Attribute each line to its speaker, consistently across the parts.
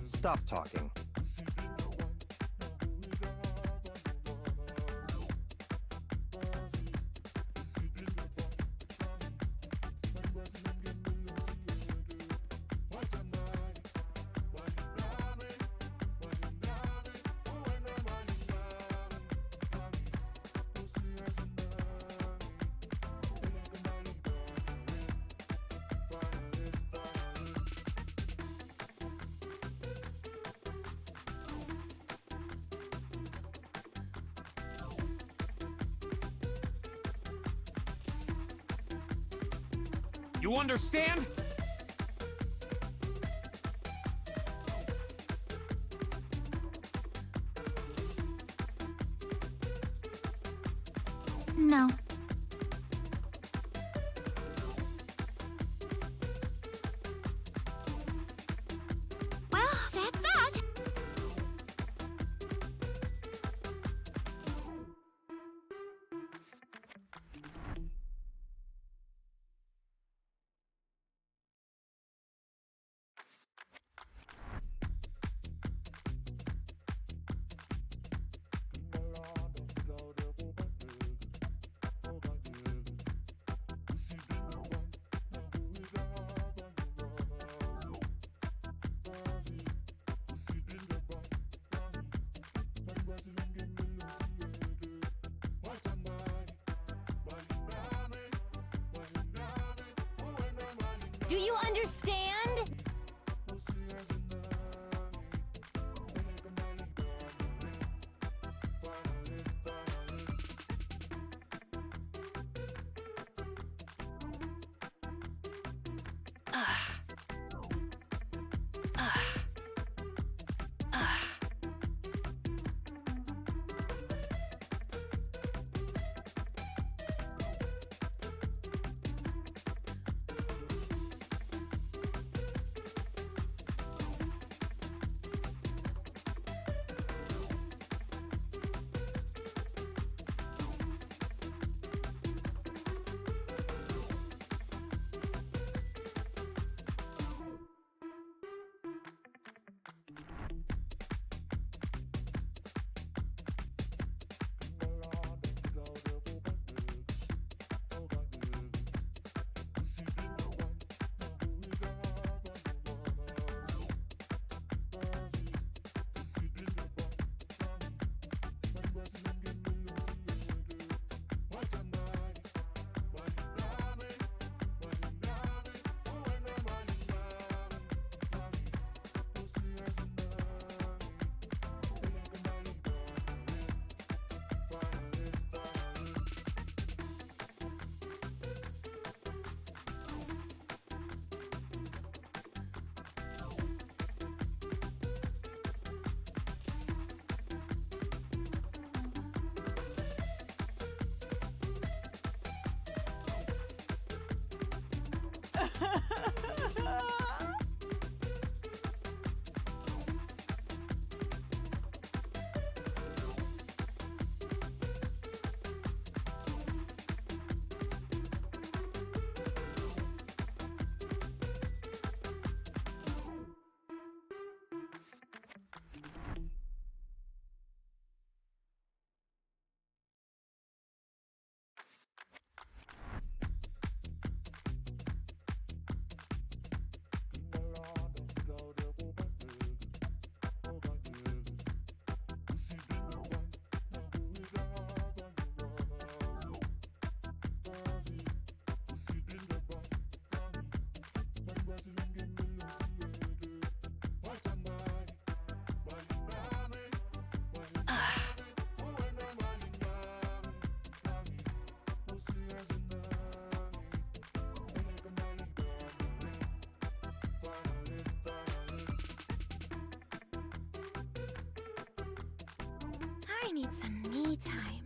Speaker 1: Stop talking.
Speaker 2: You understand?
Speaker 3: No. Well, that's that. Do you understand? I need some me time.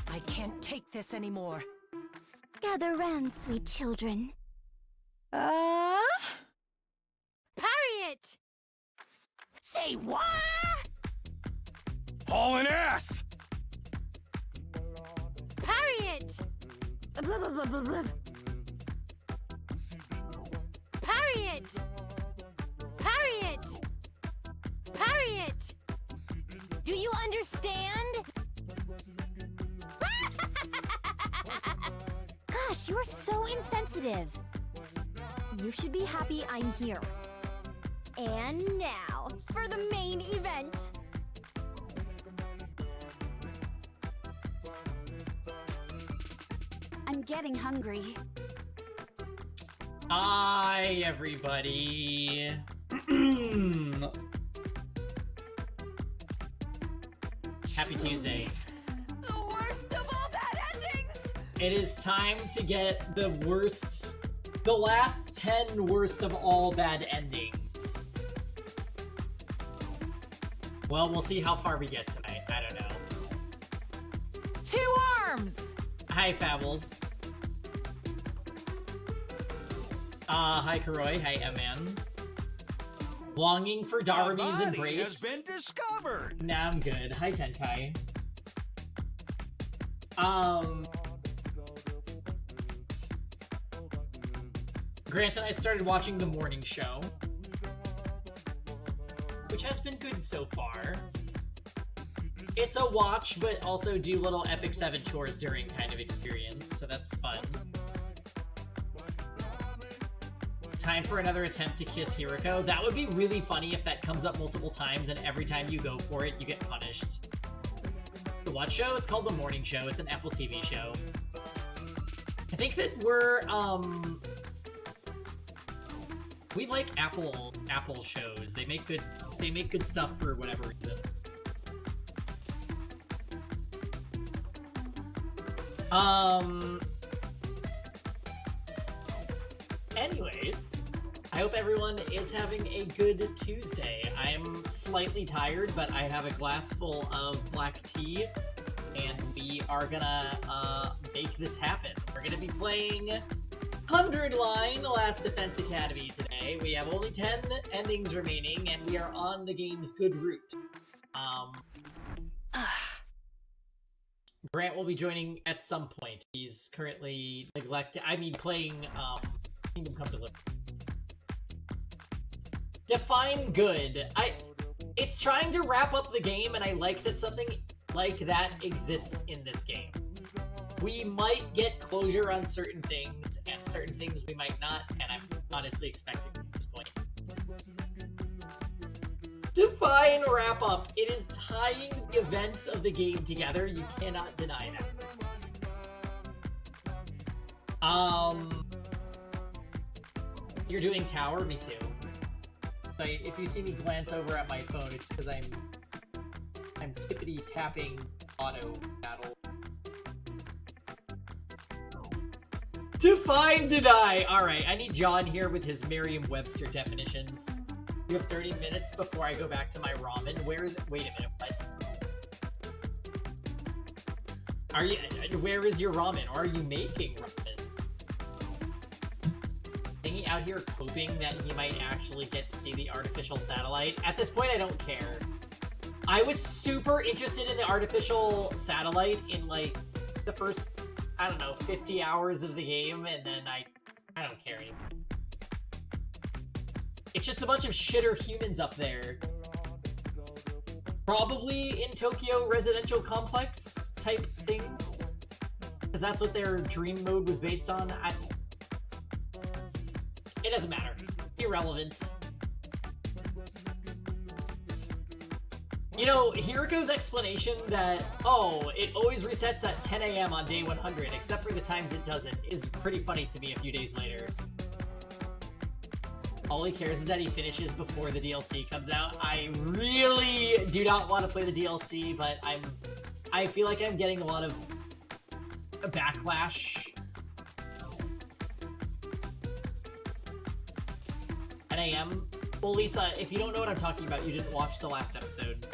Speaker 1: I can't take this anymore.
Speaker 3: Gather round, sweet children.
Speaker 4: Uh?
Speaker 3: Parry it! Say what?
Speaker 2: Hauling ass!
Speaker 3: Parry it! Blah, blah, blah, blah, blah. Parry it! Parry it! Parry it! Do you understand? Gosh, you're so insensitive. You should be happy I'm here. And now, for the main event.
Speaker 4: I'm getting hungry.
Speaker 5: Hi, everybody. Happy Tuesday.
Speaker 1: The worst of all bad endings!
Speaker 5: It is time to get the last 10 worst of all bad endings. Well, we'll see how far we get tonight. I don't know.
Speaker 1: 2 arms!
Speaker 5: Hi, Fables. Hi, Karoi. Hi, M-Man. Longing for Darumi's embrace.
Speaker 2: Has been discovered.
Speaker 5: Nah, I'm good. Hi, Tenkai. Grant and I started watching The Morning Show, which has been good so far. It's a watch, but also do little Epic 7 chores during kind of experience, so that's fun. Time for another attempt to kiss Hiroko. That would be really funny if that comes up multiple times and every time you go for it, you get punished. The what show? It's called The Morning Show. It's an Apple TV show. I think that we like Apple shows. They make good stuff for whatever reason. Anyways, I hope everyone is having a good Tuesday. I'm slightly tired, but I have a glass full of black tea, and we are gonna make this happen. We're gonna be playing 100 Line Last Defense Academy today. We have only 10 endings remaining, and we are on the game's good route. Grant will be joining at some point. He's currently playing Kingdom Come Deliverance. Define good. It's trying to wrap up the game, and I like that something like that exists in this game. We might get closure on certain things, and certain things we might not, and I'm honestly expecting at this point. Define wrap up. It is tying the events of the game together. You cannot deny that. You're doing tower? Me too. But if you see me glance over at my phone, it's because I'm tippity tapping auto battle. Define deny. All right, I need John here with his Merriam-Webster definitions. You have 30 minutes before I go back to my ramen. Where is it? Wait a minute. What? Are you? Where is your ramen? Or are you making ramen? Hanging out here hoping that he might actually get to see the artificial satellite. At this point, I don't care. I was super interested in the artificial satellite in like the first, I don't know, 50 hours of the game, and then I don't care anymore. It's just a bunch of shitter humans up there. Probably in Tokyo residential complex type things. Because that's what their dream mode was based on. It doesn't matter. Irrelevant. You know, Hiroko's explanation that, oh, it always resets at 10 a.m. on day 100, except for the times it doesn't, is pretty funny to me a few days later. All he cares is that he finishes before the DLC comes out. I really do not want to play the DLC, but I feel like I'm getting a lot of backlash. 10 a.m. Well, Lisa, if you don't know what I'm talking about, you didn't watch the last episode.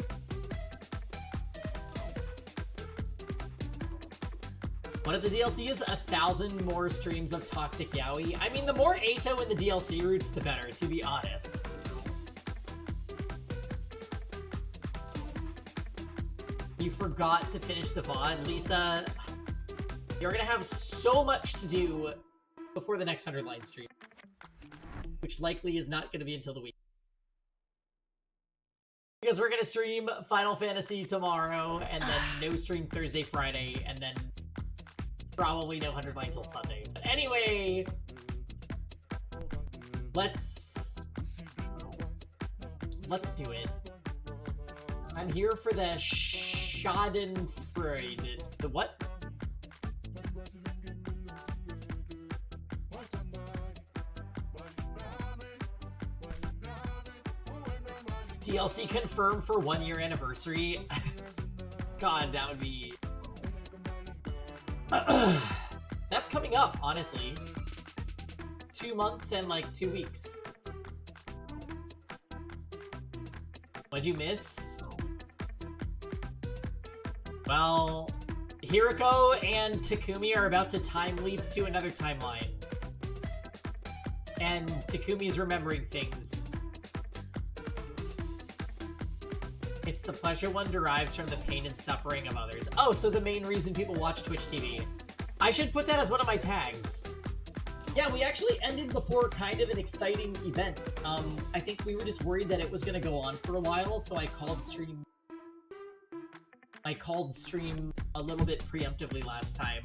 Speaker 5: One of the DLC is 1,000 more streams of Toxic Yaoi. I mean, the more Ato in the DLC routes, the better, to be honest. You forgot to finish the VOD, Lisa. You're gonna have so much to do before the next 100 line stream, which likely is not gonna be until the week. Because we're gonna stream Final Fantasy tomorrow, and then no stream Thursday, Friday, and then probably no 100 line till Sunday. But anyway, let's do it. I'm here for the Schadenfreude. The what? DLC confirmed for 1 year anniversary. God, that would be... That's coming up, honestly. 2 months and like 2 weeks. What'd you miss? Well, Hiriko and Takumi are about to time leap to another timeline. And Takumi's remembering things. It's the pleasure one derives from the pain and suffering of others. Oh, so the main reason people watch Twitch TV. I should put that as one of my tags. Yeah, we actually ended before kind of an exciting event. I think we were just worried that it was gonna go on for a while, so I called stream a little bit preemptively last time.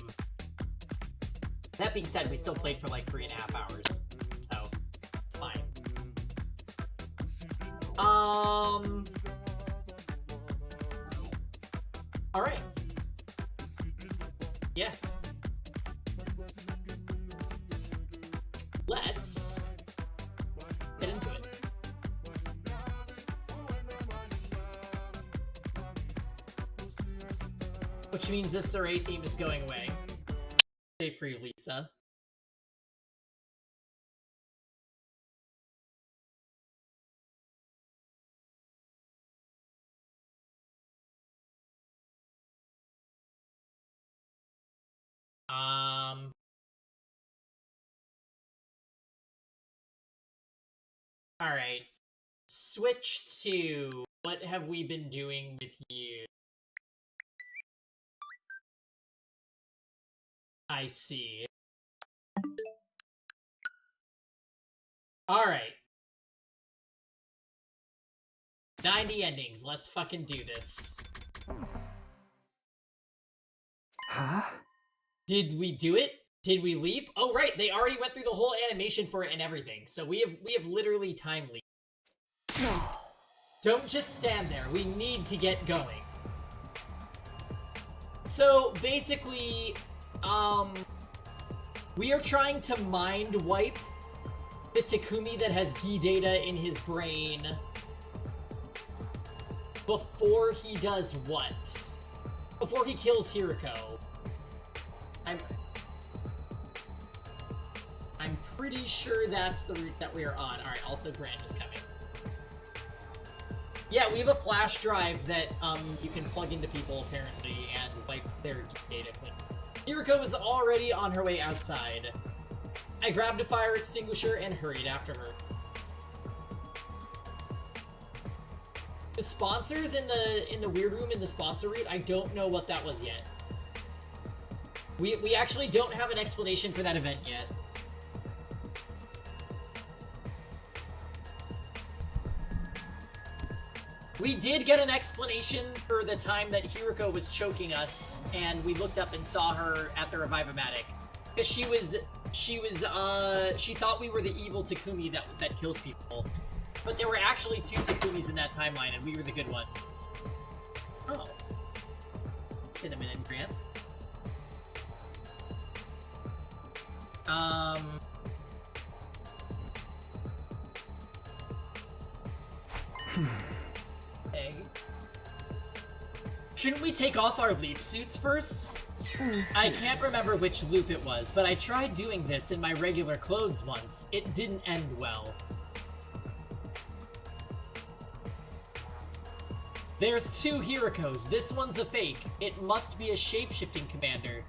Speaker 5: That being said, we still played for like 3.5 hours, so it's fine. Alright. Yes. Let's get into it. Which means this Saray theme is going away. Stay free, Lisa. Alright. Switch to what have we been doing with you? I see. Alright. 90 endings. Let's fucking do this.
Speaker 2: Huh?
Speaker 5: Did we do it? Did we leap? Oh, right. They already went through the whole animation for it and everything. So we have literally time leap. Don't just stand there. We need to get going. So basically, we are trying to mind wipe the Takumi that has Gi data in his brain before he does what? Before he kills Hiriko. I'm pretty sure that's the route that we are on. Alright, also Grant is coming. Yeah, we have a flash drive that you can plug into people apparently and wipe their data clean. Hiriko is already on her way outside. I grabbed a fire extinguisher and hurried after her. The sponsors in the weird room in the sponsor route, I don't know what that was yet. We actually don't have an explanation for that event yet. We did get an explanation for the time that Hiriko was choking us, and we looked up and saw her at the Revive-O-Matic. Because she thought we were the evil Takumi that kills people. But there were actually 2 Takumis in that timeline, and we were the good one. Oh. Cinnamon and Grant. Egg. Shouldn't we take off our leap suits first? I can't remember which loop it was, but I tried doing this in my regular clothes once. It didn't end well. There's two Hirokos. This one's a fake. It must be a shape-shifting commander.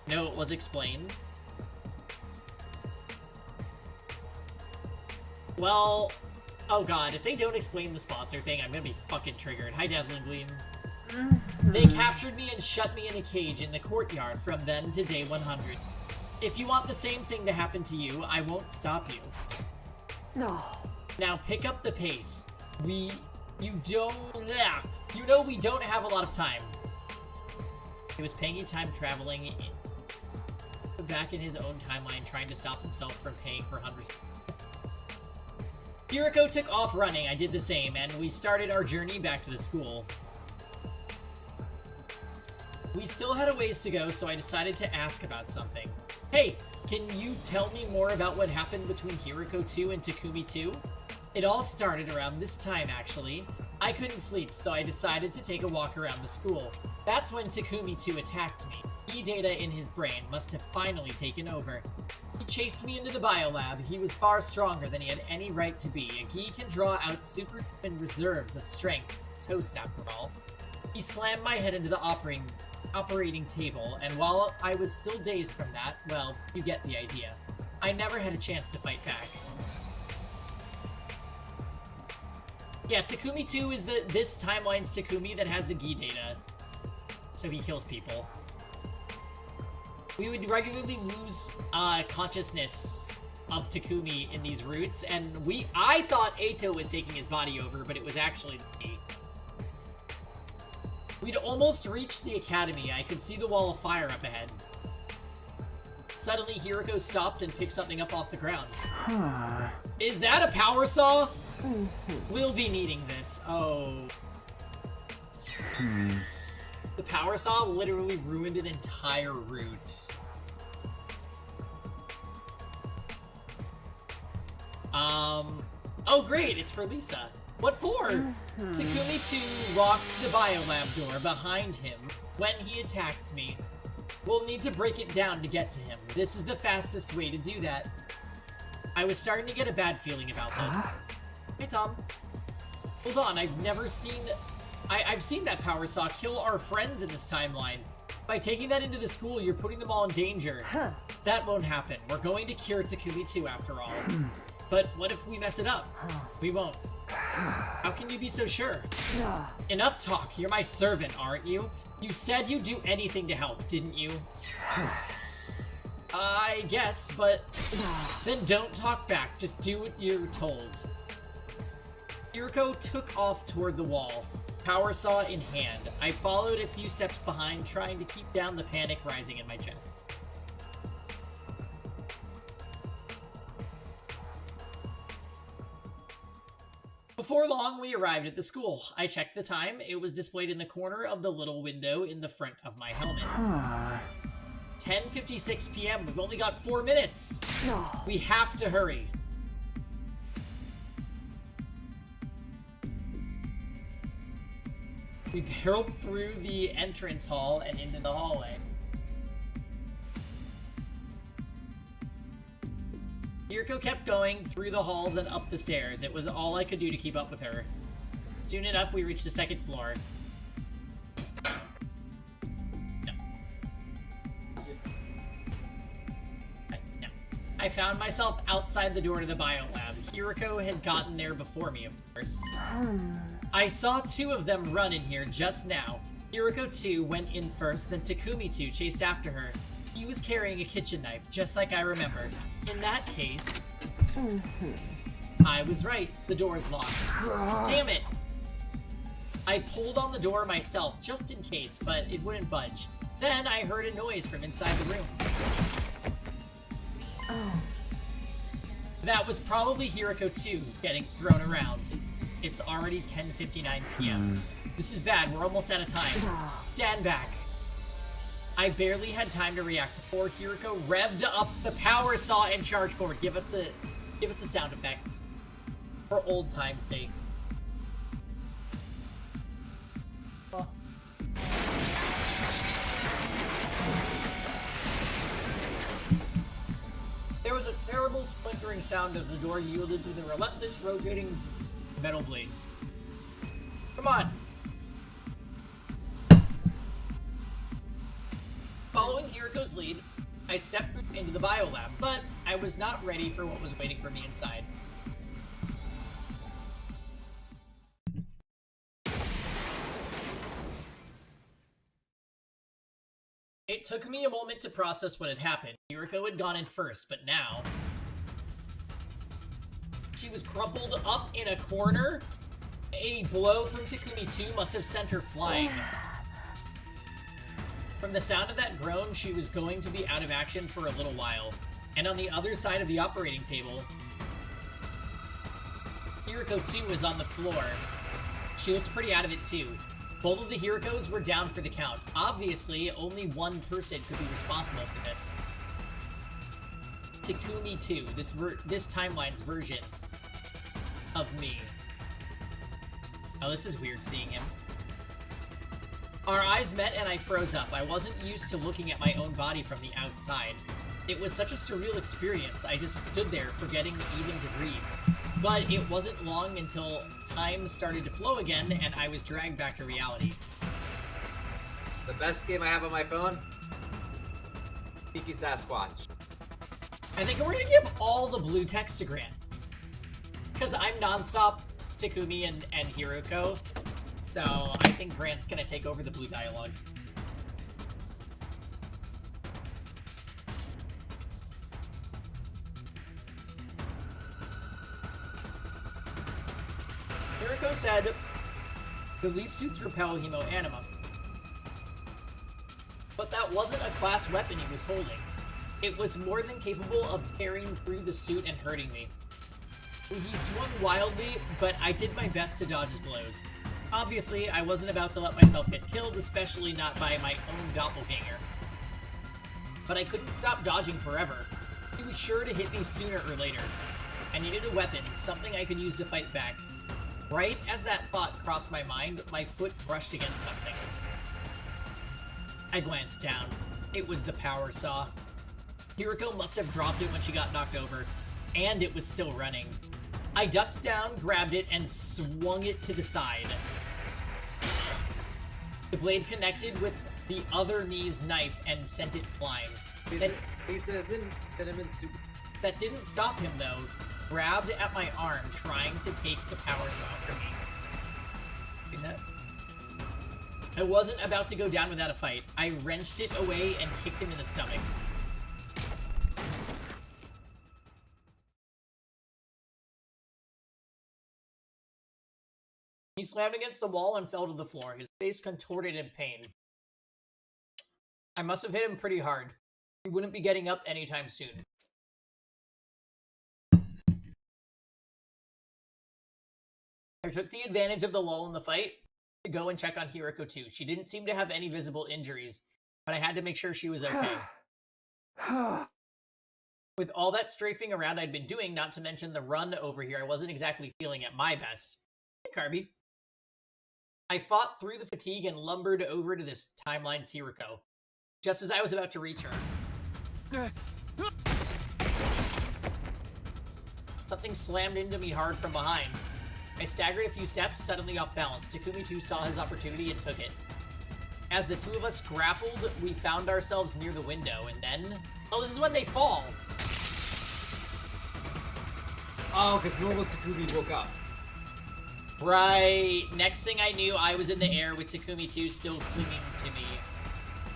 Speaker 5: No, it was explained. Well, oh god, if they don't explain the sponsor thing, I'm gonna be fucking triggered. Hi, Dazzling Gleam. They captured me and shut me in a cage in the courtyard from then to day 100. If you want the same thing to happen to you, I won't stop you.
Speaker 2: No.
Speaker 5: Now pick up the pace. You know we don't have a lot of time. He was paying time traveling back in his own timeline, trying to stop himself from paying for hundreds. Hiroko took off running, I did the same, and we started our journey back to the school. We still had a ways to go, so I decided to ask about something. Hey, can you tell me more about what happened between Hiroko 2 and Takumi 2? It all started around this time, actually. I couldn't sleep, so I decided to take a walk around the school. That's when Takumi 2 attacked me. E-data in his brain must have finally taken over. He chased me into the biolab. He was far stronger than he had any right to be. A Gi can draw out superhuman reserves of strength. Toast, after all. He slammed my head into the operating table, and while I was still dazed from that, well, you get the idea. I never had a chance to fight back. Yeah, Takumi 2 is this timeline's Takumi that has the Gi data. So he kills people. We would regularly lose consciousness of Takumi in these routes, and I thought Eito was taking his body over, but it was actually me. We'd almost reached the academy. I could see the wall of fire up ahead. Suddenly, Hiroko stopped and picked something up off the ground.
Speaker 2: Huh.
Speaker 5: Is that a power saw? We'll be needing this. Oh. The power saw literally ruined an entire route. Oh great, it's for Lisa. What for? Takumi 2 locked the biolab door behind him when he attacked me. We'll need to break it down to get to him. This is the fastest way to do that. I was starting to get a bad feeling about this. Hey Tom. Hold on, I've seen that power saw kill our friends in this timeline. By taking that into the school, you're putting them all in danger. That won't happen. We're going to cure Takumi 2 after all. But what if we mess it up? We won't. How can you be so sure? Enough talk. You're my servant, aren't you? You said you'd do anything to help, didn't you? I guess, but then don't talk back. Just do what you're told. Hiroko took off toward the wall, power saw in hand. I followed a few steps behind, trying to keep down the panic rising in my chest. Before long, we arrived at the school. I checked the time. It was displayed in the corner of the little window in the front of my helmet. 10:56 p.m. We've only got 4 minutes. We have to hurry. We barreled through the entrance hall and into the hallway. Hiroko kept going through the halls and up the stairs. It was all I could do to keep up with her. Soon enough, we reached the second floor. No. No. I found myself outside the door to the biolab. Hiroko had gotten there before me, of course. I saw 2 of them run in here just now. Hiroko 2 went in first, then Takumi 2 chased after her. He was carrying a kitchen knife, just like I remember. In that case, I was right. The door's locked. Damn it! I pulled on the door myself, just in case, but it wouldn't budge. Then I heard a noise from inside the room. That was probably Hiroko 2 getting thrown around. It's already 10:59 p.m. This is bad. We're almost out of time. Stand back. I barely had time to react before Hiroko revved up the power saw and charged forward. Give us the sound effects for old time's sake. Oh. There was a terrible splintering sound as the door yielded to the relentless rotating metal blades. Come on. Following Hiriko's lead, I stepped into the biolab, but I was not ready for what was waiting for me inside. It took me a moment to process what had happened. Hiriko had gone in first, but now she was crumpled up in a corner. A blow from Takumi 2 must have sent her flying. From the sound of that groan, she was going to be out of action for a little while. And on the other side of the operating table, Hiriko 2 was on the floor. She looked pretty out of it too. Both of the Hirikos were down for the count. Obviously, only one person could be responsible for this. Takumi 2, this timeline's version of me. Oh, this is weird seeing him. Our eyes met and I froze up. I wasn't used to looking at my own body from the outside. It was such a surreal experience. I just stood there, forgetting even to breathe. But it wasn't long until time started to flow again and I was dragged back to reality.
Speaker 6: The best game I have on my phone? Peaky Sasquatch.
Speaker 5: I think we're gonna give all the blue text to Grant. Because I'm nonstop Takumi and Hiriko. So I think Grant's gonna take over the blue dialogue. Hiriko said, the leap suits repel hemoanima. But that wasn't a class weapon he was holding. It was more than capable of tearing through the suit and hurting me. He swung wildly, but I did my best to dodge his blows. Obviously, I wasn't about to let myself get killed, especially not by my own doppelganger. But I couldn't stop dodging forever. He was sure to hit me sooner or later. I needed a weapon, something I could use to fight back. Right as that thought crossed my mind, my foot brushed against something. I glanced down. It was the power saw. Hiriko must have dropped it when she got knocked over, and it was still running. I ducked down, grabbed it, and swung it to the side. The blade connected with the other knee's knife and sent it flying. That didn't stop him, though. He grabbed at my arm, trying to take the power saw from me. I wasn't about to go down without a fight. I wrenched it away and kicked him in the stomach. He slammed against the wall and fell to the floor, his face contorted in pain. I must have hit him pretty hard. He wouldn't be getting up anytime soon. I took the advantage of the lull in the fight to go and check on Hiriko too. She didn't seem to have any visible injuries, but I had to make sure she was okay. With all that strafing around I'd been doing, not to mention the run over here, I wasn't exactly feeling at my best. Hey, Carby. I fought through the fatigue and lumbered over to this timeline's Hiriko, just as I was about to reach her. Something slammed into me hard from behind. I staggered a few steps, suddenly off balance. Takumi 2 saw his opportunity and took it. As the two of us grappled, we found ourselves near the window, and then... Oh, this is when they fall!
Speaker 6: Oh, because normal Takumi woke up.
Speaker 5: Right. Next thing I knew, I was in the air with Takumi 2 still clinging to me.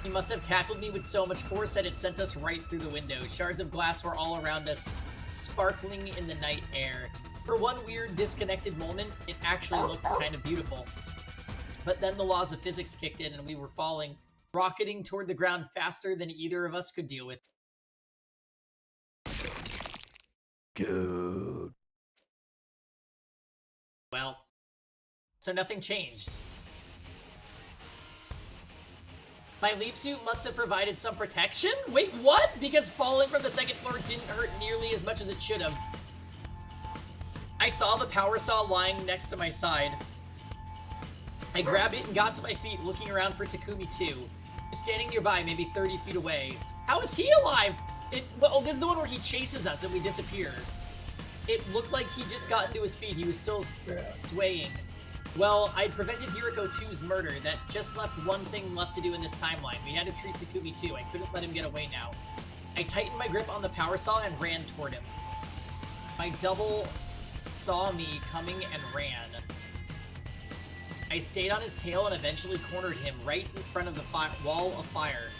Speaker 5: He must have tackled me with so much force that it sent us right through the window. Shards of glass were all around us, sparkling in the night air. For one weird, disconnected moment, it actually looked kind of beautiful. But then the laws of physics kicked in and we were falling, rocketing toward the ground faster than either of us could deal with.
Speaker 2: Dude.
Speaker 5: Well, so nothing changed. My leap suit must have provided some protection? Wait, what? Because falling from the second floor didn't hurt nearly as much as it should have. I saw the power saw lying next to my side. I grabbed it and got to my feet, looking around for Takumi 2. He was standing nearby, maybe 30 feet away. How is he alive? Well, this is the one where he chases us and we disappear. It looked like he just got into his feet. He was still swaying. Well, I prevented Hiriko 2's murder. That just left one thing left to do in this timeline. We had to treat Takumi 2. I couldn't let him get away now. I tightened my grip on the power saw and ran toward him. My double saw me coming and ran. I stayed on his tail and eventually cornered him right in front of the wall of fire.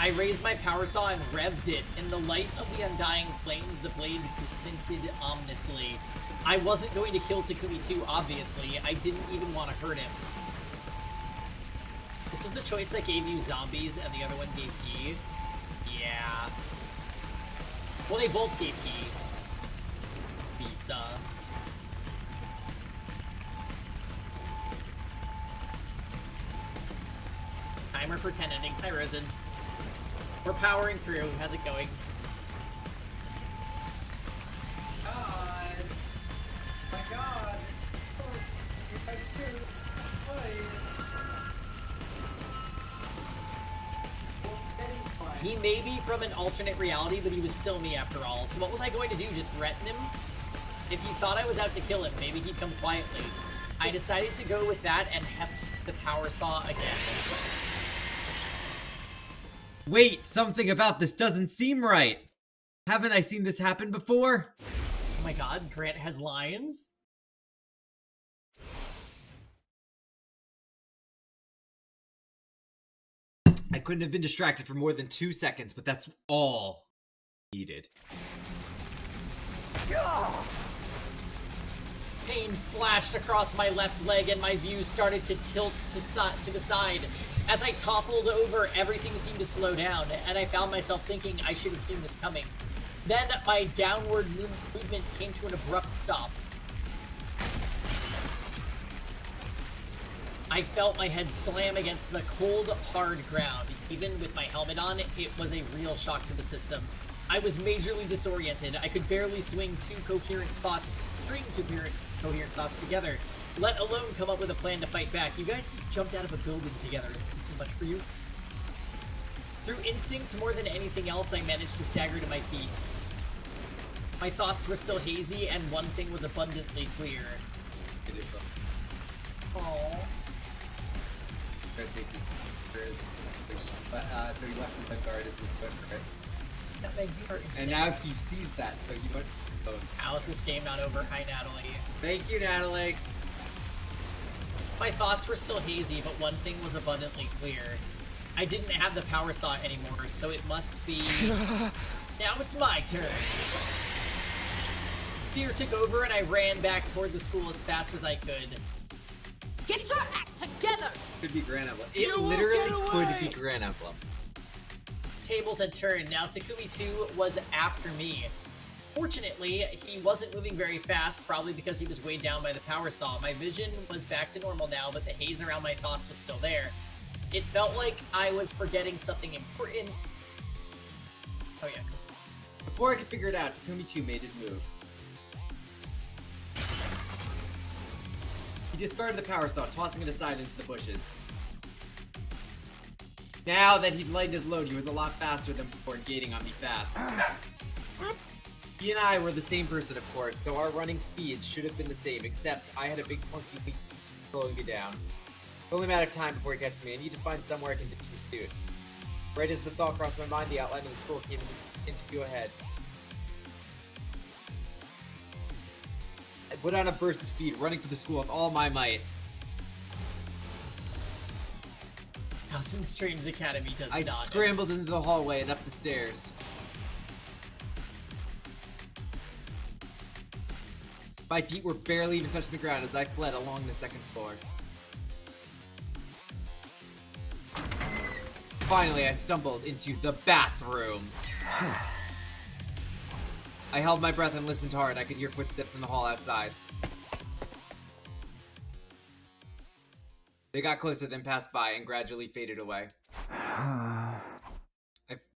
Speaker 5: I raised my power saw and revved it. In the light of the undying flames, the blade glinted ominously. I wasn't going to kill Takumi 2, obviously. I didn't even want to hurt him. This was the choice that gave you zombies and the other one gave Yi. Yeah. Well, they both gave Yi. Visa. Timer for 10 endings. Hi, Risen. We're powering through. How's it going?
Speaker 6: God. My God.
Speaker 5: He may be from an alternate reality, but he was still me after all. So what was I going to do? Just threaten him? If he thought I was out to kill him, maybe he'd come quietly. I decided to go with that and heft the power saw again.
Speaker 7: Wait, something about this doesn't seem right. Haven't I seen this happen before?
Speaker 5: Oh my god, Grant has lions?
Speaker 7: I couldn't have been distracted for more than 2 seconds, but that's all needed.
Speaker 5: Pain flashed across my left leg and my view started to tilt to the side. As I toppled over, everything seemed to slow down, and I found myself thinking I should have seen this coming. Then my downward movement came to an abrupt stop. I felt my head slam against the cold, hard ground. Even with my helmet on, it was a real shock to the system. I was majorly disoriented. I could barely string two coherent thoughts together, let alone come up with a plan to fight back. You guys just jumped out of a building together. This is too much for you. Through instinct, more than anything else, I managed to stagger to my feet. My thoughts were still hazy, and one thing was abundantly clear. Aww.
Speaker 8: So he left his guard as his foot, right?
Speaker 5: That made me hurt insane.
Speaker 8: And now he sees that, so he went. Oh.
Speaker 5: Alice's game not over. Hi, Natalie.
Speaker 6: Thank you, Natalie.
Speaker 5: My thoughts were still hazy, but one thing was abundantly clear. I didn't have the power saw anymore, so it must be... Now it's my turn. Fear took over, and I ran back toward the school as fast as I could.
Speaker 1: Get your act together!
Speaker 6: Could be Grand Emblem. It literally could be Grand Emblem.
Speaker 5: Tables had turned. Now Takumi 2 was after me. Fortunately, he wasn't moving very fast, probably because he was weighed down by the power saw. My vision was back to normal now, but the haze around my thoughts was still there. It felt like I was forgetting something important. Oh yeah.
Speaker 8: Before I could figure it out, Takumi 2 made his move. He discarded the power saw, tossing it aside into the bushes. Now that he'd lightened his load, he was a lot faster than before, gating on me fast. He and I were the same person, of course, so our running speeds should have been the same, except I had a big funky leak slowing me down. Only a matter of time before he catches me. I need to find somewhere I can ditch the suit. Right as the thought crossed my mind, the outline of the scroll came into view ahead. I put on a burst of speed, running for the school with all my might.
Speaker 5: Thousand Streams Academy does
Speaker 8: I
Speaker 5: not.
Speaker 8: scrambled into the hallway and up the stairs. My feet were barely even touching the ground as I fled along the second floor. Finally, I stumbled into the bathroom. I held my breath and listened hard. I could hear footsteps in the hall outside. They got closer, then passed by and gradually faded away. I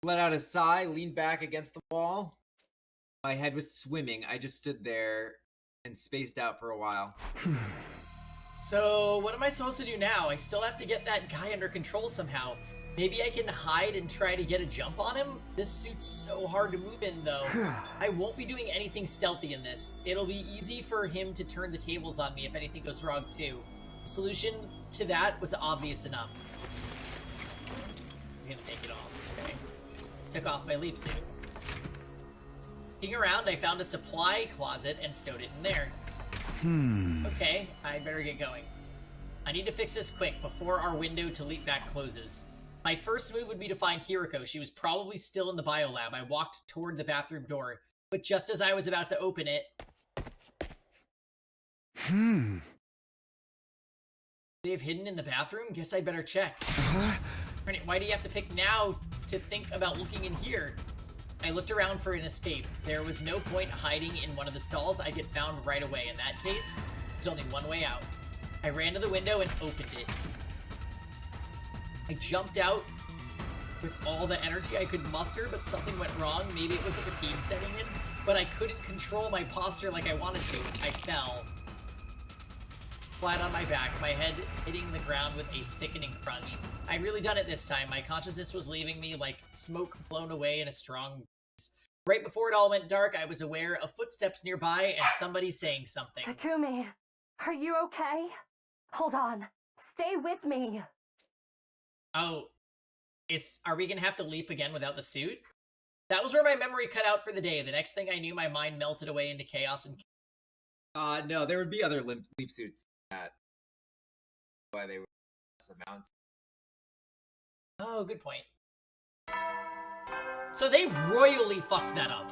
Speaker 8: let out a sigh, leaned back against the wall. My head was swimming. I just stood there and spaced out for a while.
Speaker 5: So, what am I supposed to do now? I still have to get that guy under control somehow. Maybe I can hide and try to get a jump on him? This suit's so hard to move in, though. I won't be doing anything stealthy in this. It'll be easy for him to turn the tables on me if anything goes wrong, too. The solution to that was obvious enough. He's gonna take it off. Okay. Took off my leap suit. Looking around, I found a supply closet and stowed it in there. Okay, I better get going. I need to fix this quick before our window to leap back closes. My first move would be to find Hiriko. She was probably still in the biolab. I walked toward the bathroom door, but just as I was about to open it... They've hidden in the bathroom? Guess I'd better check. Why do you have to pick now to think about looking in here? I looked around for an escape. There was no point hiding in one of the stalls. I'd get found right away. In that case, there's only one way out. I ran to the window and opened it. I jumped out with all the energy I could muster, but something went wrong. Maybe it was the fatigue setting in, but I couldn't control my posture like I wanted to. I fell. Flat on my back, my head hitting the ground with a sickening crunch. I'd really done it this time. My consciousness was leaving me like smoke blown away in a strong breeze. Right before it all went dark, I was aware of footsteps nearby and somebody saying something.
Speaker 2: Takumi, are you okay? Hold on. Stay with me.
Speaker 5: Oh, are we gonna have to leap again without the suit? That was where my memory cut out for the day. The next thing I knew, my mind melted away into chaos and...
Speaker 8: No, there would be other leap suits. That why they were less amounts.
Speaker 5: Oh, good point. So they royally fucked that up.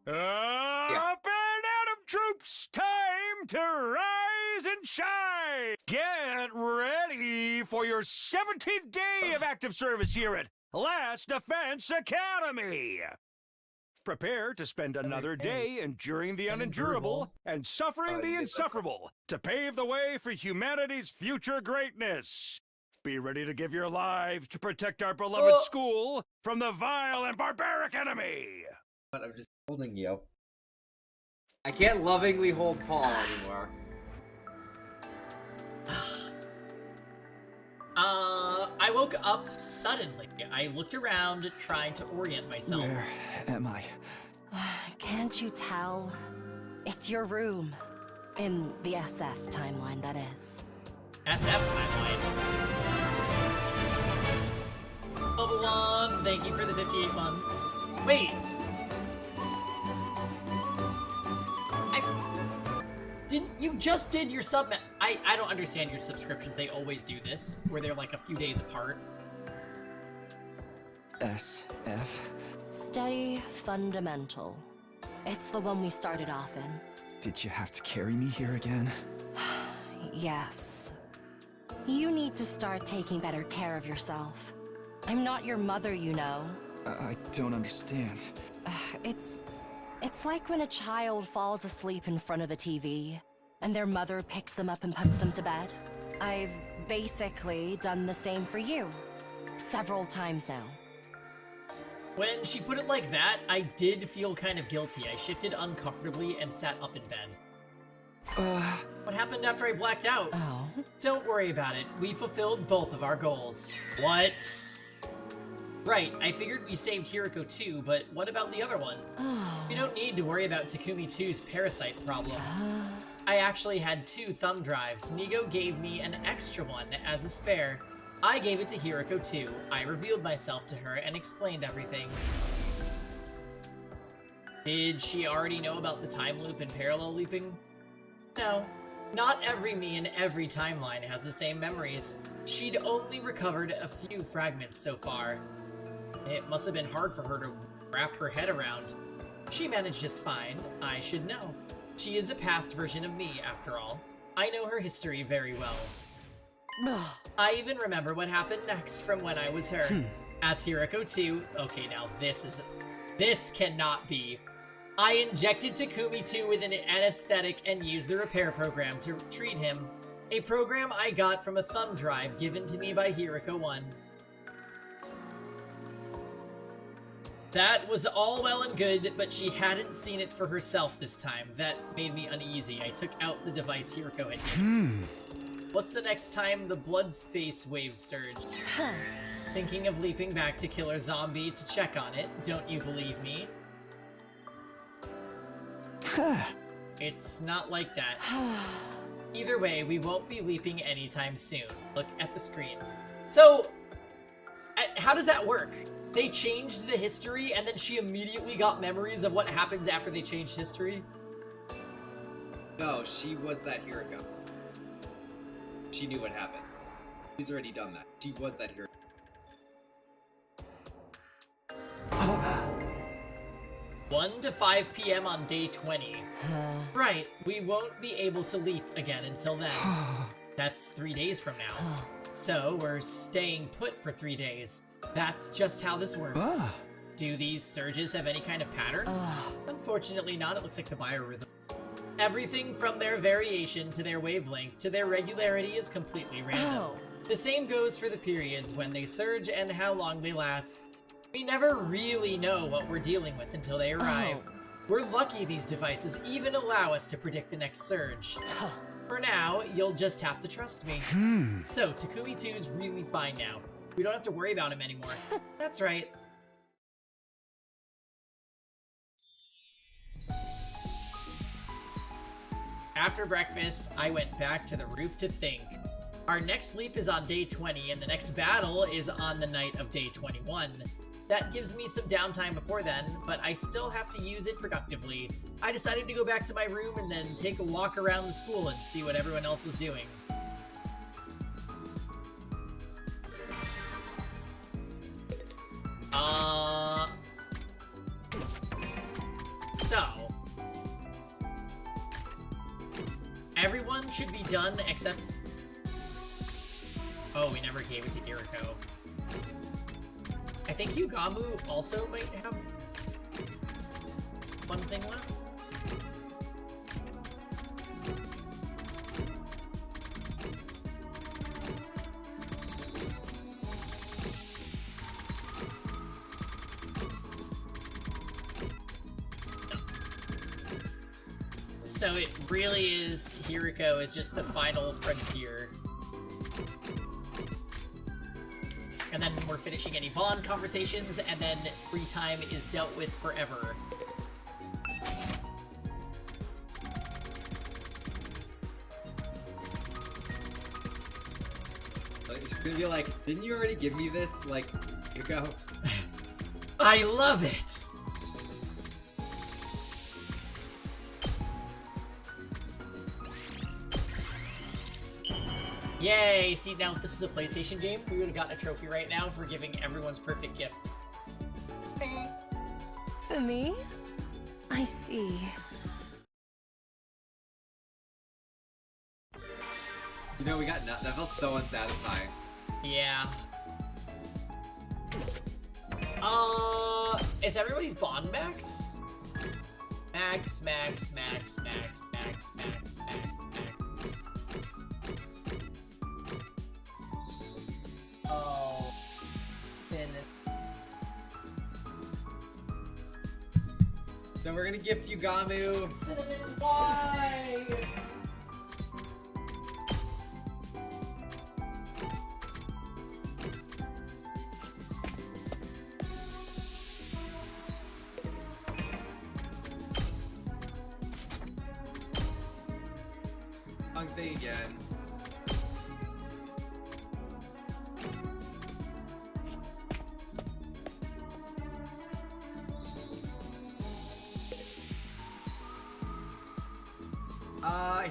Speaker 9: Up and Atom troops, time to rise and shine! Get ready for your 17th day of active service here at Last Defense Academy! Prepare to spend another day enduring the unendurable and suffering the insufferable to pave the way for humanity's future greatness. Be ready to give your lives to protect our beloved school from the vile and barbaric enemy!
Speaker 8: But I'm just holding you. I can't lovingly hold Paul anymore.
Speaker 5: I woke up suddenly. I looked around trying to orient myself.
Speaker 9: Where am I?
Speaker 1: Can't you tell? It's your room. In the SF timeline, that is.
Speaker 5: SF timeline. Bubble thank you for the 58 months. Wait! You just did your sub... I don't understand your subscriptions. They always do this, where they're like a few days apart.
Speaker 9: SF?
Speaker 1: Steady Fundamental. It's the one we started off in.
Speaker 9: Did you have to carry me here again?
Speaker 1: Yes. You need to start taking better care of yourself. I'm not your mother, you know.
Speaker 9: I don't understand.
Speaker 1: It's like when a child falls asleep in front of the TV, and their mother picks them up and puts them to bed. I've basically done the same for you. Several times now.
Speaker 5: When she put it like that, I did feel kind of guilty. I shifted uncomfortably and sat up in bed. What happened after I blacked out?
Speaker 1: Oh.
Speaker 5: Don't worry about it. We fulfilled both of our goals. What? Right, I figured we saved Hiriko too, but what about the other one? You don't need to worry about Takumi 2's parasite problem. I actually had 2 thumb drives. Nigo gave me an extra one as a spare. I gave it to Hiriko too. I revealed myself to her and explained everything. Did she already know about the time loop and parallel looping? No. Not every me in every timeline has the same memories. She'd only recovered a few fragments so far. It must have been hard for her to wrap her head around. She managed just fine, I should know. She is a past version of me, after all. I know her history very well. I even remember what happened next from when I was her. As Hiriko 2, okay, now this cannot be. I injected Takumi 2 with an anesthetic and used the repair program to treat him. A program I got from a thumb drive given to me by Hiriko 1. That was all well and good, but she hadn't seen it for herself this time. That made me uneasy. I took out the device Hiriko had given. What's the next time the blood space waves surge? Thinking of leaping back to Killer Zombie to check on it, don't you believe me? It's not like that. Either way, we won't be leaping anytime soon. Look at the screen. So, how does that work? They changed the history and then she immediately got memories of what happens after they changed history?
Speaker 8: No, she was that Hiriko. She knew what happened. She's already done that. She was that Hiriko.
Speaker 5: 1 to 5 p.m. on day 20. Right, we won't be able to leap again until then. That's 3 days from now. So, we're staying put for 3 days. That's just how this works. Do these surges have any kind of pattern? Unfortunately not, it looks like the biorhythm. Everything from their variation to their wavelength to their regularity is completely random. The same goes for the periods, when they surge and how long they last. We never really know what we're dealing with until they arrive. We're lucky these devices even allow us to predict the next surge. For now, you'll just have to trust me. So, Takumi 2's really fine now. We don't have to worry about him anymore. That's right. After breakfast, I went back to the roof to think. Our next sleep is on day 20, and the next battle is on the night of day 21. That gives me some downtime before then, but I still have to use it productively. I decided to go back to my room and then take a walk around the school and see what everyone else was doing. So, everyone should be done except... Oh, we never gave it to Hiriko. I think Yugamu also might have one thing left. So it really is, Hiriko is just the final frontier. And then we're finishing any bond conversations, and then free time is dealt with forever.
Speaker 8: She's gonna be like, didn't you already give me this, like, ago?
Speaker 5: I love it! Yay! See, now if this is a PlayStation game, we would have gotten a trophy right now for giving everyone's perfect gift.
Speaker 1: For me? I see.
Speaker 8: You know, we got that felt so unsatisfying.
Speaker 5: Yeah. Is everybody's bond max? Max, max, max, max, max, max, max, max. Oh. Then.
Speaker 8: So we're gonna gift you Gamu.
Speaker 5: Cinnamon, why?
Speaker 8: Wrong thing again.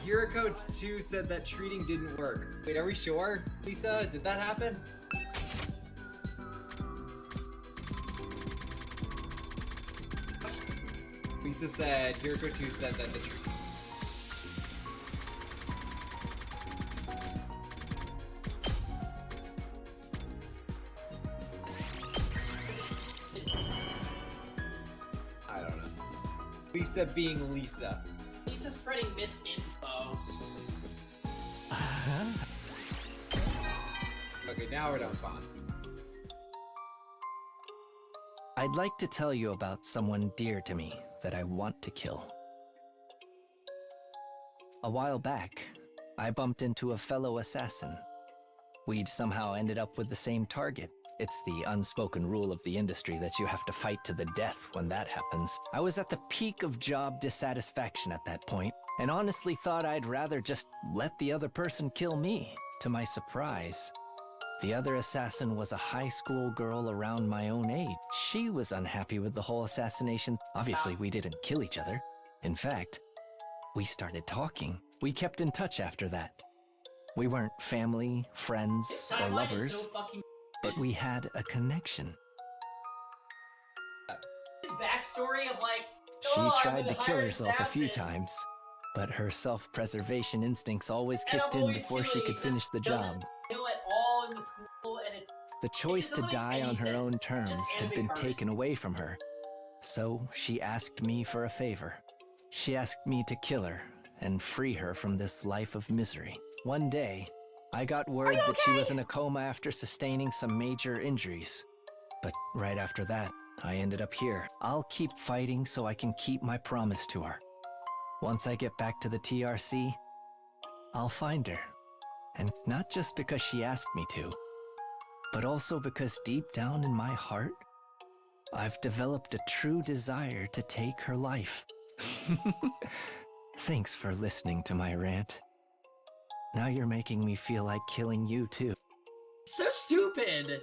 Speaker 8: Hiriko 2 said that treating didn't work. Wait, are we sure? Lisa, did that happen? Lisa said, Hiriko 2 said that the treat. I don't know. Lisa being Lisa.
Speaker 5: Lisa's spreading misinfo.
Speaker 8: Okay, now we're done, Bond.
Speaker 10: I'd like to tell you about someone dear to me that I want to kill. A while back, I bumped into a fellow assassin. We'd somehow ended up with the same target. It's the unspoken rule of the industry that you have to fight to the death when that happens. I was at the peak of job dissatisfaction at that point, and honestly thought I'd rather just let the other person kill me. To my surprise, the other assassin was a high school girl around my own age. She was unhappy with the whole assassination. Obviously, we didn't kill each other. In fact, we started talking. We kept in touch after that. We weren't family, friends, or lovers, but we had a connection.
Speaker 5: His backstory of like,
Speaker 10: She tried to kill herself a few times, but her self-preservation instincts always kicked in before she could finish the job.
Speaker 5: Kill at all in the school, and it's
Speaker 10: The choice to die on her own terms had been taken away from her, so she asked me for a favor. She asked me to kill her and free her from this life of misery. One day, I got word that she was in a coma after sustaining some major injuries. But right after that, I ended up here. I'll keep fighting so I can keep my promise to her. Once I get back to the TRC, I'll find her. And not just because she asked me to, but also because deep down in my heart, I've developed a true desire to take her life. Thanks for listening to my rant. Now you're making me feel like killing you too.
Speaker 5: so stupid.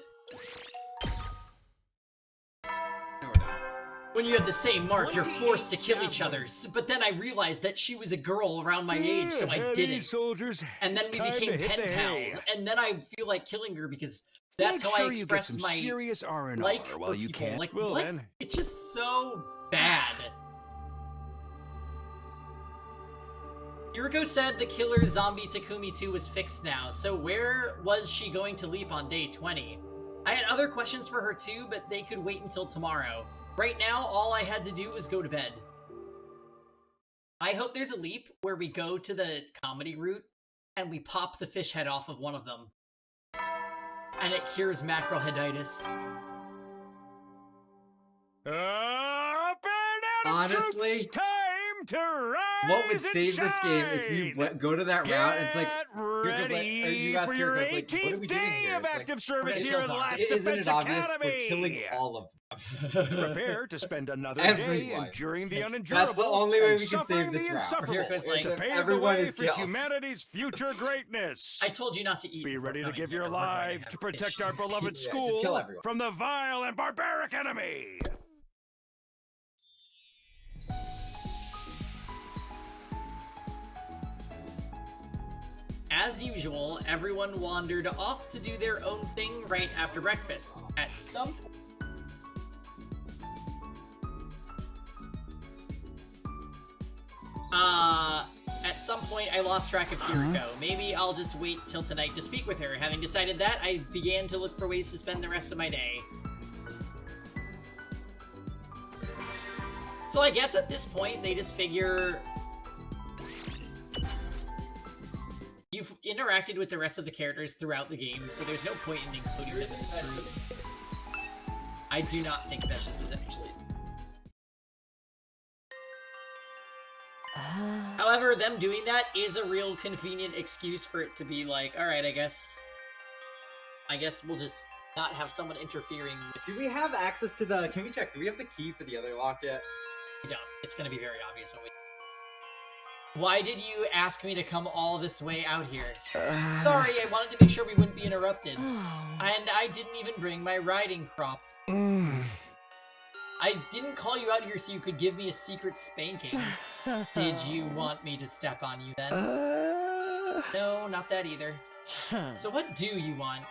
Speaker 5: When you have the same mark, you're forced to kill each other. But then I realized that she was a girl around my age, so I didn't.
Speaker 9: Soldiers,
Speaker 5: and then we became pen pals. And then I feel like killing her because that's how I express my
Speaker 9: serious R&R
Speaker 5: like
Speaker 9: while
Speaker 5: for
Speaker 9: you
Speaker 5: people.
Speaker 9: can.
Speaker 5: Like,
Speaker 9: Well,
Speaker 5: what?
Speaker 9: then.
Speaker 5: It's just so bad. Yuriko said the killer zombie Takumi 2 was fixed now, so where was she going to leap on day 20? I had other questions for her too, but they could wait until tomorrow. Right now, all I had to do was go to bed. I hope there's a leap where we go to the comedy route and we pop the fish head off of one of them. And it cures macroheditis.
Speaker 9: Up and out,
Speaker 7: Honestly,
Speaker 9: troops, time to rise
Speaker 7: what would
Speaker 9: and
Speaker 7: save this game is we
Speaker 9: shine.
Speaker 7: go to that route and it's like,
Speaker 9: Get
Speaker 7: Kiriko's like, or you ask
Speaker 9: ready for your
Speaker 7: Kiriko, it's like, what are we
Speaker 9: 18th
Speaker 7: doing
Speaker 9: day
Speaker 7: here?
Speaker 9: of
Speaker 7: It's like,
Speaker 9: active service
Speaker 5: we're
Speaker 9: here
Speaker 5: gonna
Speaker 9: in the
Speaker 5: kill
Speaker 9: Last
Speaker 7: isn't
Speaker 9: Defense
Speaker 7: it obvious?
Speaker 9: Academy.
Speaker 7: We're killing all of them.
Speaker 9: Prepare to spend another day
Speaker 7: Everyone.
Speaker 9: enduring the unendurable.
Speaker 7: That's the only way
Speaker 9: and
Speaker 7: we can
Speaker 9: suffering
Speaker 7: save this
Speaker 9: the
Speaker 7: route.
Speaker 9: insufferable.
Speaker 5: Kiriko's like,
Speaker 9: to pave
Speaker 7: everyone
Speaker 9: the way
Speaker 7: is
Speaker 9: for
Speaker 7: killed.
Speaker 9: humanity's future greatness.
Speaker 5: I told you not to eat.
Speaker 9: Be
Speaker 5: before
Speaker 9: ready to
Speaker 5: coming
Speaker 9: give
Speaker 5: here.
Speaker 9: your
Speaker 5: We're going
Speaker 9: life
Speaker 5: have
Speaker 9: to
Speaker 5: fish.
Speaker 9: protect our beloved
Speaker 7: Yeah, just
Speaker 9: school
Speaker 7: kill everyone.
Speaker 9: from the vile and barbaric enemy.
Speaker 5: As usual, everyone wandered off to do their own thing right after breakfast. At some point I lost track of Kiriko. Maybe I'll just wait till tonight to speak with her. Having decided that, I began to look for ways to spend the rest of my day. So I guess at this point, they just figure... You've interacted with the rest of the characters throughout the game, so there's no point in including them in this route. I do not think Vecious is actually. However, them doing that is a real convenient excuse for it to be like, alright, I guess we'll just not have someone interfering with...
Speaker 6: Do we have access to the... Can we check? Do we have the key for the other lock yet?
Speaker 5: We don't. It's gonna be very obvious when we... Why did you ask me to come all this way out here? Sorry, I wanted to make sure we wouldn't be interrupted. And I didn't even bring my riding crop. I didn't call you out here so you could give me a secret spanking. Did you want me to step on you then? No, not that either. So what do you want?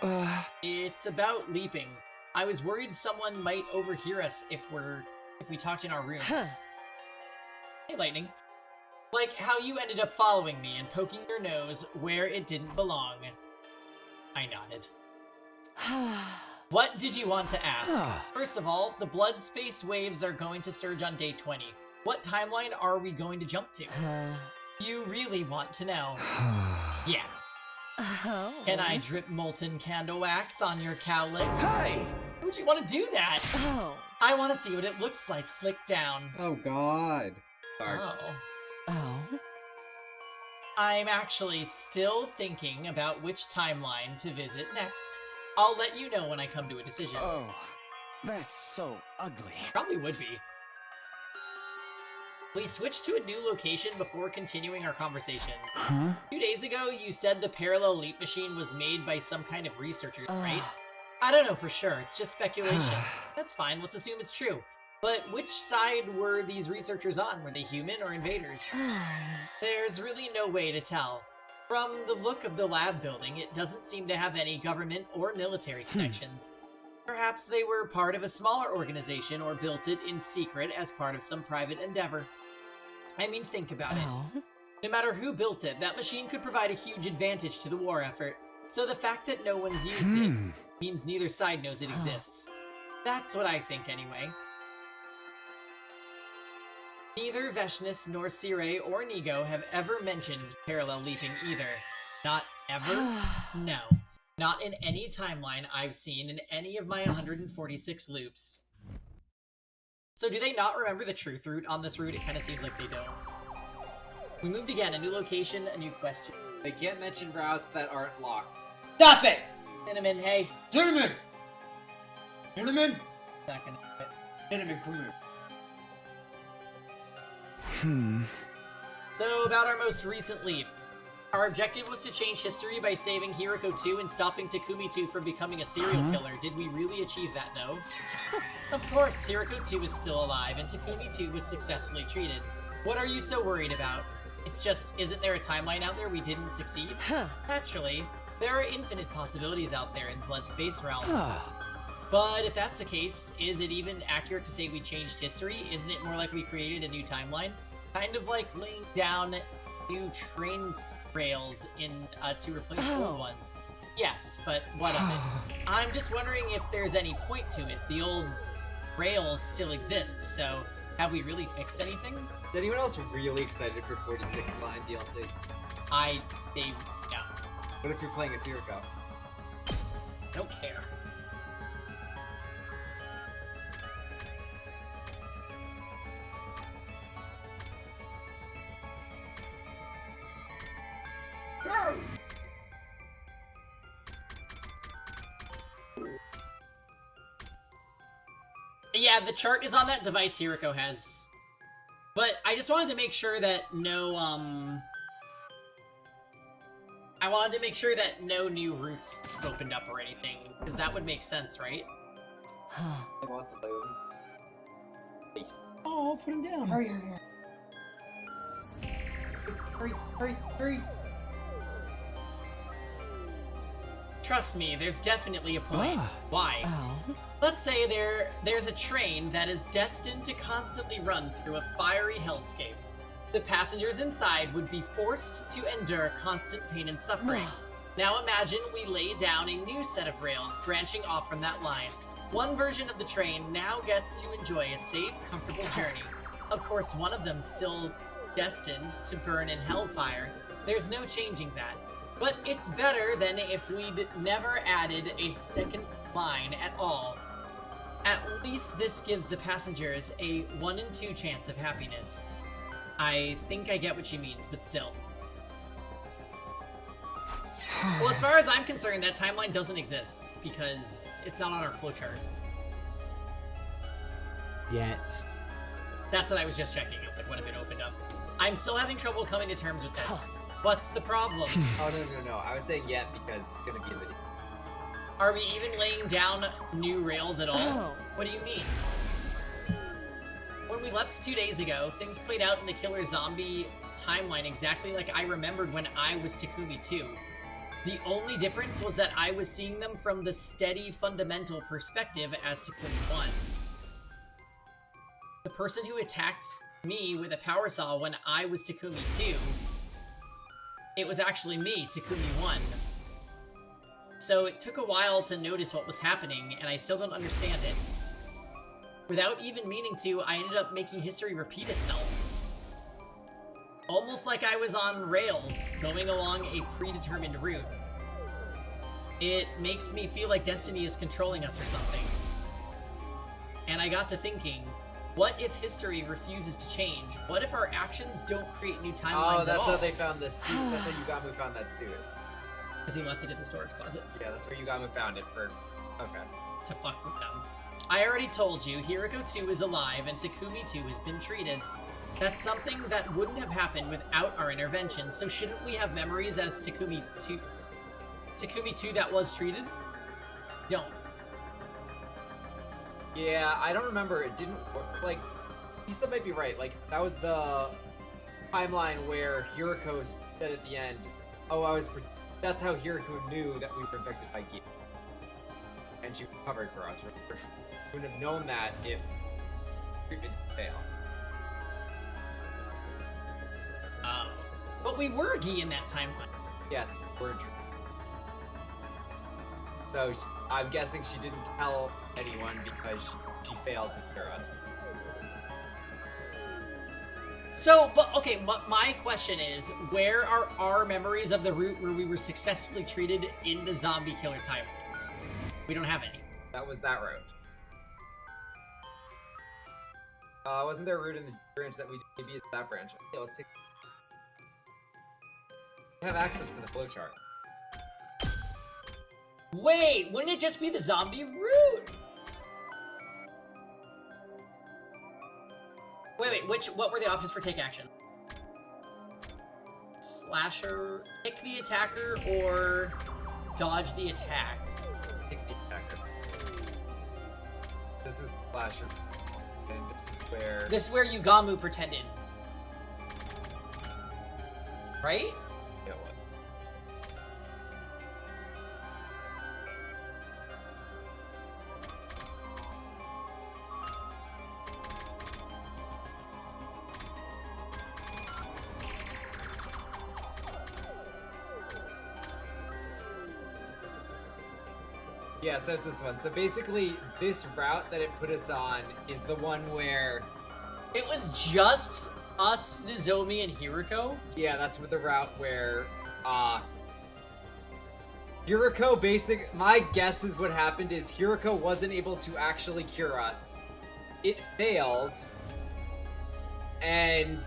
Speaker 5: It's about leaping. I was worried someone might overhear us if we talked in our rooms. Hey, Lightning. Like how you ended up following me and poking your nose where it didn't belong. I nodded. What did you want to ask? First of all, the blood space waves are going to surge on day 20. What timeline are we going to jump to? You really want to know. Yeah.
Speaker 1: Oh.
Speaker 5: Can I drip molten candle wax on your cowlick?
Speaker 10: Hey!
Speaker 5: Would you want to do that?
Speaker 1: Oh.
Speaker 5: I want to see what it looks like slicked down.
Speaker 6: Oh God. Sorry.
Speaker 5: Oh.
Speaker 1: Oh.
Speaker 5: I'm actually still thinking about which timeline to visit next. I'll let you know when I come to a decision.
Speaker 10: Oh, that's so ugly.
Speaker 5: Probably would be. We switched to a new location before continuing our conversation.
Speaker 10: Huh?
Speaker 5: 2 days ago, you said the parallel leap machine was made by some kind of researcher, right? I don't know for sure, it's just speculation. That's fine, let's assume it's true. But which side were these researchers on? Were they human or invaders? There's really no way to tell. From the look of the lab building, it doesn't seem to have any government or military connections. Perhaps they were part of a smaller organization or built it in secret as part of some private endeavor. I mean, think about it. No matter who built it, that machine could provide a huge advantage to the war effort. So the fact that no one's used it means neither side knows it exists. That's what I think anyway. Neither Veshnus nor Sire or Nigo have ever mentioned parallel leaping either. Not ever? No. Not in any timeline I've seen in any of my 146 loops. So do they not remember the truth route on this route? It kind of seems like they don't. We moved again, a new location, a new question.
Speaker 6: They can't mention routes that aren't locked.
Speaker 7: Stop it!
Speaker 5: Cinnamon, hey.
Speaker 7: Cinnamon! Cinnamon!
Speaker 5: Not gonna do it.
Speaker 7: Cinnamon, come here.
Speaker 5: So about our most recent leap. Our objective was to change history by saving Hiriko 2 and stopping Takumi 2 from becoming a serial killer. Did we really achieve that, though? Of course, Hiriko 2 is still alive, and Takumi 2 was successfully treated. What are you so worried about? It's just, isn't there a timeline out there we didn't succeed? Naturally, there are infinite possibilities out there in Blood Space Realm. But if that's the case, is it even accurate to say we changed history? Isn't it more like we created a new timeline? Kind of like laying down new train rails in to replace old ones. Yes, but what of it? I'm just wondering if there's any point to it. The old rails still exist, so have we really fixed anything?
Speaker 6: Is anyone else really excited for 46 Line DLC?
Speaker 5: Yeah.
Speaker 6: What if you're playing as Hiriko?
Speaker 5: Don't care. Yeah, the chart is on that device Hiriko has. But I just wanted to make sure that no, I wanted to make sure that no new routes opened up or anything, because that would make sense, right?
Speaker 6: I want to play with him.
Speaker 7: Oh, put him down. Hurry, hurry, hurry. Hurry, hurry.
Speaker 5: Trust me, there's definitely a point. Why? Let's say there's a train that is destined to constantly run through a fiery hellscape. The passengers inside would be forced to endure constant pain and suffering. Now imagine we lay down a new set of rails branching off from that line. One version of the train now gets to enjoy a safe, comfortable journey. Of course, one of them still destined to burn in hellfire. There's no changing that. But it's better than if we'd never added a second line at all. At least this gives the passengers a 1 in 2 chance of happiness. I think I get what she means, but still. Well, as far as I'm concerned, that timeline doesn't exist, because it's not on our flowchart.
Speaker 7: Yet.
Speaker 5: That's what I was just checking. Like, what if it opened up? I'm still having trouble coming to terms with this. What's the problem?
Speaker 6: Oh, no. I was saying yet because it's gonna be a video.
Speaker 5: Are we even laying down new rails at all? What do you mean? When we left 2 days ago, things played out in the Killer Zombie timeline exactly like I remembered when I was Takumi 2. The only difference was that I was seeing them from the steady, fundamental perspective as Takumi 1. The person who attacked me with a power saw when I was Takumi 2, it was actually me, Takumi 1. So it took a while to notice what was happening, and I still don't understand it. Without even meaning to, I ended up making history repeat itself. Almost like I was on rails, going along a predetermined route. It makes me feel like destiny is controlling us or something. And I got to thinking, What if history refuses to change? What if our actions don't create new timelines
Speaker 6: Oh, that's
Speaker 5: at all?
Speaker 6: how they found the suit. That's how Yugamu found that suit.
Speaker 5: Because he left it in the storage closet.
Speaker 6: Yeah, that's where Yugamu found it for... Okay.
Speaker 5: To fuck with them. I already told you, Hiriko 2 is alive and Takumi 2 has been treated. That's something that wouldn't have happened without our intervention, so shouldn't we have memories as Takumi 2 that was treated? Don't.
Speaker 6: Yeah, I don't remember. It didn't work. Like, he still might be right. Like, that was the timeline where Hiriko said at the end, oh, that's how Hiriko knew that we were infected by Gi. And she recovered for us. We wouldn't have known that if treatment failed.
Speaker 5: But we were Gi in that timeline.
Speaker 6: Yes, we're true. So I'm guessing she didn't tell anyone because she failed to cure us.
Speaker 5: So, but okay, my question is, where are our memories of the route where we were successfully treated in the zombie killer timeline? We don't have any.
Speaker 6: That was that route. Wasn't there a route in the branch that we maybe it's that branch? Okay, let's take. We have access to the flowchart.
Speaker 5: Wait, wouldn't it just be the zombie route? Wait, what were the options for take action? Slasher, pick the attacker, or dodge the attack?
Speaker 6: Pick the attacker. This is Slasher, and this is where...
Speaker 5: This is where Yugamu pretended. Right?
Speaker 6: Yeah, what? Yeah, so it's this one. So basically, this route that it put us on is the one where...
Speaker 5: It was just us, Nozomi, and Hiriko?
Speaker 6: Yeah, that's with the route where, Hiriko my guess is what happened is Hiriko wasn't able to actually cure us. It failed. And,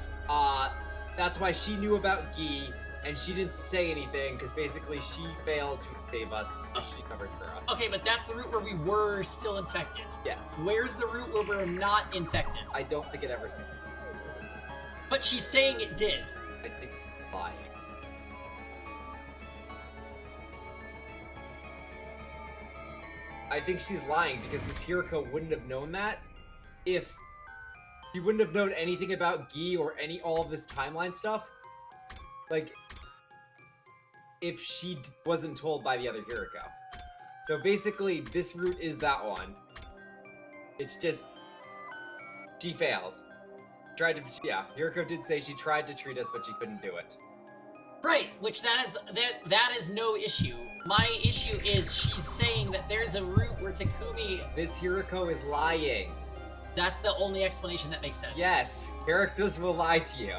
Speaker 6: that's why she knew about Gi, and she didn't say anything, because basically she failed to save us, she covered for us.
Speaker 5: Okay, but that's the route where we were still infected.
Speaker 6: Yes.
Speaker 5: Where's the route where we're not infected?
Speaker 6: I don't think it ever said.
Speaker 5: But she's saying it did.
Speaker 6: I think it's lying. I think she's lying because this Hiriko wouldn't have known that if she wouldn't have known anything about Gi or all of this timeline stuff. Like, if she wasn't told by the other Hiriko. So basically, this route is that one. It's just she failed. Hiriko did say she tried to treat us, but she couldn't do it.
Speaker 5: Right, which that is no issue. My issue is she's saying that there's a route where Takumi...
Speaker 6: This Hiriko is lying.
Speaker 5: That's the only explanation that makes sense.
Speaker 6: Yes, characters will lie to you.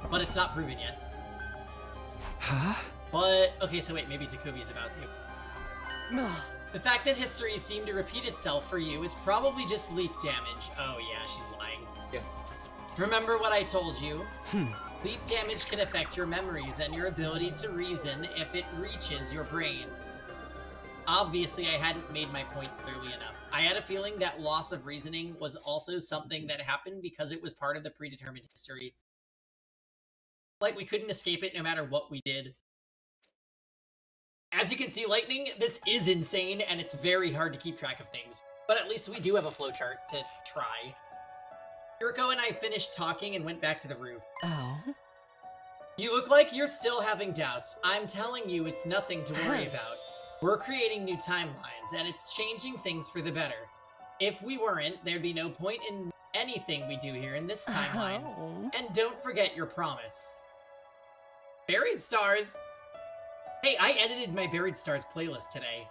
Speaker 5: But it's not proven yet.
Speaker 10: Huh?
Speaker 5: But, okay, so wait, maybe Takumi's about to. The fact that history seemed to repeat itself for you is probably just sleep damage. Oh yeah, she's lying.
Speaker 6: Yeah.
Speaker 5: Remember what I told you? Sleep damage can affect your memories and your ability to reason if it reaches your brain. Obviously, I hadn't made my point clearly enough. I had a feeling that loss of reasoning was also something that happened because it was part of the predetermined history. Like, we couldn't escape it no matter what we did. As you can see, Lightning, this is insane, and it's very hard to keep track of things. But at least we do have a flowchart to try. Hiriko and I finished talking and went back to the roof.
Speaker 1: Oh?
Speaker 5: You look like you're still having doubts. I'm telling you, it's nothing to worry about. We're creating new timelines, and it's changing things for the better. If we weren't, there'd be no point in anything we do here in this timeline.
Speaker 1: Oh.
Speaker 5: And don't forget your promise. Buried Stars! Hey, I edited my Buried Stars playlist today.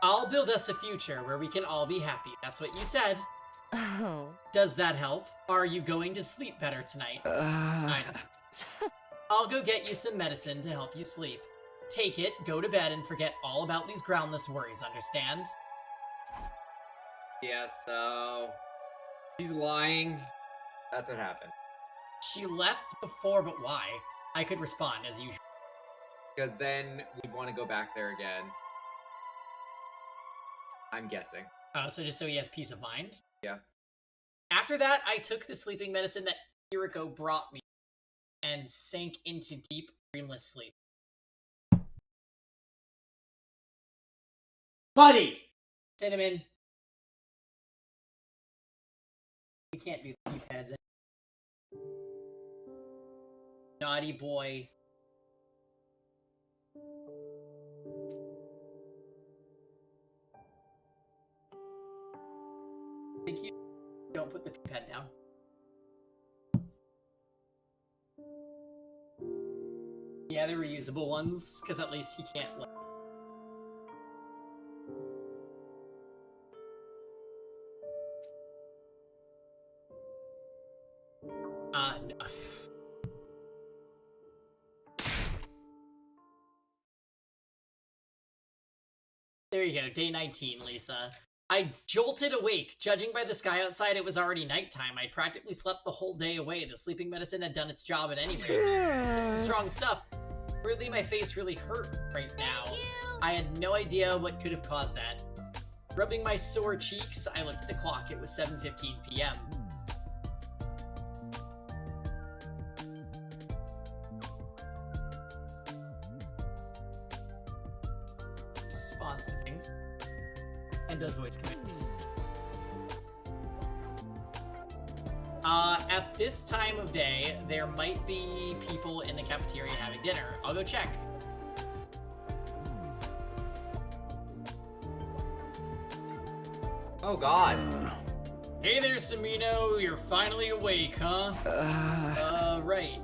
Speaker 5: I'll build us a future where we can all be happy. That's what you said.
Speaker 1: Oh.
Speaker 5: Does that help? Are you going to sleep better tonight? I know. I'll go get you some medicine to help you sleep. Take it, go to bed, and forget all about these groundless worries, understand?
Speaker 6: Yeah, so she's lying. That's what happened.
Speaker 5: She left before, but why? I could respond as usual.
Speaker 6: Because then we'd want to go back there again. I'm guessing.
Speaker 5: So just so he has peace of mind?
Speaker 6: Yeah.
Speaker 5: After that, I took the sleeping medicine that Kiriko brought me and sank into deep, dreamless sleep. Buddy! Cinnamon. We can't do the keypads. Naughty boy. Thank you. Don't put the pad down. Yeah, the reusable ones, because at least he can't. No. There you go, day 19, Lisa. I jolted awake. Judging by the sky outside, it was already nighttime. I'd practically slept the whole day away. The sleeping medicine had done its job at any rate. It's some strong stuff. Weirdly, my face really hurt right now. I had no idea what could have caused that. Rubbing my sore cheeks, I looked at the clock. It was 7:15 p.m. Responds to things. And does voice command. At this time of day, there might be people in the cafeteria having dinner. I'll go check.
Speaker 6: Oh god.
Speaker 5: Hey there, Samino. You're finally awake, huh? Right.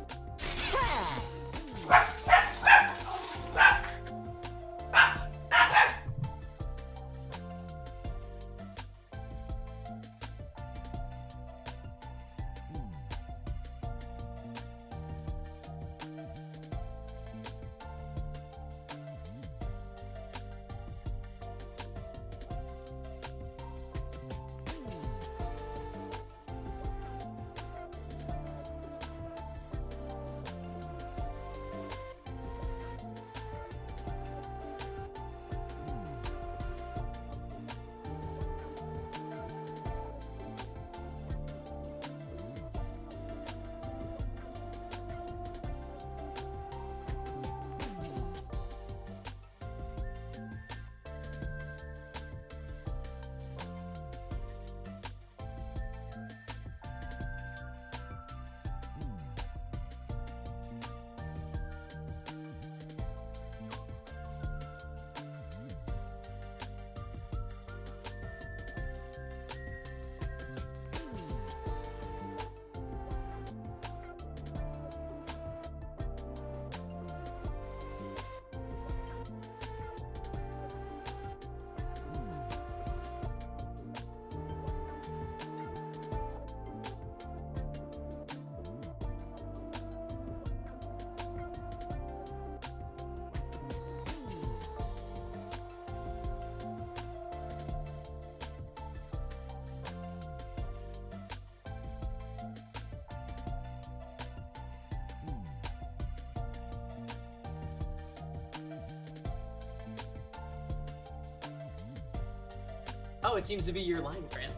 Speaker 5: Oh, it seems to be your line, Grant.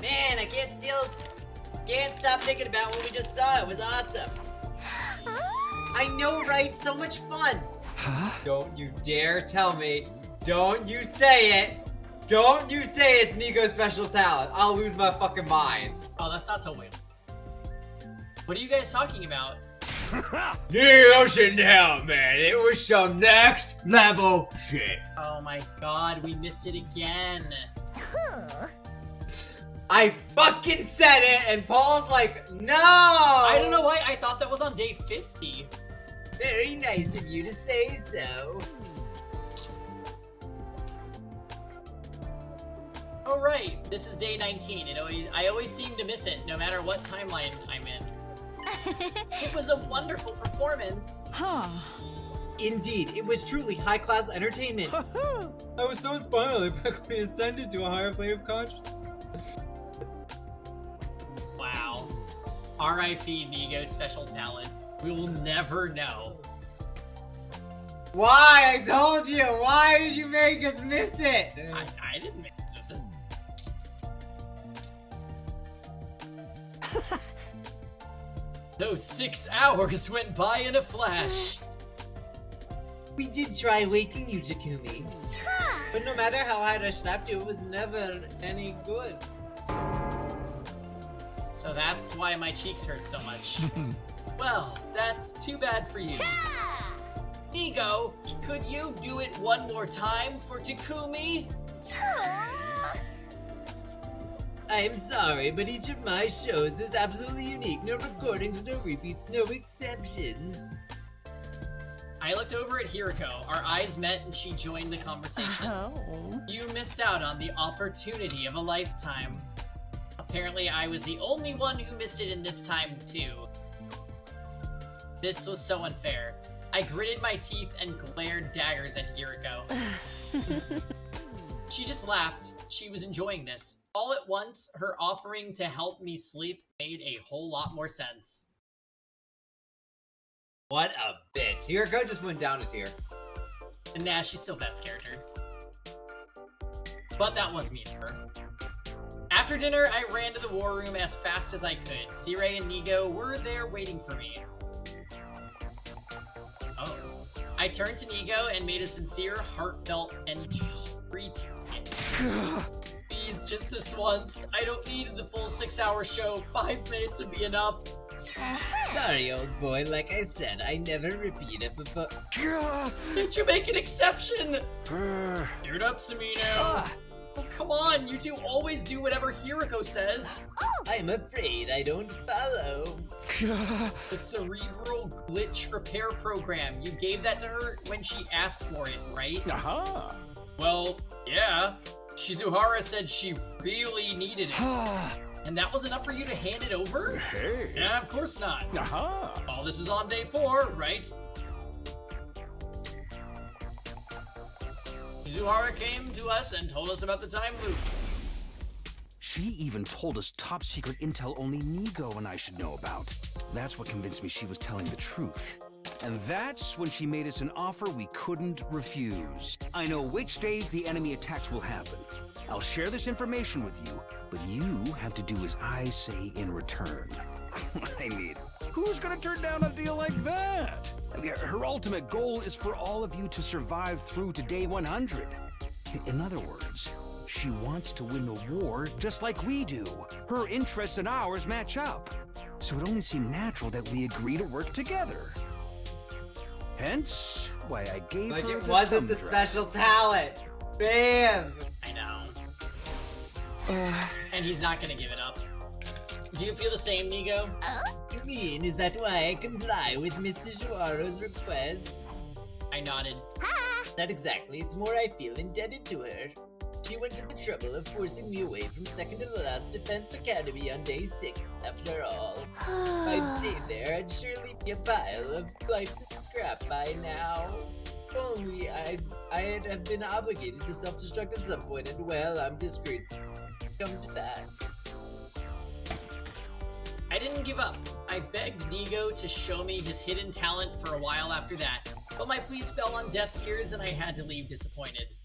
Speaker 11: Man, I can't stop thinking about what we just saw. It was awesome. I know, right? So much fun.
Speaker 10: Huh?
Speaker 6: Don't you dare tell me. Don't you say it. Don't you say it's Nico's special talent. I'll lose my fucking mind.
Speaker 5: Oh, that's not so weird. What are you guys talking about?
Speaker 6: Nico shouldn't help, man. It was some next level shit.
Speaker 5: Oh my god, we missed it again.
Speaker 6: I fucking said it, and Paul's like, no!
Speaker 5: I don't know why, I thought that was on day 50.
Speaker 11: Very nice of you to say so.
Speaker 5: Oh right, this is day 19. I always seem to miss it, no matter what timeline I'm in. It was a wonderful performance.
Speaker 11: Indeed, it was truly high-class entertainment.
Speaker 7: I was so inspired, I practically ascended to a higher plane of consciousness.
Speaker 5: Wow. R.I.P. Nigo's special talent. We will never know.
Speaker 7: Why? I told you! Why did you make us miss it?
Speaker 5: I didn't make this miss it. Those 6 hours went by in a flash.
Speaker 11: We did try waking you, Takumi. But no matter how hard I slapped you, it was never any good.
Speaker 5: So that's why my cheeks hurt so much. Well, that's too bad for you. Nigo, could you do it one more time for Takumi?
Speaker 11: I'm sorry, but each of my shows is absolutely unique. No recordings, no repeats, no exceptions.
Speaker 5: I looked over at Hiroko. Our eyes met and she joined the conversation.
Speaker 1: Oh.
Speaker 5: You missed out on the opportunity of a lifetime. Apparently, I was the only one who missed it in this time, too. This was so unfair. I gritted my teeth and glared daggers at Hiroko. She just laughed. She was enjoying this. All at once, her offering to help me sleep made a whole lot more sense.
Speaker 6: What a bitch. Hiroko just went down a tier.
Speaker 5: And nah, she's still best character. But that was mean of her. After dinner, I ran to the war room as fast as I could. Cirei and Nigo were there waiting for me. Oh. I turned to Nigo and made a sincere, heartfelt entreaty. Please, just this once. I don't need the full 6-hour show. 5 minutes would be enough.
Speaker 11: Sorry, old boy. Like I said, I never repeat it before.
Speaker 5: Did you make an exception? Gear it up, Samino. Oh, come on. You two always do whatever Hiroko says.
Speaker 11: I'm afraid I don't follow.
Speaker 5: The cerebral glitch repair program. You gave that to her when she asked for it, right?
Speaker 9: Aha!
Speaker 5: Well, yeah. Shizuhara said she really needed it. And that was enough for you to hand it over?
Speaker 9: Hey!
Speaker 5: Yeah, of course not.
Speaker 9: Aha!
Speaker 5: All this is on day 4, right? Shizuhara came to us and told us about the time loop.
Speaker 12: She even told us top secret intel only Nigo and I should know about. That's what convinced me she was telling the truth. And that's when she made us an offer we couldn't refuse. I know which days the enemy attacks will happen. I'll share this information with you, but you have to do as I say in return. I mean, who's gonna turn down a deal like that? Her ultimate goal is for all of you to survive through to day 100. In other words, she wants to win the war just like we do. Her interests and ours match up. So it only seemed natural that we agree to work together. Hence, why I gave her
Speaker 6: it
Speaker 12: the
Speaker 6: wasn't the
Speaker 12: thumb
Speaker 6: special talent. Bam!
Speaker 5: I know. And he's not gonna give it up. Do you feel the same, Nigo?
Speaker 11: You mean, is that why I comply with Mrs. Joaro's request?
Speaker 5: I nodded.
Speaker 11: Not exactly, it's more I feel indebted to her. She went to the trouble of forcing me away from second to the last Defense Academy on day 6, after all. If I'd stayed there, I'd surely be a pile of lifeless scrap by now. If only I'd have been obligated to self-destruct at some point, and well, I'm discreet. Come to that.
Speaker 5: I didn't give up. I begged Nigo to show me his hidden talent for a while after that, but my pleas fell on deaf ears and I had to leave disappointed.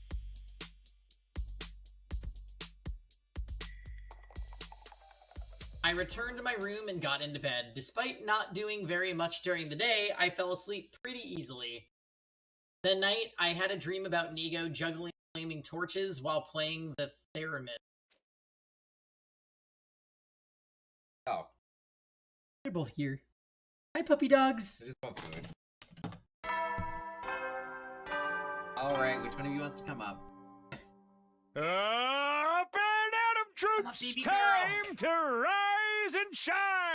Speaker 5: I returned to my room and got into bed. Despite not doing very much during the day, I fell asleep pretty easily. That night, I had a dream about Nigo juggling flaming torches while playing the theremin.
Speaker 6: Oh.
Speaker 5: They're both here. Hi, puppy dogs.
Speaker 6: I just want food. Alright, which one of you wants to come up?
Speaker 9: Up and Adam troops!
Speaker 11: baby
Speaker 9: Time to rise and shine!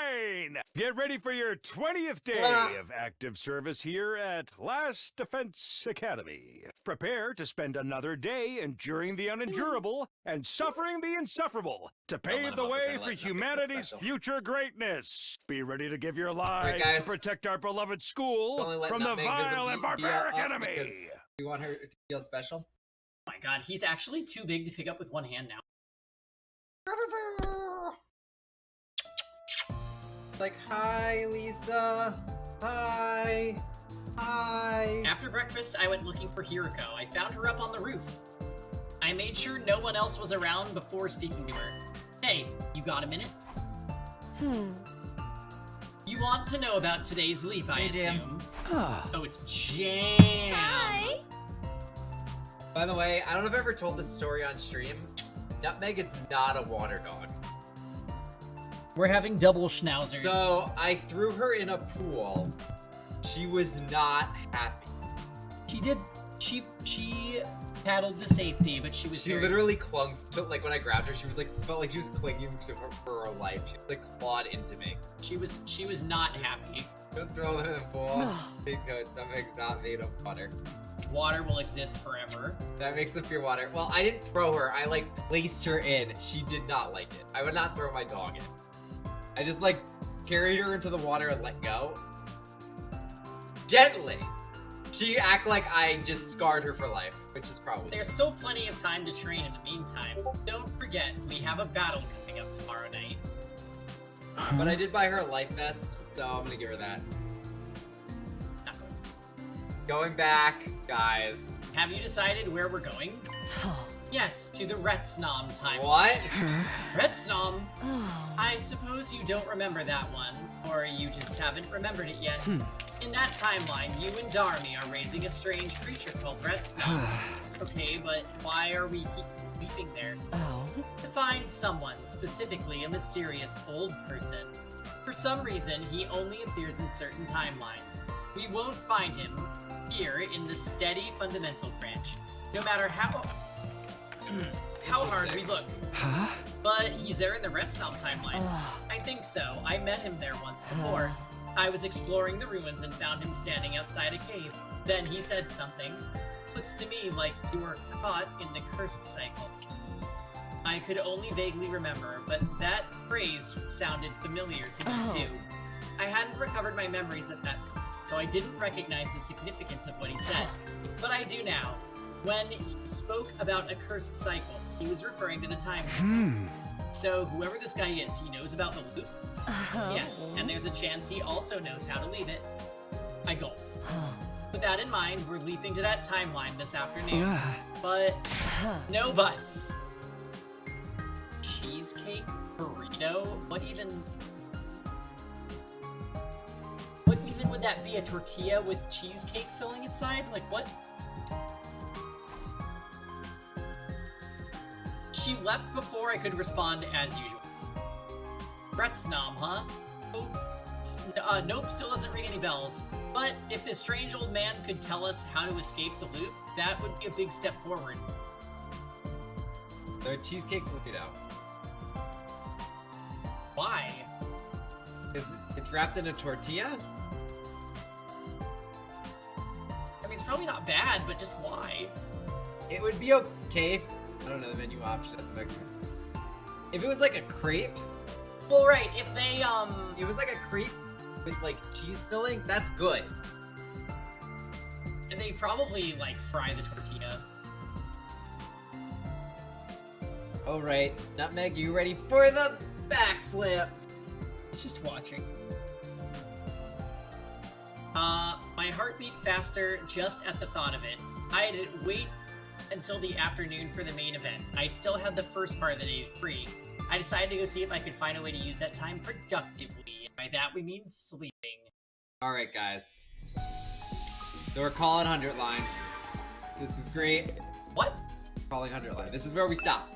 Speaker 9: shine! Get ready for your 20th day of active service here at Last Defense Academy. Prepare to spend another day enduring the unendurable and suffering the insufferable to pave the way for humanity's future greatness. Be ready to give your lives to protect our beloved school from the vile and barbaric enemy.
Speaker 6: We want her to feel special.
Speaker 5: Oh my god, he's actually too big to pick up with one hand now.
Speaker 6: Like, hi, Lisa. Hi. Hi.
Speaker 5: After breakfast, I went looking for Hiroko. I found her up on the roof. I made sure no one else was around before speaking to her. Hey, you got a minute? You want to know about today's leap, I assume. Oh, it's Jam.
Speaker 3: Hi.
Speaker 6: By the way, I don't know if I've ever told this story on stream. Nutmeg is not a water dog.
Speaker 5: We're having double schnauzers.
Speaker 6: So I threw her in a pool. She was not happy.
Speaker 5: She did. She paddled to safety, but she was.
Speaker 6: She literally clung to, like, when I grabbed her, she was like, felt like she was clinging to her for her life. She like clawed into me.
Speaker 5: She was not happy.
Speaker 6: Don't throw them in the pool. Take notes. Nutmeg's not made of water.
Speaker 5: Water will exist forever.
Speaker 6: That makes them fear water. Well, I didn't throw her. I like placed her in. She did not like it. I would not throw my dog in. I just like carried her into the water and let go. Gently. She act like I just scarred her for life, which is probably.
Speaker 5: There's still plenty of time to train in the meantime. Don't forget, we have a battle coming up tomorrow night.
Speaker 6: But I did buy her a life vest, so I'm gonna give her that. Going back, guys.
Speaker 5: Have you decided where we're going? Yes, to the Retsnom time.
Speaker 6: What?
Speaker 5: Retsnom? I suppose you don't remember that one, or you just haven't remembered it yet. In that timeline, you and Darmy are raising a strange creature called Retsnom. Okay, but why are we leaping there? To find someone, specifically a mysterious old person. For some reason, he only appears in certain timelines. We won't find him here in the steady fundamental branch, no matter how hard we look. But he's there in the Retsnom timeline. I think so. I met him there once before. I was exploring the ruins and found him standing outside a cave. Then he said something. Looks to me like you were caught in the cursed cycle. I could only vaguely remember, but that phrase sounded familiar to me too. I hadn't recovered my memories at that point, so I didn't recognize the significance of what he said. But I do now. When he spoke about a cursed cycle, he was referring to the timeline. So whoever this guy is, he knows about the loop? Yes, and there's a chance he also knows how to leave it. I go. With that in mind, we're leaping to that timeline this afternoon. But no buts. Cheesecake burrito? What even would that be? A tortilla with cheesecake filling inside? Like what? She left before I could respond as usual. Retsnom, huh? Nope, still doesn't ring any bells. But if this strange old man could tell us how to escape the loop, that would be a big step forward.
Speaker 6: The cheesecake burrito.
Speaker 5: Why?
Speaker 6: It's wrapped in a tortilla?
Speaker 5: I mean, it's probably not bad, but just why?
Speaker 6: It would be okay if, I don't know the menu option at the Mexican. If it was like a crepe.
Speaker 5: Well, right, if they,
Speaker 6: It was like a crepe with like cheese filling, that's good.
Speaker 5: And they probably like fry the tortilla.
Speaker 6: Alright, Nutmeg, you ready for the backflip?
Speaker 5: It's just watching. My heart beat faster just at the thought of it. I had to wait until the afternoon for the main event. I still had the first part of the day free. I decided to go see if I could find a way to use that time productively. By that we mean sleeping.
Speaker 6: Alright, guys. So we're calling 100 line. This is great.
Speaker 5: What?
Speaker 6: Calling 100 line. This is where we stop.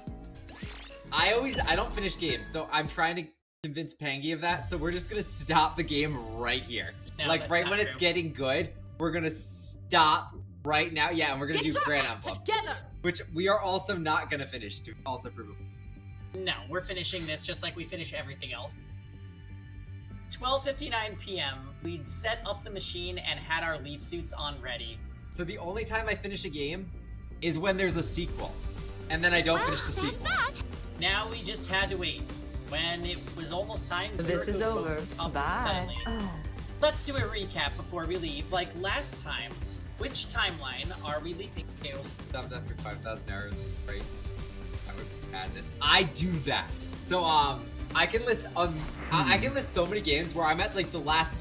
Speaker 6: I don't finish games, so I'm trying to convince Pangy of that, so we're just gonna stop the game right here.
Speaker 5: No,
Speaker 6: like, right when it's getting good, we're gonna stop right now. Yeah, and we're gonna do Grand Emblem.
Speaker 3: Together!
Speaker 6: Which we are also not gonna finish, to also prove it.
Speaker 5: No, we're finishing this just like we finish everything else. 12:59 p.m., we'd set up the machine and had our leap suits on ready.
Speaker 7: So the only time I finish a game is when there's a sequel. And then I don't finish the sequel.
Speaker 5: Now we just had to wait. When it was almost time,
Speaker 13: This is
Speaker 5: Yuriko
Speaker 13: over.
Speaker 5: spoke up
Speaker 13: Bye.
Speaker 5: suddenly. Let's do a recap before we leave. Like last time, which timeline are we leaping to?
Speaker 7: Stopped after 5,000 hours, right? That would be madness. I do that. So I can list I can list so many games where I'm at like the last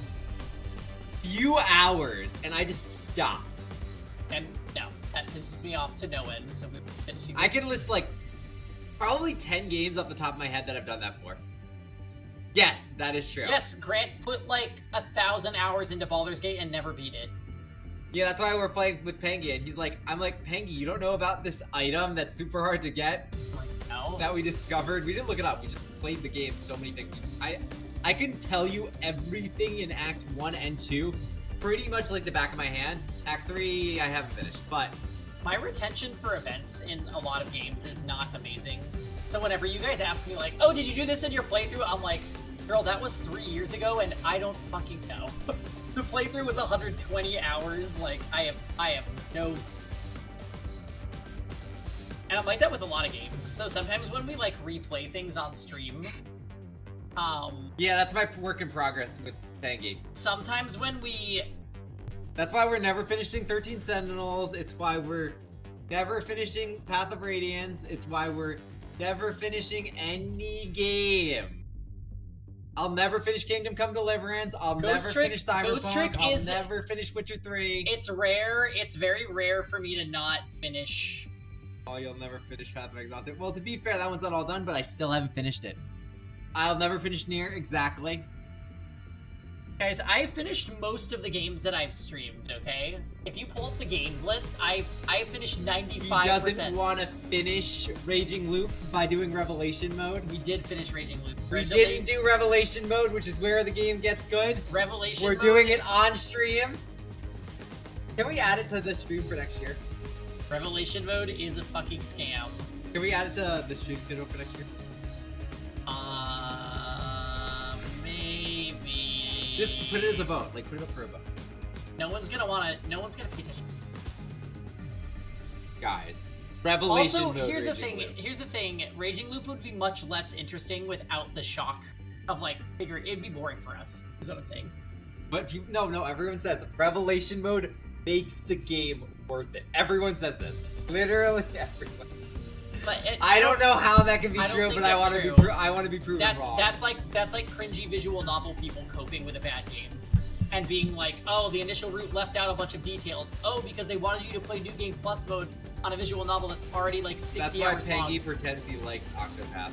Speaker 7: few hours and I just stopped.
Speaker 5: And no, that pisses me off to no end. So we're finishing this.
Speaker 7: I can list like probably 10 games off the top of my head that I've done that for. Yes, that is true.
Speaker 5: Yes, Grant put like 1,000 hours into Baldur's Gate and never beat it.
Speaker 7: Yeah, that's why we're playing with Pengi, and he's like, I'm like, Pengi, you don't know about this item that's super hard to get?
Speaker 5: I'm like, no.
Speaker 7: That we discovered? We didn't look it up, we just played the game so many things. I can tell you everything in Acts 1 and 2 pretty much like the back of my hand. Act 3, I haven't finished, but...
Speaker 5: My retention for events in a lot of games is not amazing. So whenever you guys ask me like, oh, did you do this in your playthrough? I'm like, girl, that was 3 years ago and I don't fucking know. The playthrough was 120 hours. Like, I have no... And I'm like that with a lot of games. So sometimes when we like replay things on stream,
Speaker 7: yeah, that's my work in progress with Pengi.
Speaker 5: sometimes when we...
Speaker 7: That's why we're never finishing 13 Sentinels. It's why we're never finishing Path of Radiance. It's why we're never finishing any game. I'll never finish Kingdom Come Deliverance. I'll never finish Cyberpunk. I'll never finish Witcher 3.
Speaker 5: It's rare. It's very rare for me to not finish.
Speaker 7: Oh, you'll never finish Path of Exalted. Well, to be fair, that one's not all done, but I still haven't finished it. I'll never finish Nier, exactly.
Speaker 5: Guys, I finished most of the games that I've streamed, okay? If you pull up the games list, I finished 95%.
Speaker 7: He doesn't want to finish Raging Loop by doing Revelation Mode.
Speaker 5: We did finish Raging Loop.
Speaker 7: We didn't do Revelation Mode, which is where the game gets good.
Speaker 5: Revelation
Speaker 7: We're
Speaker 5: Mode
Speaker 7: doing it on stream. Can we add it to the stream for next year?
Speaker 5: Revelation Mode is a fucking scam.
Speaker 7: Can we add it to the stream schedule for next year?
Speaker 5: Maybe.
Speaker 7: Just put it as a vote. Like, put it up for a vote.
Speaker 5: No one's gonna pay attention.
Speaker 7: Guys. Revelation
Speaker 5: Also,
Speaker 7: Mode.
Speaker 5: here's the thing. Raging Loop would be much less interesting without the shock of like it'd be boring for us. Is what I'm saying.
Speaker 7: But if you no, everyone says Revelation Mode makes the game worth it. Everyone says this. Literally everyone.
Speaker 5: But
Speaker 7: I don't know how that can be true, but I want to be I want to be proven wrong.
Speaker 5: That's like cringy visual novel people coping with a bad game. And being like, oh, the initial route left out a bunch of details. Oh, because they wanted you to play New Game Plus mode on a visual novel that's already like 60 hours long.
Speaker 7: That's why Peggy pretends he likes Octopath.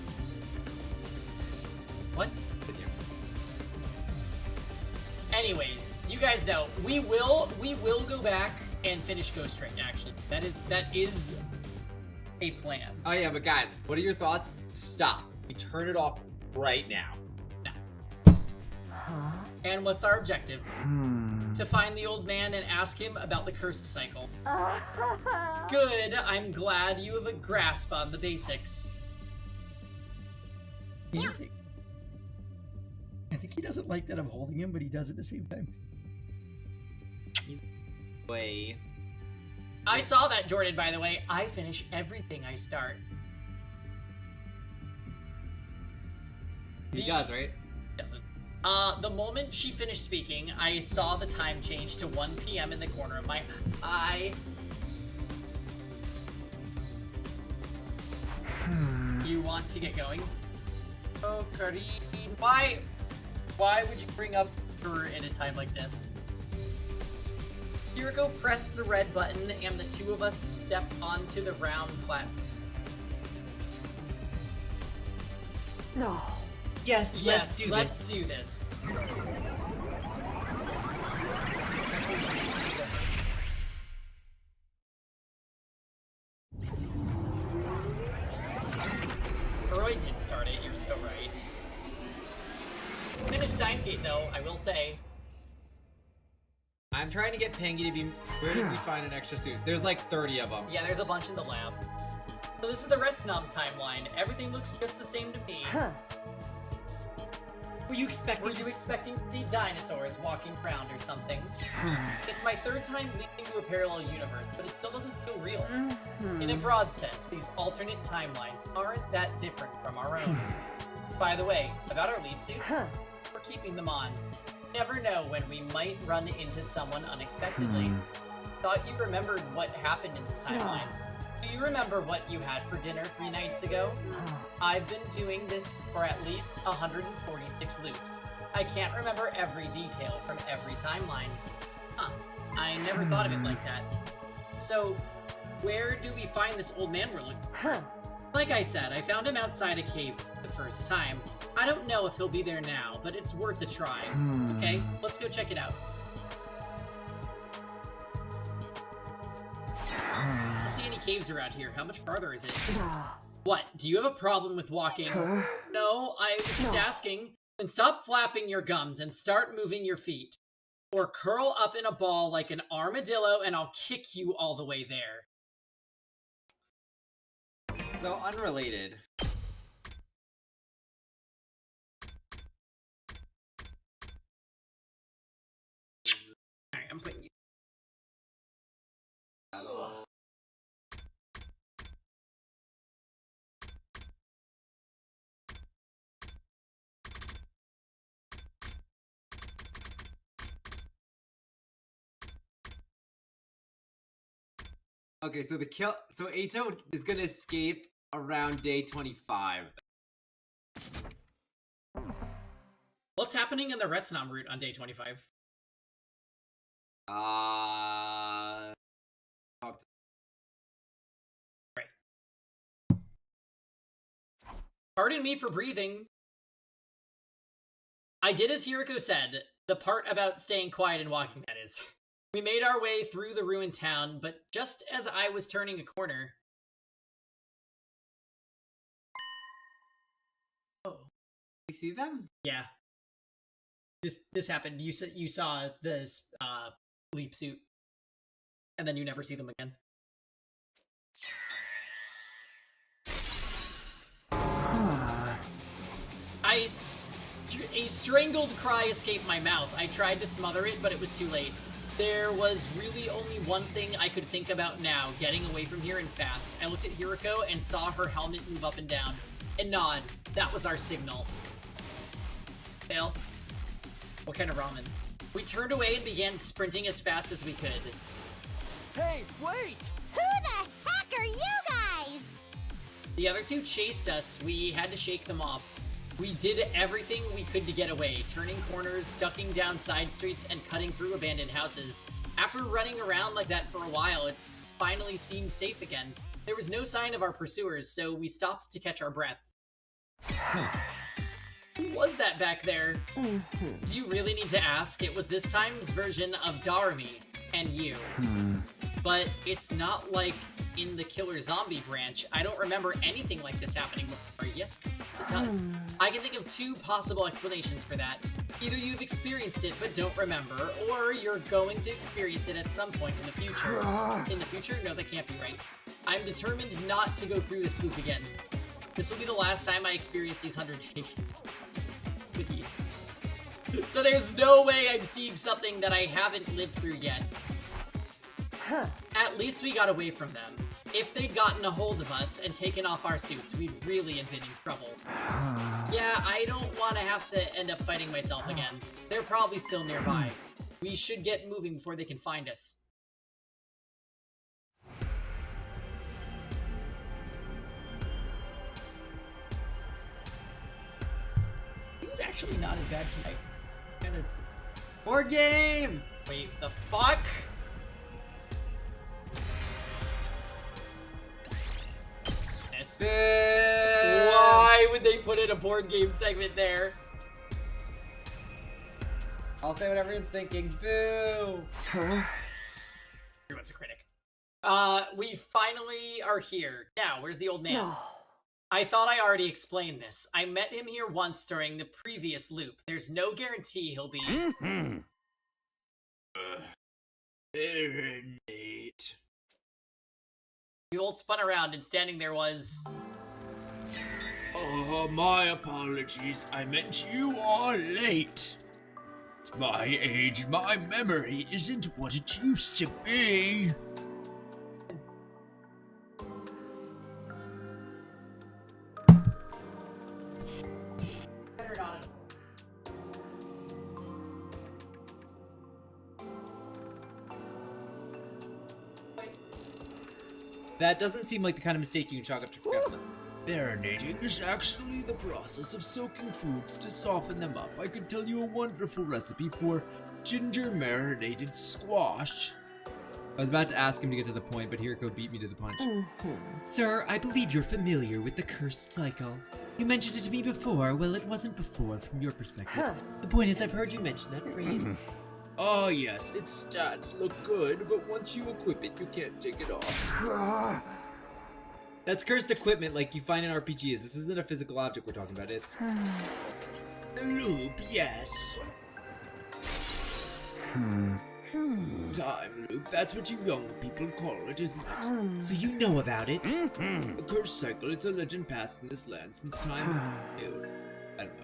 Speaker 5: What? Anyways, you guys know we will go back and finish Ghost Trick. Actually, that is a plan.
Speaker 7: Oh yeah, but guys, what are your thoughts? Stop. We turn it off right now.
Speaker 5: And what's our objective? To find the old man and ask him about the cursed cycle. Good, I'm glad you have a grasp on the basics. I think he doesn't like that I'm holding him, but he does at the same time.
Speaker 7: He's way.
Speaker 5: I saw that, Jordan, by the way. I finish everything I start.
Speaker 7: He does, right?
Speaker 5: Doesn't. The moment she finished speaking, I saw the time change to 1 p.m. in the corner of my eye. You want to get going? Oh, Karin, why would you bring up her in a time like this? Yuriko pressed the red button, and the two of us stepped onto the round platform.
Speaker 2: No.
Speaker 7: Yes, let's do
Speaker 5: this. Roy did start it, you're so right. Finished Steins Gate though, I will say.
Speaker 7: I'm trying to get Pengi to be... Where did we find an extra suit? There's like 30 of them.
Speaker 5: Yeah, there's a bunch in the lab. So this is the Red Snub timeline. Everything looks just the same to me.
Speaker 7: Were you expecting
Speaker 5: Were you expecting to see dinosaurs walking around or something? It's my third time leaping to a parallel universe, but it still doesn't feel real. In a broad sense, these alternate timelines aren't that different from our own. By the way, about our leap suits, we're keeping them on. Never know when we might run into someone unexpectedly. Thought you remembered what happened in this timeline. Do you remember what you had for dinner 3 nights ago? I've been doing this for at least 146 loops. I can't remember every detail from every timeline. Huh, I never thought of it like that. So, where do we find this old man we're looking for? Like I said, I found him outside a cave the first time. I don't know if he'll be there now, but it's worth a try. Okay, let's go check it out. I don't see any caves around here. How much farther is it? What? Do you have a problem with walking? No, I was just asking. Then stop flapping your gums and start moving your feet. Or curl up in a ball like an armadillo and I'll kick you all the way there.
Speaker 7: So unrelated.
Speaker 5: Alright, I'm putting you.
Speaker 7: Okay, so so Ato is gonna escape around day 25.
Speaker 5: What's happening in the Retznam route on day 25? Right. Pardon me for breathing. I did as Hiriko said, the part about staying quiet and walking, that is. We made our way through the ruined town, but just as I was turning a corner... Oh.
Speaker 7: You see them?
Speaker 5: Yeah. This happened. You saw this leap suit, and then you never see them again. A strangled cry escaped my mouth. I tried to smother it, but it was too late. There was really only one thing I could think about now, getting away from here and fast. I looked at Hiriko and saw her helmet move up and down. And nod. That was our signal. Fail. What kind of ramen? We turned away and began sprinting as fast as we could.
Speaker 9: Hey, wait!
Speaker 3: Who the heck are you guys?
Speaker 5: The other two chased us. We had to shake them off. We did everything we could to get away, turning corners, ducking down side streets, and cutting through abandoned houses. After running around like that for a while, it finally seemed safe again. There was no sign of our pursuers, so we stopped to catch our breath. Who was that back there? Do you really need to ask? It was this time's version of Darumi and you. But it's not like in the Killer Zombie branch. I don't remember anything like this happening before. Yes, it does. I can think of 2 possible explanations for that. Either you've experienced it but don't remember, or you're going to experience it at some point in the future. In the future? No, that can't be right. I'm determined not to go through this loop again. This will be the last time I experience these 100 days. Please. So there's no way I'm seeing something that I haven't lived through yet. At least we got away from them. If they'd gotten a hold of us and taken off our suits, we'd really have been in trouble. Yeah, I don't want to have to end up fighting myself again. They're probably still nearby. We should get moving before they can find us. It was actually not as bad tonight. Kinda...
Speaker 7: Board game!
Speaker 5: Wait, the fuck? Why would they put in a board game segment there?
Speaker 7: I'll say what everyone's thinking. Boo!
Speaker 5: Everyone's a critic. We finally are here. Now, where's the old man?
Speaker 2: No.
Speaker 5: I thought I already explained this. I met him here once during the previous loop. There's no guarantee he'll be...
Speaker 7: Nate.
Speaker 5: The old spun around and standing there was...
Speaker 13: Oh, my apologies. I meant you are late. At my age, my memory isn't what it used to be.
Speaker 6: That doesn't seem like the kind of mistake you can chalk up to forgetfulness.
Speaker 13: Marinating is actually the process of soaking foods to soften them up. I could tell you a wonderful recipe for ginger marinated squash.
Speaker 6: I was about to ask him to get to the point, but Hiriko beat me to the punch. Sir, I believe you're familiar with the cursed cycle. You mentioned it to me before. Well, it wasn't before from your perspective. The point is, I've heard you mention that phrase.
Speaker 13: Oh yes, its stats look good, but once you equip it, you can't take it off.
Speaker 6: That's cursed equipment like you find in RPGs. This isn't a physical object we're talking about. It's...
Speaker 13: The loop, yes. Time loop, that's what you young people call it, isn't it?
Speaker 6: So you know about it?
Speaker 13: The cursed cycle, it's a legend passed in this land since time immemorial. I don't know.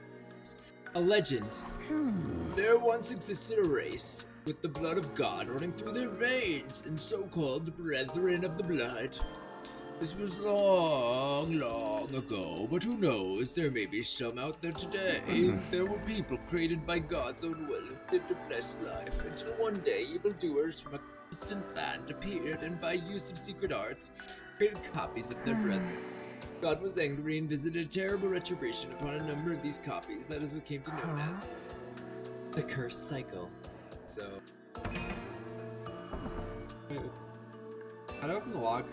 Speaker 6: A legend.
Speaker 13: There once existed a race with the blood of God running through their veins, and so-called Brethren of the Blood. This was long, long ago, but who knows, there may be some out there today. There were people created by God's own will who lived a blessed life, until one day evildoers from a distant land appeared and by use of secret arts, created copies of their brethren. God was angry and visited a terrible retribution upon a number of these copies. That is what came to known as
Speaker 6: the cursed cycle. So... How to open the log?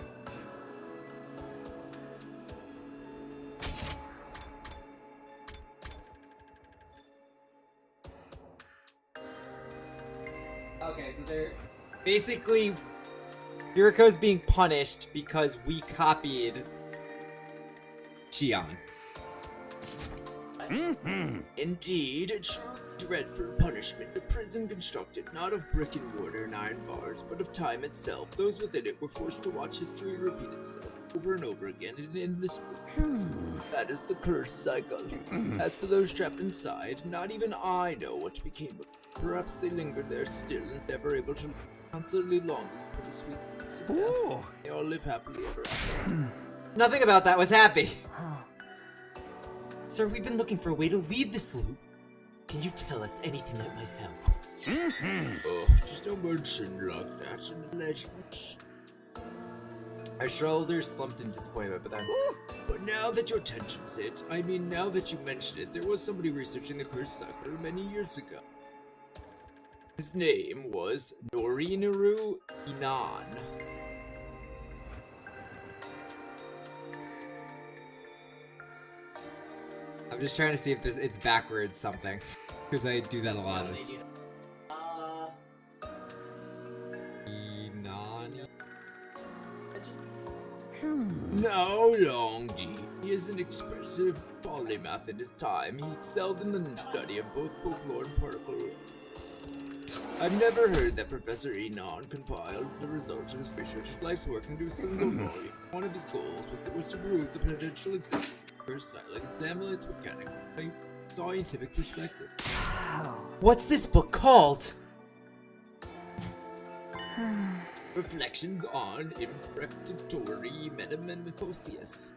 Speaker 6: Okay, so they're... Basically, Yuriko's being punished because we copied Shion.
Speaker 13: Indeed, a true dreadful punishment, a prison constructed not of brick and mortar and iron bars, but of time itself. Those within it were forced to watch history repeat itself over and over again in an endless loop. That is the cursed cycle. As for those trapped inside, not even I know what became of them. Perhaps they lingered there still, never able to constantly longing for the sweet of death. They all live happily ever after.
Speaker 6: Nothing about that was happy. Sir, we've been looking for a way to leave this loop. Can you tell us anything that might help?
Speaker 13: Oh, just don't mention like that in the legends.
Speaker 6: Our shoulders slumped in disappointment, but then...
Speaker 13: But now that your tension's hit, I mean now that you mention it, there was somebody researching the cursed cycle many years ago. His name was Norinaru Inan.
Speaker 6: I'm just trying to see if it's backwards something. Because I do that a lot. Inani?
Speaker 13: Now, Longdi, he is an expressive polymath in his time. He excelled in the study of both folklore and particle. I've never heard that Professor Enon compiled the results of his research, his life's work into a single volume. One of his goals was to prove the potential existence of the cursed cycle and examine its mechanics from a scientific perspective.
Speaker 6: What's this book called?
Speaker 13: Reflections on Imprecatory Metamorphoses.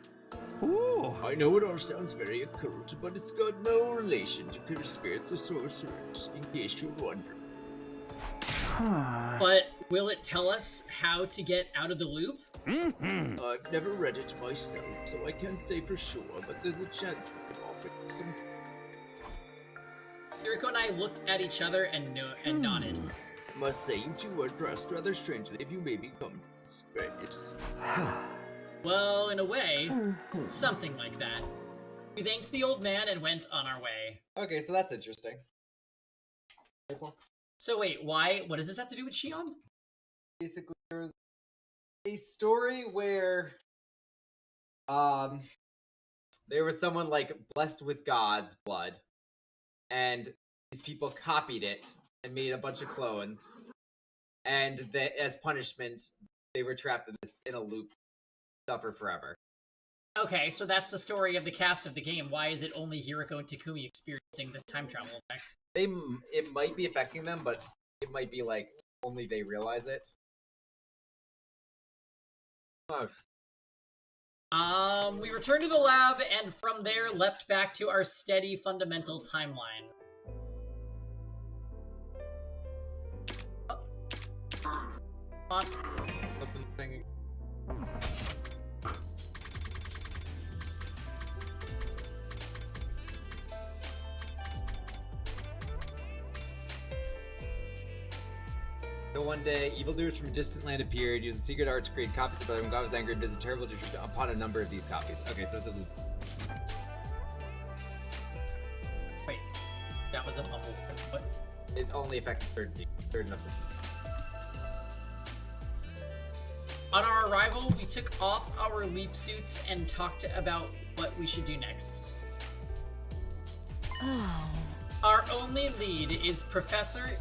Speaker 13: Ooh. I know it all sounds very occult, but it's got no relation to cursed spirits or sorcerers, in case you're wondering.
Speaker 5: But will it tell us how to get out of the loop?
Speaker 13: I've never read it myself, so I can't say for sure, but there's a chance it could offer some...
Speaker 5: Yuriko and I looked at each other and nodded.
Speaker 13: I must say, you two are dressed rather strangely if you may become spirits.
Speaker 5: Well, in a way, something like that. We thanked the old man and went on our way.
Speaker 6: Okay, so that's interesting.
Speaker 5: So wait, why? What does this have to do with Shion?
Speaker 6: Basically, there's a story where, there was someone, like, blessed with God's blood, and these people copied it and made a bunch of clones, and as punishment, they were trapped in a loop, suffer forever.
Speaker 5: Okay, so that's the story of the cast of the game. Why is it only Hiriko and Takumi experiencing the time travel effect?
Speaker 6: It might be affecting them, but it might be like only they realize it. Oh.
Speaker 5: We returned to the lab, and from there leapt back to our steady fundamental timeline. On.
Speaker 6: So one day, evildoers from a distant land appeared, using secret art to create copies of them. God was angry and visited terrible destruction upon a number of these copies. Okay, so this is...
Speaker 5: Wait, that was a bubble. What?
Speaker 6: It only affects certain of them.
Speaker 5: On our arrival, we took off our leap suits and talked about what we should do next.
Speaker 1: Oh.
Speaker 5: Our only lead is Professor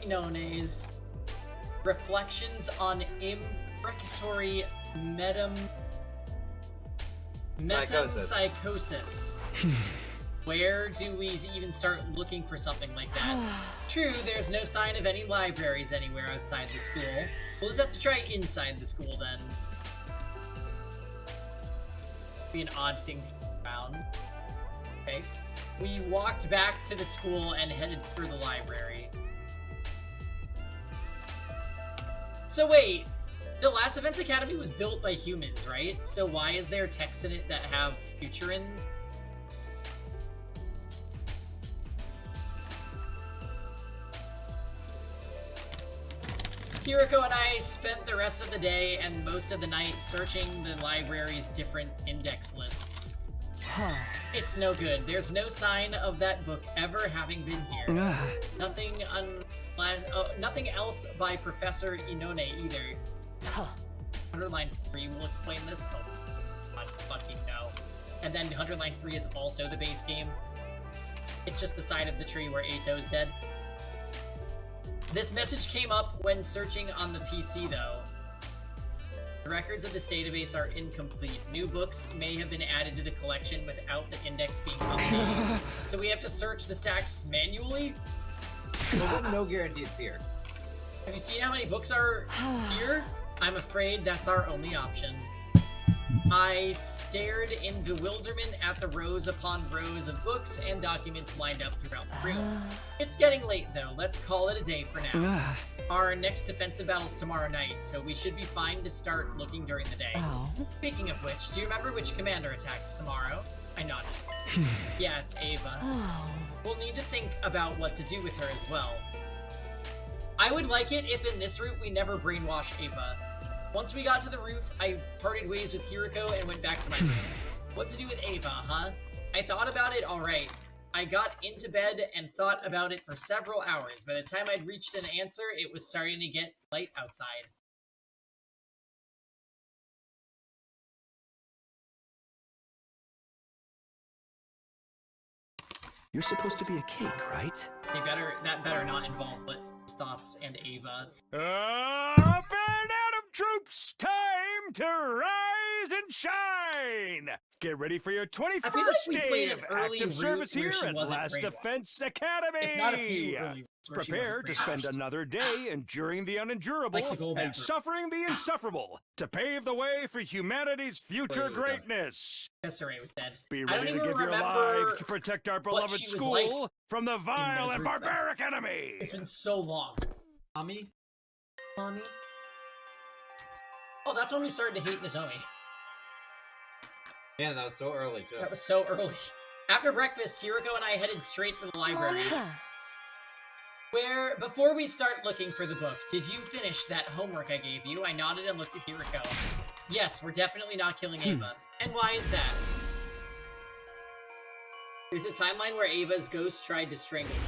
Speaker 5: Inone's reflections on imprecatory metempsychosis. Where do we even start looking for something like that? True, there's no sign of any libraries anywhere outside the school. We'll just have to try inside the school then. Be an odd thing to found. Okay. We walked back to the school and headed for the library. So wait, the Last Defense Academy was built by humans, right? So why is there text in it that have future in? Hiriko and I spent the rest of the day and most of the night searching the library's different index lists. It's no good. There's no sign of that book ever having been here. Nothing else by Professor Inone either. Underline 3 will explain this. Oh, God fucking no. And then Underline 3 is also the base game. It's just the side of the tree where Eito is dead. This message came up when searching on the PC, though. The records of this database are incomplete. New books may have been added to the collection without the index being updated. So we have to search the stacks manually?
Speaker 6: There's no guarantee it's here.
Speaker 5: Have you seen how many books are here? I'm afraid that's our only option. I stared in bewilderment at the rows upon rows of books and documents lined up throughout the room. It's getting late, though. Let's call it a day for now. Our next defensive battle's tomorrow night, so we should be fine to start looking during the day. Speaking of which, do you remember which commander attacks tomorrow? I nodded. Yeah, it's Ava. We'll need to think about what to do with her as well. I would like it if in this route we never brainwash Ava. Once we got to the roof, I parted ways with Hiriko and went back to my room. What to do with Ava, huh? I thought about it alright. I got into bed and thought about it for several hours. By the time I'd reached an answer, it was starting to get light outside.
Speaker 10: You're supposed to be a cake, right?
Speaker 5: That better not involve thoughts and Ava.
Speaker 9: Up and Adam troops, time to rise and shine! Get ready for your 21st day of active service here at Last Defense Academy! Prepare to spend another day enduring the unendurable and suffering the insufferable to pave the way for humanity's future greatness.
Speaker 5: Desiree was dead.
Speaker 9: Be ready to give your life to protect our beloved school from the vile and barbaric enemy!
Speaker 5: It's been so long.
Speaker 6: Mommy?
Speaker 5: Oh, that's when we started to hate Nozomi.
Speaker 6: Man, that was so early, too.
Speaker 5: That was so early. After breakfast, Hiriko and I headed straight for the library. Before we start looking for the book, did you finish that homework I gave you? I nodded and looked at Hiriko. Yes, we're definitely not killing Ava. And why is that? There's a timeline where Ava's ghost tried to strangle me.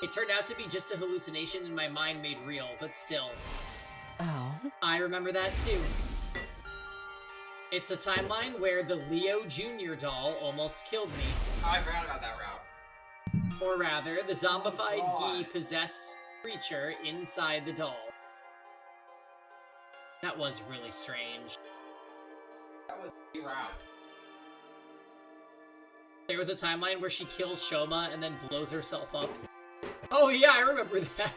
Speaker 5: It turned out to be just a hallucination in my mind made real, but still.
Speaker 1: Oh.
Speaker 5: I remember that too. It's a timeline where the Leo Jr. doll almost killed me.
Speaker 6: Oh, I forgot about that route.
Speaker 5: Or rather, the zombified Gi-possessed creature inside the doll. That was really strange. We were out. There was a timeline where she kills Shoma and then blows herself up. Oh yeah, I remember that.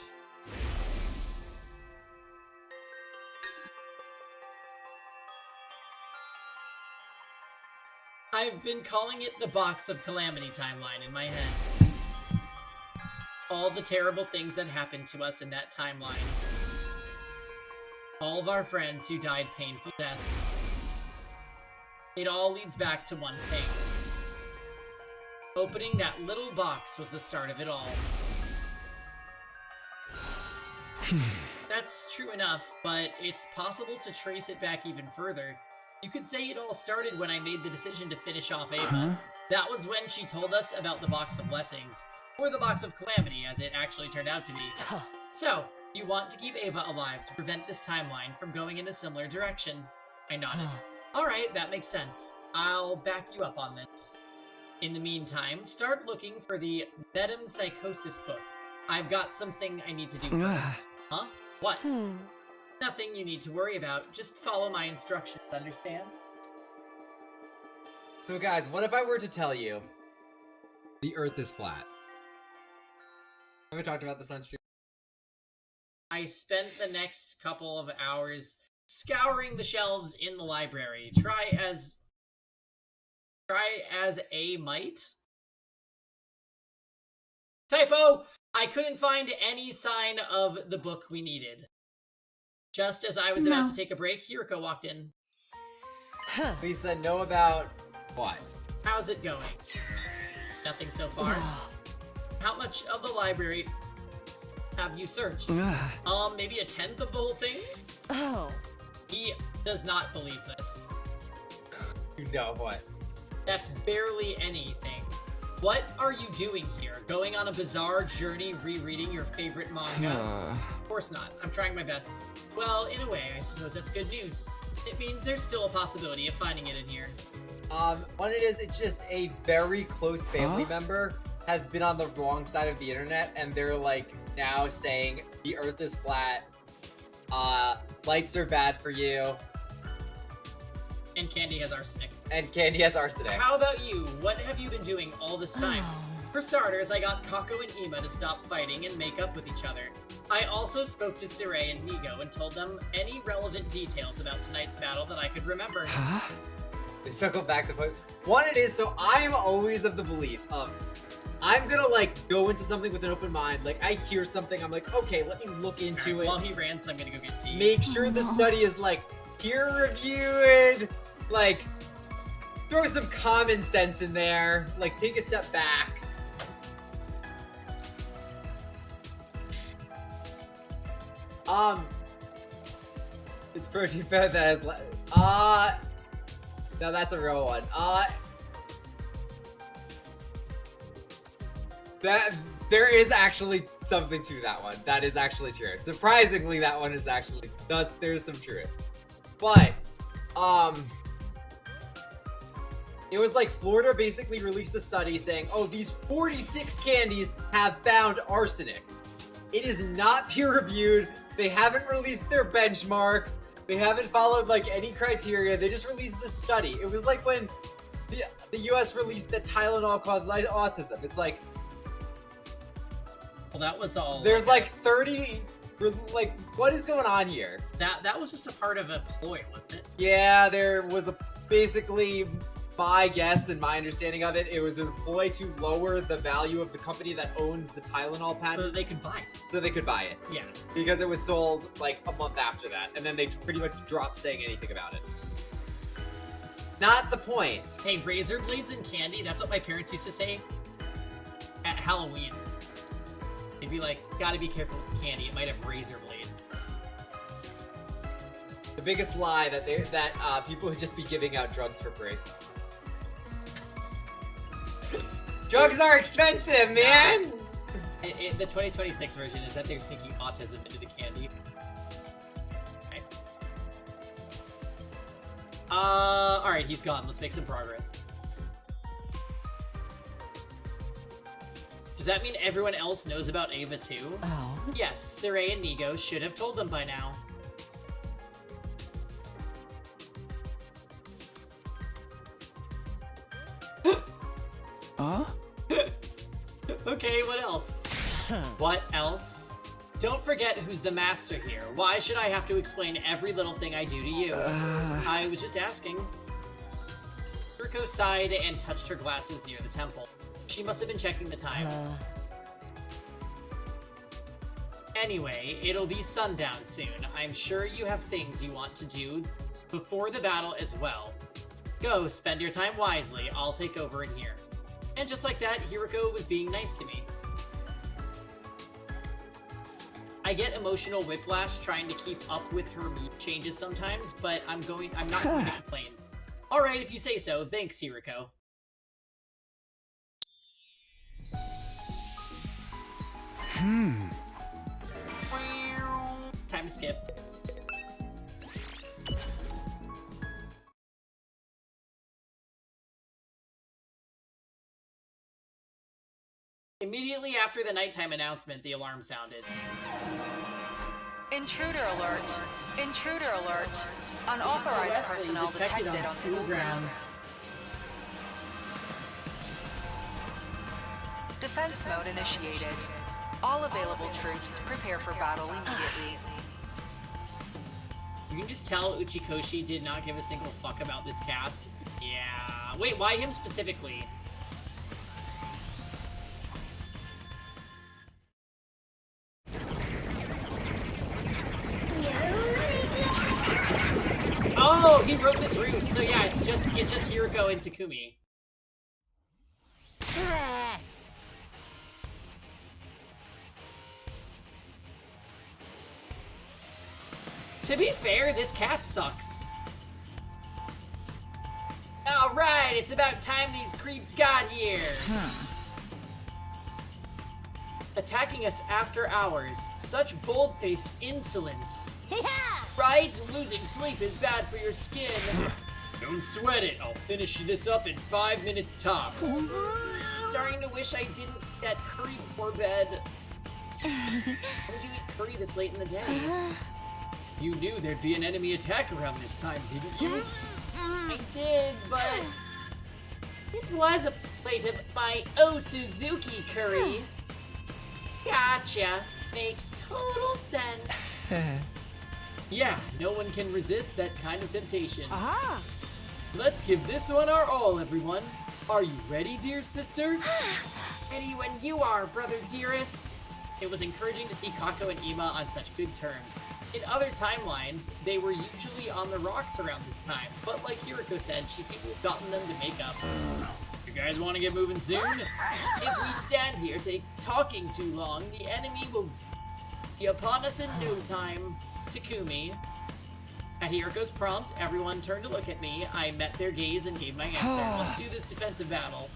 Speaker 5: I've been calling it the Box of Calamity timeline in my head. All the terrible things that happened to us in that timeline. All of our friends who died painful deaths. It all leads back to one thing. Opening that little box was the start of it all. That's true enough, but it's possible to trace it back even further. You could say it all started when I made the decision to finish off Ava. That was when she told us about the Box of Blessings, or the Box of Calamity, as it actually turned out to be. So, you want to keep Ava alive to prevent this timeline from going in a similar direction. I nodded. Alright, that makes sense. I'll back you up on this. In the meantime, start looking for the Metempsychosis book. I've got something I need to do first. Huh? What? Nothing you need to worry about. Just follow my instructions, understand?
Speaker 6: So guys, what if I were to tell you the Earth is flat? Have we talked about this on stream?
Speaker 5: I spent the next couple of hours scouring the shelves in the library. Try as a might. Typo! I couldn't find any sign of the book we needed. Just as I was about to take a break, Hiriko walked in.
Speaker 6: Lisa, know about what?
Speaker 5: How's it going? Nothing so far. How much of the library have you searched? Maybe a 10th of the whole thing?
Speaker 1: Oh.
Speaker 5: He does not believe this.
Speaker 6: You know what?
Speaker 5: That's barely anything. What are you doing here? Going on a bizarre journey rereading your favorite manga? Of course not. I'm trying my best. Well, in a way, I suppose that's good news. It means there's still a possibility of finding it in here.
Speaker 6: What it is, it's just a very close family member has been on the wrong side of the internet, and they're like now saying the Earth is flat, lights are bad for you,
Speaker 5: and candy has arsenic.
Speaker 6: How
Speaker 5: about you? What have you been doing all this time? For starters, I got Kako and Ima to stop fighting and make up with each other. I also spoke to Saray and Nigo and told them any relevant details about tonight's battle that I could remember.
Speaker 6: They circle back to point. One, it is, so I am always of the belief of, I'm gonna like go into something with an open mind. Like I hear something, I'm like, okay, let me look into it.
Speaker 5: While he rants, I'm gonna go get tea.
Speaker 6: Make sure the study is like peer-reviewed, like throw some common sense in there, like take a step back. It's protein fat that has no, that's a real one. That there is actually something to that one. That is actually true. Surprisingly, that one is actually there's some truth. But it was like Florida basically released a study saying, oh, these 46 candies have found arsenic. It is not peer-reviewed. They haven't released their benchmarks. They haven't followed like any criteria. They just released the study. It was like when the US released that Tylenol causes autism. It's like,
Speaker 5: well, that was all.
Speaker 6: There's like 30. Like, what is going on here?
Speaker 5: That was just a part of a ploy, wasn't it?
Speaker 6: Yeah, there was basically my guess and my understanding of it. It was a ploy to lower the value of the company that owns the Tylenol patent,
Speaker 5: so they could buy it.
Speaker 6: Yeah, because it was sold like a month after that, and then they pretty much dropped saying anything about it. Not the point.
Speaker 5: Hey, razor blades and candy. That's what my parents used to say at Halloween. They'd be like, gotta be careful with candy. It might have razor blades.
Speaker 6: The biggest lie that people would just be giving out drugs for free. Drugs are expensive, man!
Speaker 5: The 2026 version is that they're sneaking autism into the candy. Okay. Alright, he's gone. Let's make some progress. Does that mean everyone else knows about Ava too?
Speaker 1: Oh.
Speaker 5: Yes, Saray and Nigo should have told them by now. What else? Don't forget who's the master here. Why should I have to explain every little thing I do to you? I was just asking. Yuriko sighed and touched her glasses near the temple. She must have been checking the time. Anyway, it'll be sundown soon. I'm sure you have things you want to do before the battle as well. Go, spend your time wisely. I'll take over in here. And just like that, Yuriko was being nice to me. I get emotional whiplash trying to keep up with her mood changes sometimes, but I'm not going to complain. Alright, if you say so. Thanks, Yuriko. Time to skip. Immediately after the nighttime announcement, the alarm sounded.
Speaker 14: Intruder alert. Intruder alert. Unauthorized
Speaker 5: Wesley
Speaker 14: personnel detected on school grounds. Defense mode initiated. All available troops prepare for battle immediately.
Speaker 5: You can just tell Uchikoshi did not give a single fuck about this cast. Yeah. Wait, why him specifically? Oh, he wrote this route. So yeah, it's just Yuriko and Takumi. To be fair, this cast sucks. Alright, it's about time these creeps got here. Attacking us after hours. Such bold-faced insolence. Right? Losing sleep is bad for your skin. Don't sweat it. I'll finish this up in 5 minutes tops. Starting to wish I didn't eat that curry before bed. Why would you eat curry this late in the day? You knew there'd be an enemy attack around this time, didn't you? I did, but it was a plate of my Suzuki curry. Gotcha. Makes total sense. Yeah, no one can resist that kind of temptation. Aha! Let's give this one our all, everyone. Are you ready, dear sister? Ready when you are, brother dearest. It was encouraging to see Kako and Ima on such good terms. In other timelines, they were usually on the rocks around this time, but like Yuriko said, she seemed to have gotten them to make up. You guys want to get moving soon? If we stand here talking too long, the enemy will be upon us in no time. Takumi. At Hiriko's prompt, everyone turned to look at me. I met their gaze and gave my answer. Let's do this defensive battle.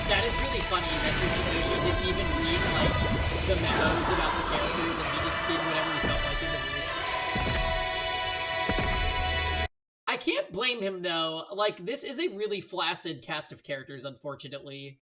Speaker 5: That is really funny that Uchikoshi didn't even read, like, the memos about the characters and he just did whatever he felt like in the roots. I can't blame him, though. Like, this is a really flaccid cast of characters, unfortunately.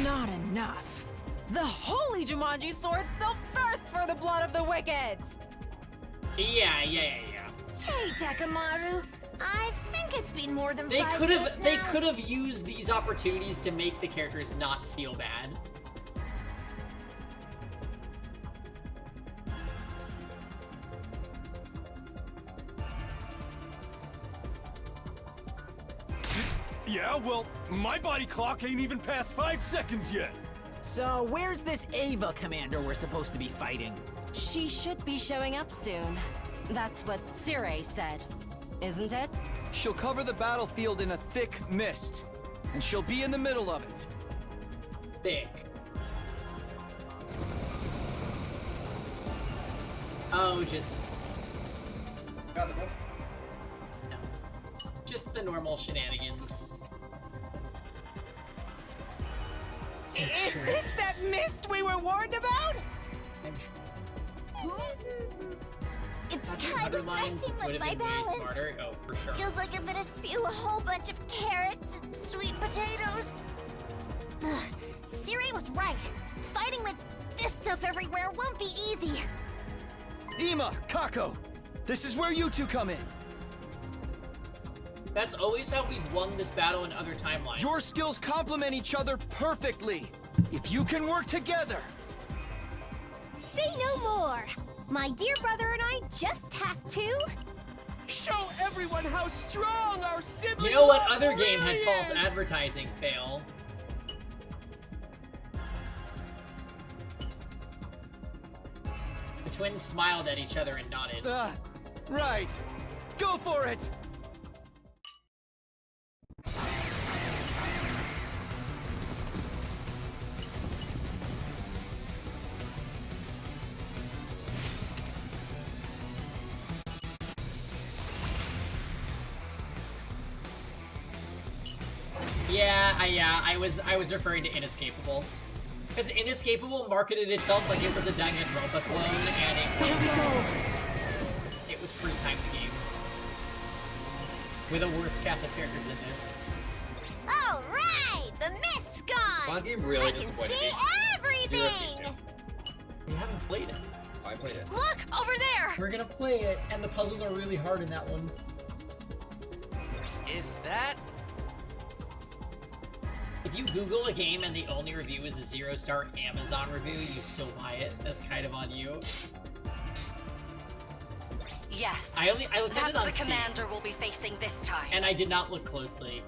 Speaker 14: Not enough. The holy Jumanji sword still thirsts for the blood of the wicked.
Speaker 5: Yeah.
Speaker 15: Hey, Takamaru. I think it's been more than
Speaker 5: They
Speaker 15: 5
Speaker 5: could
Speaker 15: minutes
Speaker 5: have used these opportunities to make the characters not feel bad.
Speaker 9: Yeah, well, my body clock ain't even past 5 seconds yet.
Speaker 16: So where's this Ava commander we're supposed to be fighting?
Speaker 1: She should be showing up soon. That's what Sirei said, isn't it?
Speaker 17: She'll cover the battlefield in a thick mist, and she'll be in the middle of it.
Speaker 5: Thick. Oh, just... No. Just the normal shenanigans.
Speaker 16: Is this that mist we were warned about?
Speaker 3: It's kind of messing with my balance.
Speaker 5: Oh, for sure.
Speaker 3: Feels like I'm gonna spew a whole bunch of carrots and sweet potatoes. Ugh, Siri was right. Fighting with this stuff everywhere won't be easy.
Speaker 17: Ima, Kako, this is where you two come in.
Speaker 5: That's always how we've won this battle in other timelines.
Speaker 17: Your skills complement each other perfectly. If you can work together.
Speaker 3: Say no more. My dear brother and I just have to
Speaker 16: show everyone how strong our sibling.
Speaker 5: You know what other game had false advertising fail? The twins smiled at each other and nodded.
Speaker 17: Right. Go for it.
Speaker 5: Yeah, I was referring to Inescapable. Because Inescapable marketed itself like it was a Danganronpa clone, and it was free time the game. With a worse cast of characters than this.
Speaker 3: All right, the mist's gone.
Speaker 6: One game really disappointed
Speaker 3: see
Speaker 6: me.
Speaker 3: everything.
Speaker 5: You haven't played it.
Speaker 6: I played it.
Speaker 3: Look over there.
Speaker 5: We're gonna play it, and the puzzles are really hard in that one.
Speaker 17: Is that?
Speaker 5: If you Google a game and the only review is a 0-star Amazon review, you still buy it. That's kind of on you.
Speaker 1: Yes.
Speaker 5: I looked at it on
Speaker 1: That's the
Speaker 5: Steam,
Speaker 1: commander we'll be facing this time.
Speaker 5: and I did not look closely.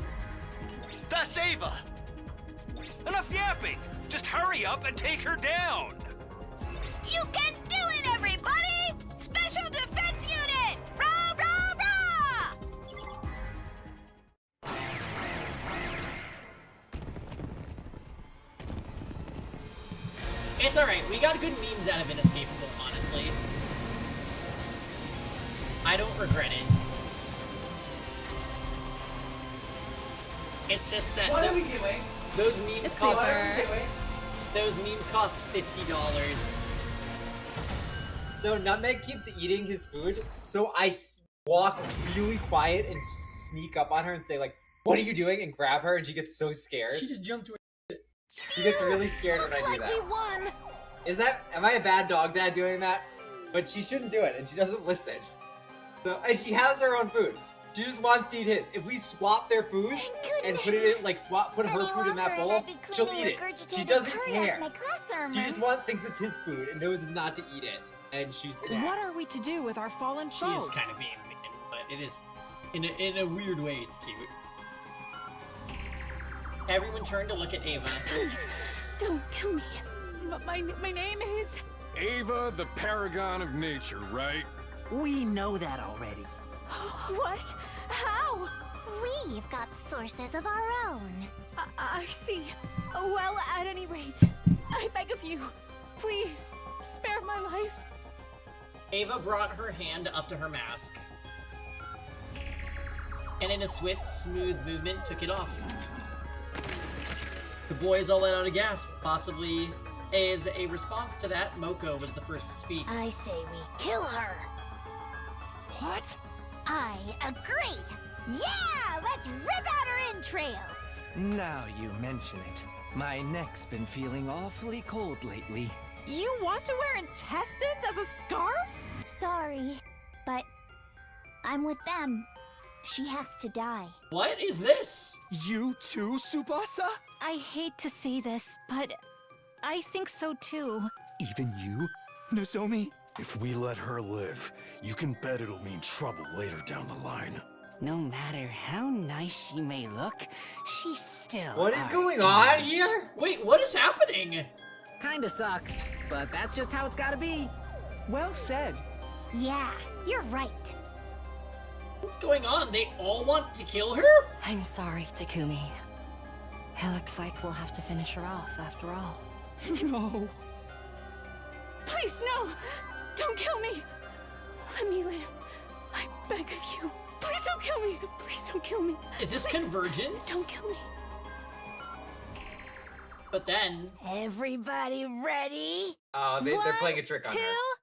Speaker 9: That's Ava! Enough yapping! Just hurry up and take her down!
Speaker 15: You can do it, everybody! Special Defense Unit! Rah, rah, rah!
Speaker 5: It's alright, we got good memes out of Inescapable, honestly. I don't regret it. It's just that
Speaker 7: What are we doing?
Speaker 5: those memes
Speaker 7: It's
Speaker 5: cost
Speaker 7: safer.
Speaker 5: those memes cost $50.
Speaker 6: So Nutmeg keeps eating his food, so I walk really quiet and sneak up on her and say like, "What are you doing?" and grab her, and she gets so scared.
Speaker 5: She just jumped to it.
Speaker 6: She gets really scared when I do that.
Speaker 15: Won.
Speaker 6: Am I a bad dog dad doing that? But she shouldn't do it, and she doesn't listen. So, and she has her own food. She just wants to eat his. If we swap their foods and put it in, like put her food in that bowl, she'll eat it. She doesn't care. She just thinks it's his food and knows not to eat it. And she's an
Speaker 14: What are we to do with our fallen
Speaker 5: She
Speaker 14: foe?
Speaker 5: is kind of being mean, but it is in a weird way. It's cute. Everyone turned to look at Ava.
Speaker 14: Please, don't kill me. My name is...
Speaker 9: Ava, the paragon of nature, right?
Speaker 16: We know that already.
Speaker 14: What? How?
Speaker 3: We've got sources of our own.
Speaker 14: I see. Well, at any rate, I beg of you, please, spare my life.
Speaker 5: Ava brought her hand up to her mask, and in a swift, smooth movement, took it off. The boys all let out a gasp. Possibly as a response to that, Moko was the first to speak.
Speaker 3: I say we kill her.
Speaker 17: What?
Speaker 3: I agree. Yeah, let's rip out her entrails.
Speaker 10: Now you mention it. My neck's been feeling awfully cold lately.
Speaker 14: You want to wear intestines as a scarf?
Speaker 3: Sorry, but I'm with them. She has to die.
Speaker 5: What is this?
Speaker 17: You too, Tsubasa?
Speaker 1: I hate to say this, but I think so too.
Speaker 12: Even you, Nozomi? If we let her live, you can bet it'll mean trouble later down the line.
Speaker 16: No matter how nice she may look, she's still.
Speaker 6: What is going on here?
Speaker 5: Wait, what is happening?
Speaker 16: Kinda sucks, but that's just how it's gotta be.
Speaker 17: Well said.
Speaker 3: Yeah, you're right.
Speaker 5: What's going on? They all want to kill her?
Speaker 1: I'm sorry, Takumi. It looks like we'll have to finish her off after all.
Speaker 17: No.
Speaker 14: Please, no! Don't kill me!
Speaker 4: Let me live. I beg of you. Please don't kill me. Please don't kill me.
Speaker 5: Is this Convergence?
Speaker 4: Don't kill me.
Speaker 5: But then...
Speaker 3: Everybody ready?
Speaker 6: Oh, they're playing a trick on her.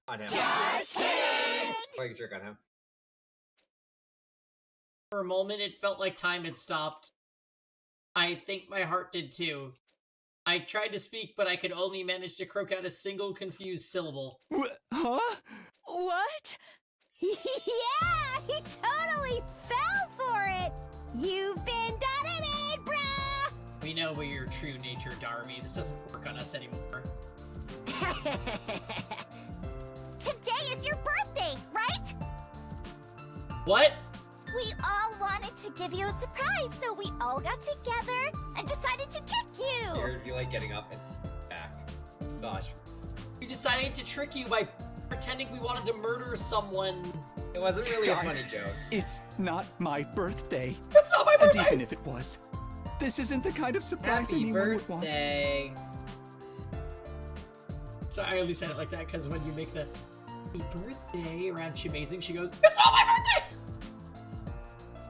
Speaker 6: On him.
Speaker 3: Just kidding!
Speaker 6: Playing a trick on him.
Speaker 5: For a moment, it felt like time had stopped. I think my heart did too. I tried to speak, but I could only manage to croak out a single confused syllable.
Speaker 17: Huh?
Speaker 3: What? Yeah, he totally fell for it! You've been dynamite, brah!
Speaker 5: We know we're your true nature, Darby. This doesn't work on us anymore.
Speaker 3: Today is your birthday, right?
Speaker 5: What?
Speaker 3: We all wanted to give you a surprise, so we all got together and decided to trick you!
Speaker 6: Weird if you like getting up and back. Massage.
Speaker 5: We decided to trick you by pretending we wanted to murder someone.
Speaker 6: It wasn't really
Speaker 17: Guys,
Speaker 6: a funny joke.
Speaker 17: It's not my birthday.
Speaker 5: That's not my birthday!
Speaker 17: And even if it was, this isn't the kind of surprise
Speaker 6: Happy
Speaker 17: anyone would want.
Speaker 6: birthday!
Speaker 5: So I only said it like that because when you make the happy birthday around Chimazing, she goes, "It's not my birthday!"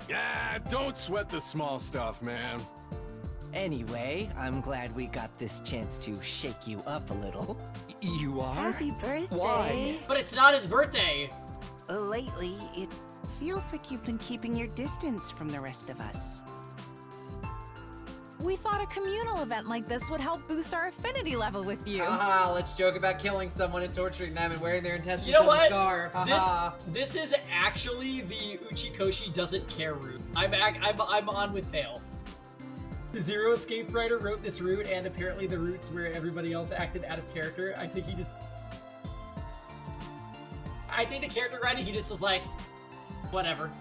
Speaker 9: Yeah, don't sweat the small stuff, man.
Speaker 10: Anyway, I'm glad we got this chance to shake you up a little.
Speaker 17: You are?
Speaker 4: Happy birthday.
Speaker 17: Why?
Speaker 5: But it's not his birthday!
Speaker 16: Lately, it feels like you've been keeping your distance from the rest of us.
Speaker 14: We thought a communal event like this would help boost our affinity level with you.
Speaker 6: Haha, let's joke about killing someone and torturing them and wearing their intestines
Speaker 5: You know
Speaker 6: as
Speaker 5: what?
Speaker 6: a scarf. Haha.
Speaker 5: This is actually the Uchikoshi doesn't care route. I'm on with fail. The Zero Escape writer wrote this route, and apparently the routes where everybody else acted out of character. I think the character writer, he just was like, whatever.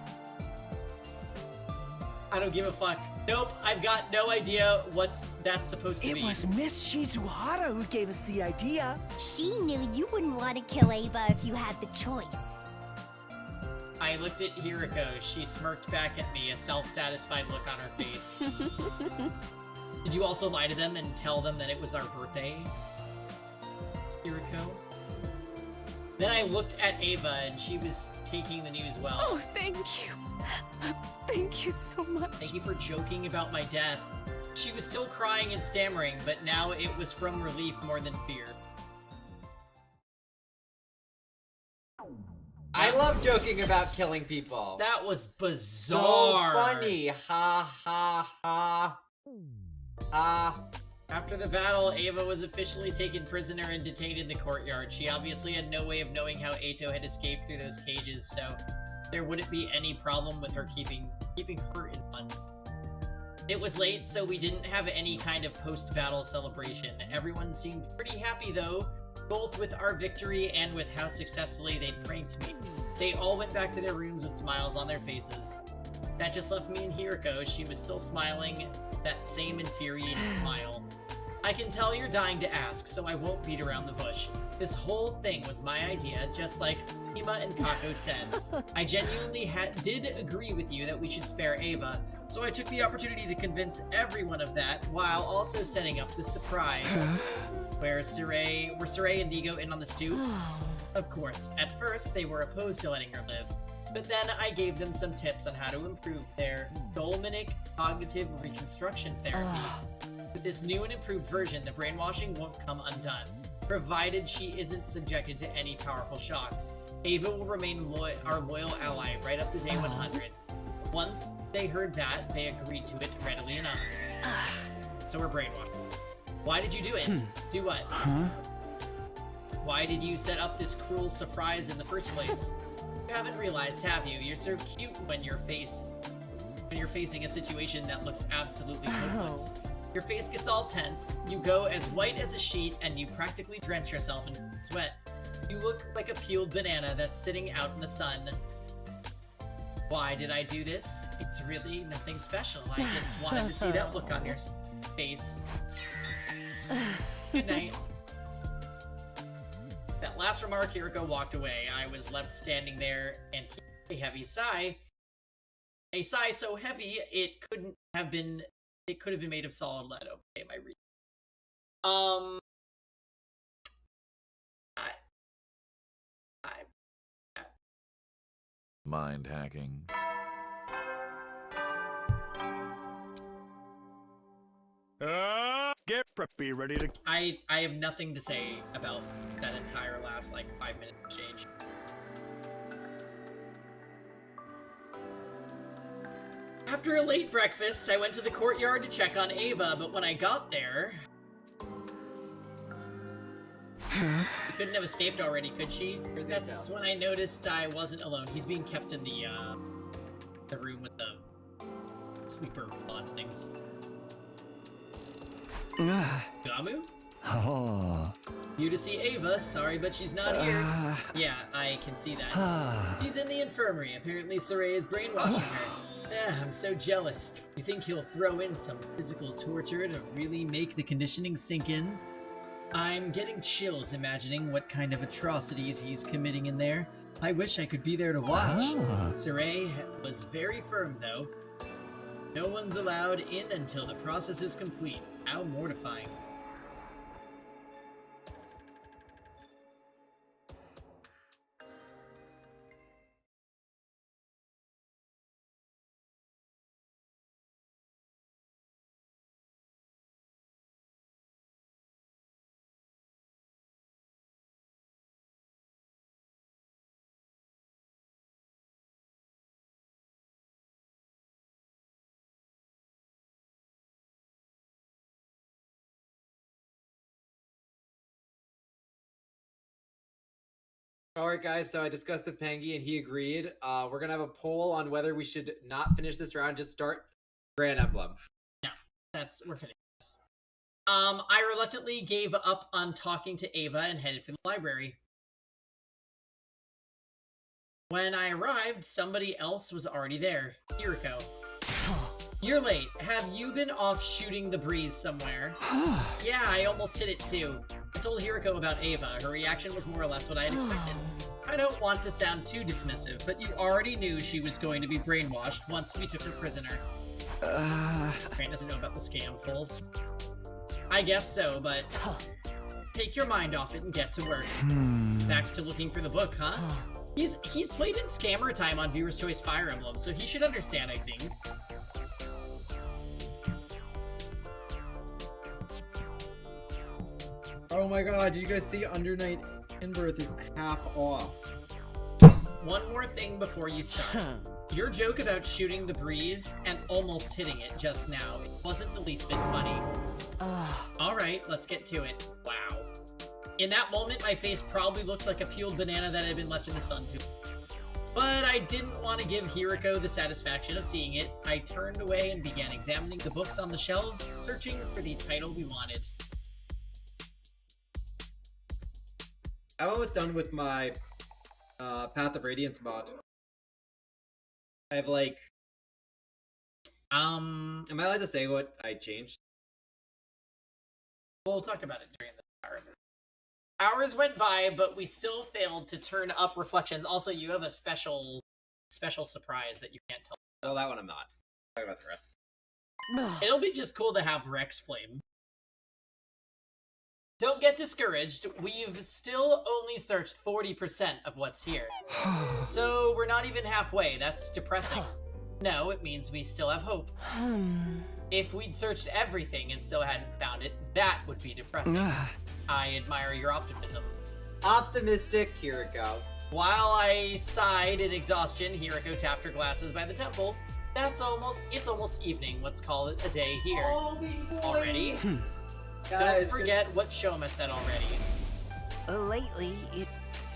Speaker 5: I don't give a fuck. Nope, I've got no idea what's that's supposed to be.
Speaker 16: It was Miss Shizuhara who gave us the idea.
Speaker 3: She knew you wouldn't want to kill Ava if you had the choice.
Speaker 5: I looked at Hiriko. She smirked back at me, a self-satisfied look on her face. Did you also lie to them and tell them that it was our birthday, Hiriko? Then I looked at Ava, and she was taking the news well.
Speaker 4: Oh, thank you. Thank you so much.
Speaker 5: Thank you for joking about my death. She was still crying and stammering, but now it was from relief more than fear.
Speaker 6: I love joking about killing people.
Speaker 5: That was bizarre.
Speaker 6: So funny. Ha ha ha. Ha.
Speaker 5: After the battle, Ava was officially taken prisoner and detained in the courtyard. She obviously had no way of knowing how Eito had escaped through those cages, so there wouldn't be any problem with her keeping her in one. It was late, so we didn't have any kind of post-battle celebration. Everyone seemed pretty happy though, both with our victory and with how successfully they'd pranked me. They all went back to their rooms with smiles on their faces. That just left me and Hiriko. She was still smiling, that same infuriating smile. I can tell you're dying to ask, so I won't beat around the bush. This whole thing was my idea, just like Ima and Kako said. I genuinely did agree with you that we should spare Ava, so I took the opportunity to convince everyone of that while also setting up the surprise. Were Saray and Nigo in on this too? Of course, at first they were opposed to letting her live, but then I gave them some tips on how to improve their Dolmanic cognitive reconstruction therapy. With this new and improved version, the brainwashing won't come undone, provided she isn't subjected to any powerful shocks. Ava will remain our loyal ally right up to day 100. Once they heard that, they agreed to it readily enough. So we're brainwashed. Why did you do it? Do what?
Speaker 17: Huh?
Speaker 5: Why did you set up this cruel surprise in the first place? You haven't realized, have you? You're so cute when you're facing a situation that looks absolutely hopeless. Your face gets all tense, you go as white as a sheet, and you practically drench yourself in sweat. You look like a peeled banana that's sitting out in the sun. Why did I do this? It's really nothing special. I just wanted to see that look on your face. Good night. That last remark, Hiriko walked away. I was left standing there and hearing a heavy sigh. A sigh so heavy it could have been made of solid lead. Okay, my reading.
Speaker 18: Mind hacking.
Speaker 9: Get preppy, ready to...
Speaker 5: I have nothing to say about that entire last, like, 5-minute exchange. After a late breakfast, I went to the courtyard to check on Ava, but when I got there... couldn't have escaped already, could she? That's when I noticed I wasn't alone. He's being kept in the room with the sleeper blonde things. Gamu?
Speaker 10: Oh.
Speaker 5: You to see Ava. Sorry, but she's not here. Yeah, I can see that. He's in the infirmary. Apparently, Saray is brainwashing her. I'm so jealous. You think he'll throw in some physical torture to really make the conditioning sink in? I'm getting chills imagining what kind of atrocities he's committing in there. I wish I could be there to watch. Saray was very firm, though. No one's allowed in until the process is complete. How mortifying.
Speaker 6: Alright guys, so I discussed with Pangy and he agreed. We're gonna have a poll on whether we should not finish this round, just start Grand Emblem.
Speaker 5: No, we're finished. I reluctantly gave up on talking to Ava and headed for the library. When I arrived, somebody else was already there. Hiriko. You're late. Have you been off shooting the breeze somewhere? Yeah, I almost hit it too. I told Hiriko about Ava. Her reaction was more or less what I had expected. I don't want to sound too dismissive, but you already knew she was going to be brainwashed once we took her prisoner. Grant doesn't know about the scam pulls. I guess so, but take your mind off it and get to work. Back to looking for the book, huh? He's played in Scammer Time on Viewer's Choice Fire Emblem, so he should understand, I think.
Speaker 6: Oh my god, did you guys see Under Night In-Birth is half off?
Speaker 5: One more thing before you start. Your joke about shooting the breeze and almost hitting it just now, it wasn't the least bit funny. Alright, let's get to it. Wow. In that moment, my face probably looked like a peeled banana that had been left in the sun too. But I didn't want to give Hiriko the satisfaction of seeing it. I turned away and began examining the books on the shelves, searching for the title we wanted.
Speaker 6: I'm almost done with my Path of Radiance mod. I have like... Am I allowed to say what I changed?
Speaker 5: We'll talk about it during the hour. Hours went by, but we still failed to turn up reflections. Also, you have a special surprise that you can't tell.
Speaker 6: Oh, that one I'm not. Talk about the rest.
Speaker 5: It'll be just cool to have Rex Flame. Don't get discouraged. We've still only searched 40% of what's here. So we're not even halfway. That's depressing. No, it means we still have hope. If we'd searched everything and still hadn't found it, that would be depressing. I admire your optimism.
Speaker 6: Optimistic Hiriko.
Speaker 5: While I sighed in exhaustion, Hiriko tapped her glasses by the temple. It's almost evening. Let's call it a day here. Already? Don't forget what Shoma said already.
Speaker 16: Lately, it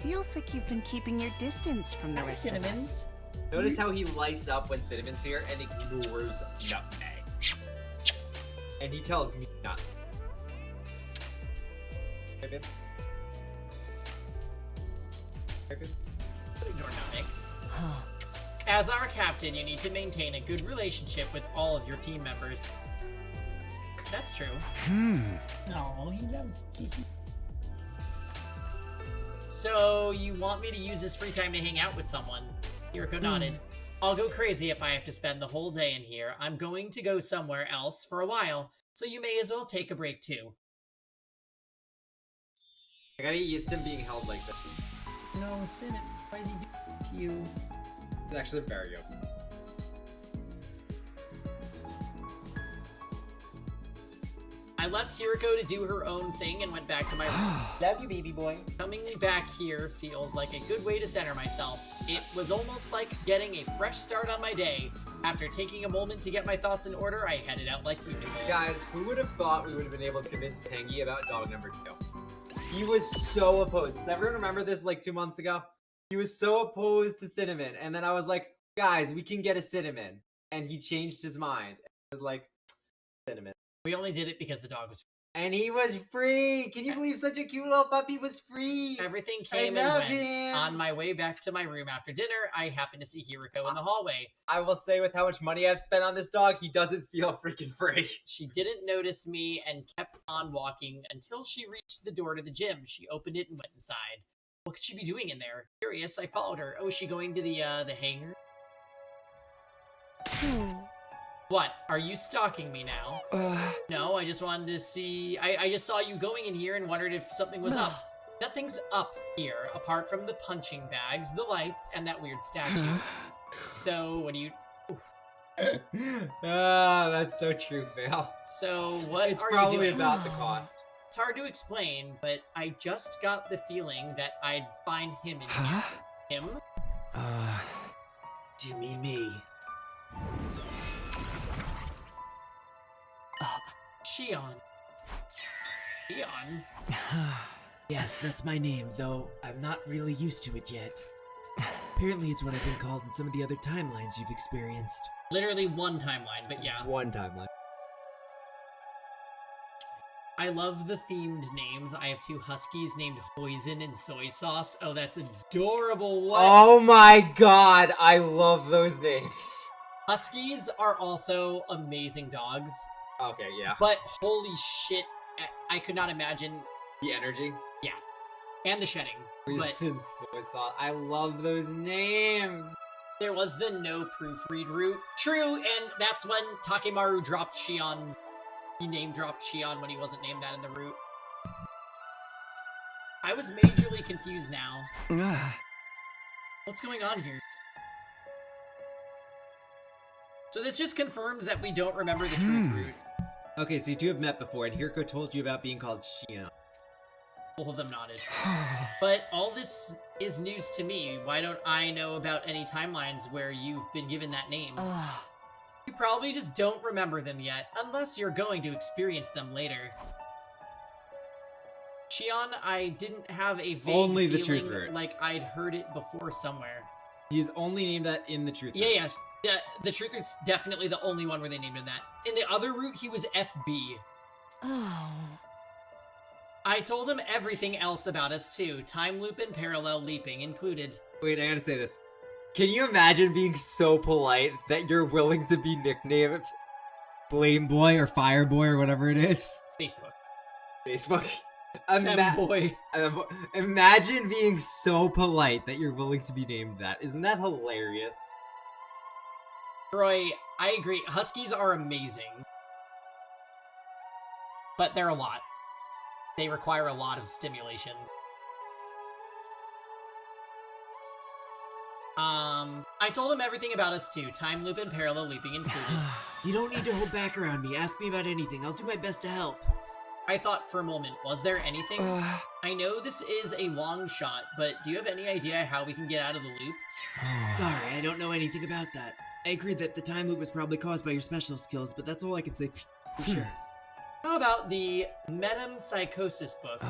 Speaker 16: feels like you've been keeping your distance from the rest of us.
Speaker 6: Notice how he lights up when Cinnamon's here and ignores Nutmeg. And he tells me not. Hey, babe. Hey, babe.
Speaker 5: Ignore Nutmeg. As our captain, you need to maintain a good relationship with all of your team members. That's true. Oh, he loves Casey. So, you want me to use this free time to hang out with someone? Hiriko nodded. I'll go crazy if I have to spend the whole day in here. I'm going to go somewhere else for a while, so you may as well take a break too.
Speaker 6: I gotta get used to him being held like this.
Speaker 5: No, Cinnamon, why is he doing it to you?
Speaker 6: It's actually very open.
Speaker 5: I left Hiriko to do her own thing and went back to my room.
Speaker 6: Love you, baby boy.
Speaker 5: Coming back here feels like a good way to center myself. It was almost like getting a fresh start on my day. After taking a moment to get my thoughts in order, I headed out like usual.
Speaker 6: Guys, who would have thought we would have been able to convince Pengy about dog number 2? He was so opposed. Does everyone remember this like 2 months ago? He was so opposed to Cinnamon. And then I was like, guys, we can get a Cinnamon. And he changed his mind. I was like, Cinnamon.
Speaker 5: We only did it because the dog was free.
Speaker 6: And he was free! Can you believe such a cute little puppy was free?
Speaker 5: Everything came and went. On my way back to my room after dinner, I happened to see Hiriko in the hallway.
Speaker 6: I will say with how much money I've spent on this dog, he doesn't feel freaking free.
Speaker 5: She didn't notice me and kept on walking until she reached the door to the gym. She opened it and went inside. What could she be doing in there? Curious, I followed her. Oh, is she going to the hangar? What? Are you stalking me now? No, I just wanted to see... I just saw you going in here and wondered if something was up. Nothing's up here, apart from the punching bags, the lights, and that weird statue. So, what do you...
Speaker 6: That's so true, Fail.
Speaker 5: So, what
Speaker 6: It's
Speaker 5: are
Speaker 6: probably
Speaker 5: you doing?
Speaker 6: about the cost.
Speaker 5: It's hard to explain, but I just got the feeling that I'd find him in here. Him?
Speaker 11: Do you mean me?
Speaker 5: Shion. Shion?
Speaker 11: Yes, that's my name, though I'm not really used to it yet. Apparently it's what I've been called in some of the other timelines you've experienced.
Speaker 5: Literally one timeline, but yeah.
Speaker 6: One timeline.
Speaker 5: I love the themed names. I have 2 huskies named Hoisin and Soy Sauce. Oh, that's adorable. What?
Speaker 6: Oh my god, I love those names.
Speaker 5: Huskies are also amazing dogs.
Speaker 6: Okay, yeah.
Speaker 5: But holy shit, I could not imagine...
Speaker 6: The energy?
Speaker 5: Yeah. And the shedding. But
Speaker 6: I love those names.
Speaker 5: there was the no proofread route. True, and that's when Takemaru dropped Shion. He name-dropped Shion when he wasn't named that in the route. I was majorly confused now. What's going on here? So this just confirms that we don't remember the truth route.
Speaker 6: Okay, so you two have met before, and Hiriko told you about being called Shion.
Speaker 5: Both of them nodded. But all this is news to me. Why don't I know about any timelines where you've been given that name? You probably just don't remember them yet, unless you're going to experience them later. Shion, I didn't have a vague
Speaker 6: Only the
Speaker 5: feeling
Speaker 6: truth route.
Speaker 5: like I'd heard it before somewhere.
Speaker 6: He's only named that in the truth route.
Speaker 5: Yeah, the truth route's definitely the only one where they named him that. In the other route, he was FB.
Speaker 1: Oh.
Speaker 5: I told him everything else about us too, time loop and parallel leaping included.
Speaker 6: Wait, I gotta say this. Can you imagine being so polite that you're willing to be nicknamed Flame Boy or Fire Boy or whatever it is?
Speaker 5: Facebook.
Speaker 6: Facebook?
Speaker 5: Femboy.
Speaker 6: Imagine being so polite that you're willing to be named that. Isn't that hilarious?
Speaker 5: Troy, I agree. Huskies are amazing. But they're a lot. They require a lot of stimulation. I told him everything about us too. Time loop and parallel leaping included.
Speaker 11: You don't need to hold back around me. Ask me about anything. I'll do my best to help.
Speaker 5: I thought for a moment, was there anything? I know this is a long shot, but do you have any idea how we can get out of the loop?
Speaker 11: Sorry, I don't know anything about that. I agree that the time loop was probably caused by your special skills, but that's all I can say for sure.
Speaker 5: How about the Metempsychosis book?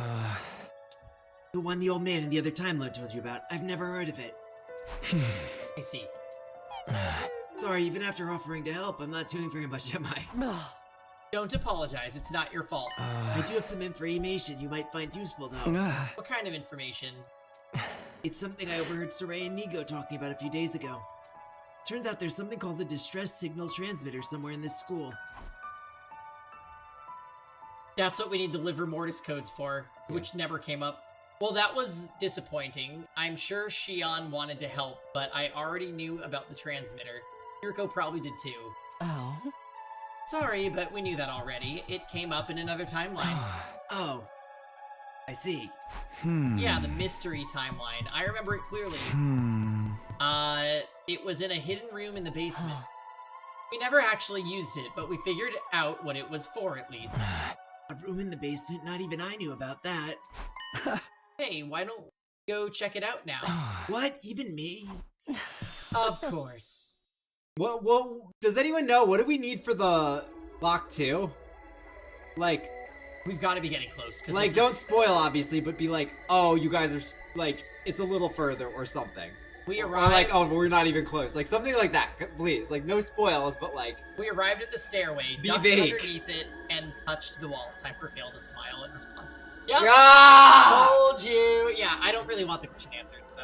Speaker 11: The one the old man in the other timeline told you about. I've never heard of it.
Speaker 5: I see.
Speaker 11: Sorry, even after offering to help, I'm not doing very much, am I?
Speaker 5: Don't apologize, it's not your fault.
Speaker 11: I do have some information you might find useful, though.
Speaker 5: What kind of information?
Speaker 11: It's something I overheard Saray and Nigo talking about a few days ago. Turns out there's something called a distress signal transmitter somewhere in this school.
Speaker 5: That's what we need the Livor Mortis codes for, which never came up. Well, that was disappointing. I'm sure Shion wanted to help, but I already knew about the transmitter. Hiriko probably did too.
Speaker 1: Oh?
Speaker 5: Sorry, but we knew that already. It came up in another timeline.
Speaker 11: Oh. I see.
Speaker 5: Yeah, the mystery timeline. I remember it clearly. It was in a hidden room in the basement. We never actually used it, but we figured out what it was for, at least.
Speaker 11: A room in the basement? Not even I knew about that.
Speaker 5: Hey, why don't we go check it out now?
Speaker 11: What? Even me?
Speaker 5: Of course.
Speaker 8: What, does anyone know, what do we need for the lock 2? Like...
Speaker 5: We've got to be getting close.
Speaker 8: Like, don't spoil, obviously, but be like, oh, you guys are, like, it's a little further or something.
Speaker 5: We
Speaker 8: Or
Speaker 5: arrived...
Speaker 8: like, oh, we're not even close. Like, something like that, please. Like, no spoils, but like...
Speaker 5: We arrived at the stairway,
Speaker 8: Be
Speaker 5: ducked
Speaker 8: vague.
Speaker 5: underneath it, and touched the wall. Time for Fail to smile in response.
Speaker 8: Yep.
Speaker 5: Yeah! Told you! Yeah, I don't really want the question answered, so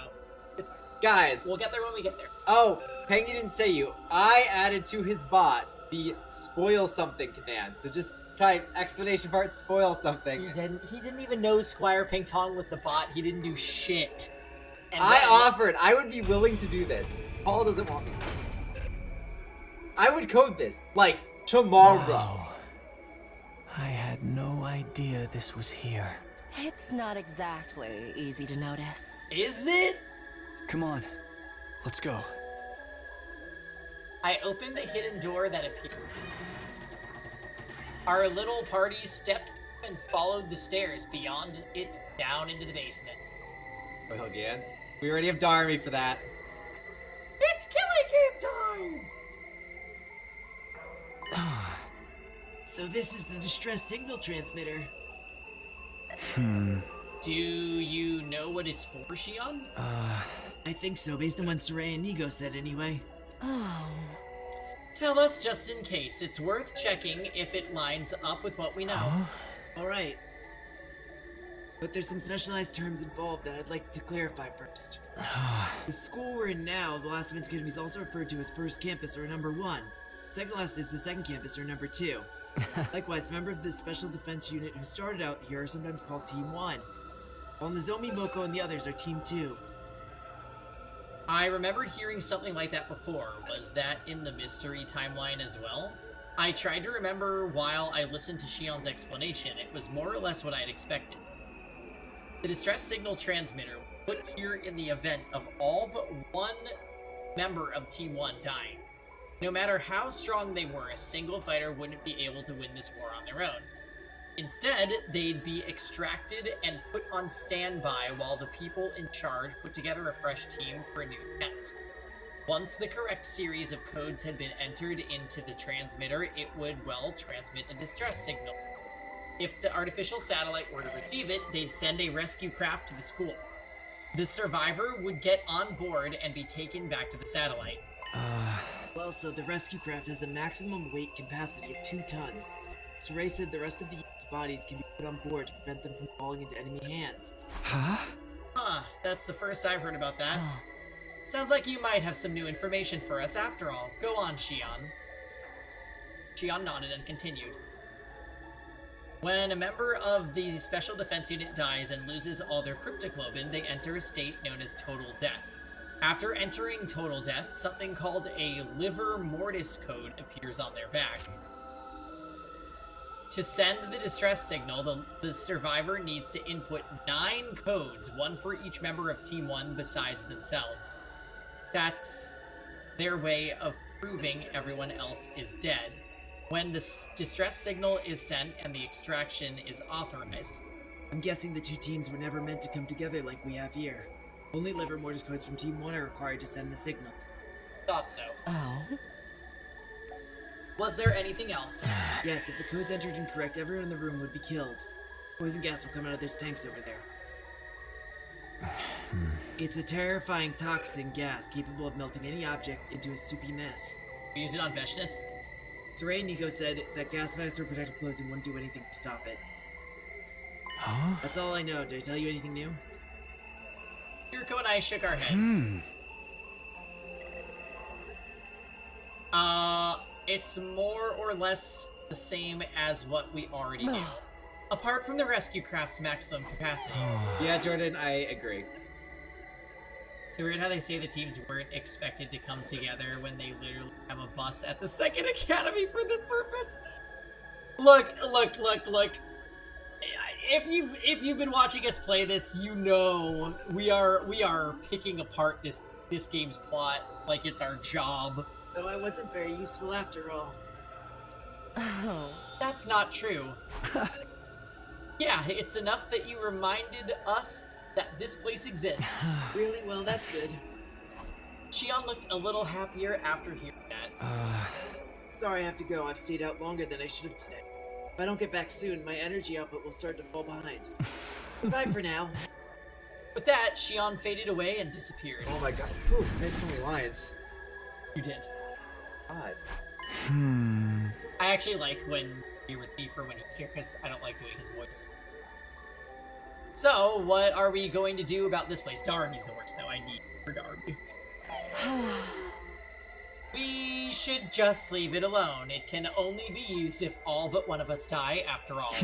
Speaker 5: it's fine.
Speaker 8: Guys.
Speaker 5: We'll get there when we get there.
Speaker 8: Oh, Pengy didn't say you. I added to his bot the spoil something command. So just type exclamation part spoil something.
Speaker 5: He didn't even know Squire Ping Tong was the bot. He didn't do shit. And
Speaker 8: I
Speaker 5: then-
Speaker 8: offered. I would be willing to do this. Paul doesn't want me to. I would code this, like, tomorrow.
Speaker 10: Wow. I had no idea this was here.
Speaker 1: It's not exactly easy to notice.
Speaker 5: Is it?
Speaker 17: Come on, let's go.
Speaker 5: I opened the hidden door that appeared. Our little party stepped and followed the stairs beyond it down into the basement.
Speaker 8: Well, Gans, we already have Darmy for that.
Speaker 5: It's killing game time!
Speaker 11: So this is the distress signal transmitter.
Speaker 5: Do you know what it's for, Shion?
Speaker 11: I think so, based on what Saray and Nigo said anyway.
Speaker 1: Oh.
Speaker 5: Tell us just in case. It's worth checking if it lines up with what we know.
Speaker 11: Alright. But there's some specialized terms involved that I'd like to clarify first. The school we're in now, the Last Defense Academy, is also referred to as First Campus or Number 1. Second last is the Second Campus or Number 2. Likewise, a member of the Special Defense Unit who started out here are sometimes called Team 1, while Nozomi, Moko, and the others are Team 2.
Speaker 5: I remembered hearing something like that before. Was that in the mystery timeline as well? I tried to remember while I listened to Shion's explanation. It was more or less what I had expected. The distress signal transmitter put here in the event of all but one member of Team 1 dying. No matter how strong they were, a single fighter wouldn't be able to win this war on their own. Instead, they'd be extracted and put on standby while the people in charge put together a fresh team for a new attempt. Once the correct series of codes had been entered into the transmitter, it would, well, transmit a distress signal. If the artificial satellite were to receive it, they'd send a rescue craft to the school. The survivor would get on board and be taken back to the satellite.
Speaker 11: Well, so the rescue craft has a maximum weight capacity of 2 tons. Saray said the rest of the unit's bodies can be put on board to prevent them from falling into enemy hands.
Speaker 5: Huh, that's the first I've heard about that. Sounds like you might have some new information for us after all. Go on, Shion. Shion nodded and continued. When a member of the Special Defense Unit dies and loses all their cryptoglobin, they enter a state known as total death. After entering total death, something called a liver mortis code appears on their back. To send the distress signal, the survivor needs to input 9 codes, one for each member of Team 1 besides themselves. That's their way of proving everyone else is dead. When the distress signal is sent and the extraction is authorized.
Speaker 11: I'm guessing the 2 teams were never meant to come together like we have here. Only liver mortis codes from Team 1 are required to send the signal.
Speaker 5: Thought so.
Speaker 1: Oh.
Speaker 5: Was there anything else?
Speaker 11: Yes, if the code's entered incorrect, everyone in the room would be killed. Poison gas will come out of those tanks over there. It's a terrifying toxin gas capable of melting any object into a soupy mess.
Speaker 5: Use it on Veshness?
Speaker 11: Saray and Nico said that gas masks or protective clothing wouldn't do anything to stop it.
Speaker 10: Huh?
Speaker 11: That's all I know. Did I tell you anything new?
Speaker 5: Yuriko and I shook our heads. It's more or less the same as what we already knew. Apart from the rescue craft's maximum capacity.
Speaker 8: Yeah, Jordan, I agree.
Speaker 5: It's weird how they say the teams weren't expected to come together when they literally have a bus at the Second Academy for this purpose. Look. if you've been watching us play this, you know we are picking apart this game's plot like it's our job.
Speaker 11: So I wasn't very useful after all.
Speaker 5: Oh, that's not true. Yeah, it's enough that you reminded us that this place exists.
Speaker 11: Really? Well, that's good.
Speaker 5: Shion looked a little happier after hearing that.
Speaker 11: Sorry I have to go. I've stayed out longer than I should have today. If I don't get back soon, my energy output will start to fall behind. Goodbye for now.
Speaker 5: With that, Shion faded away and disappeared.
Speaker 6: Oh my god. Whew, I made so many lines.
Speaker 5: You did.
Speaker 6: God.
Speaker 5: I actually like when you're with me for when he's here, because I don't like doing his voice. So, what are we going to do about this place? Darby's the worst, though. I need for Darby. We should just leave it alone. It can only be used if all but one of us die, after all.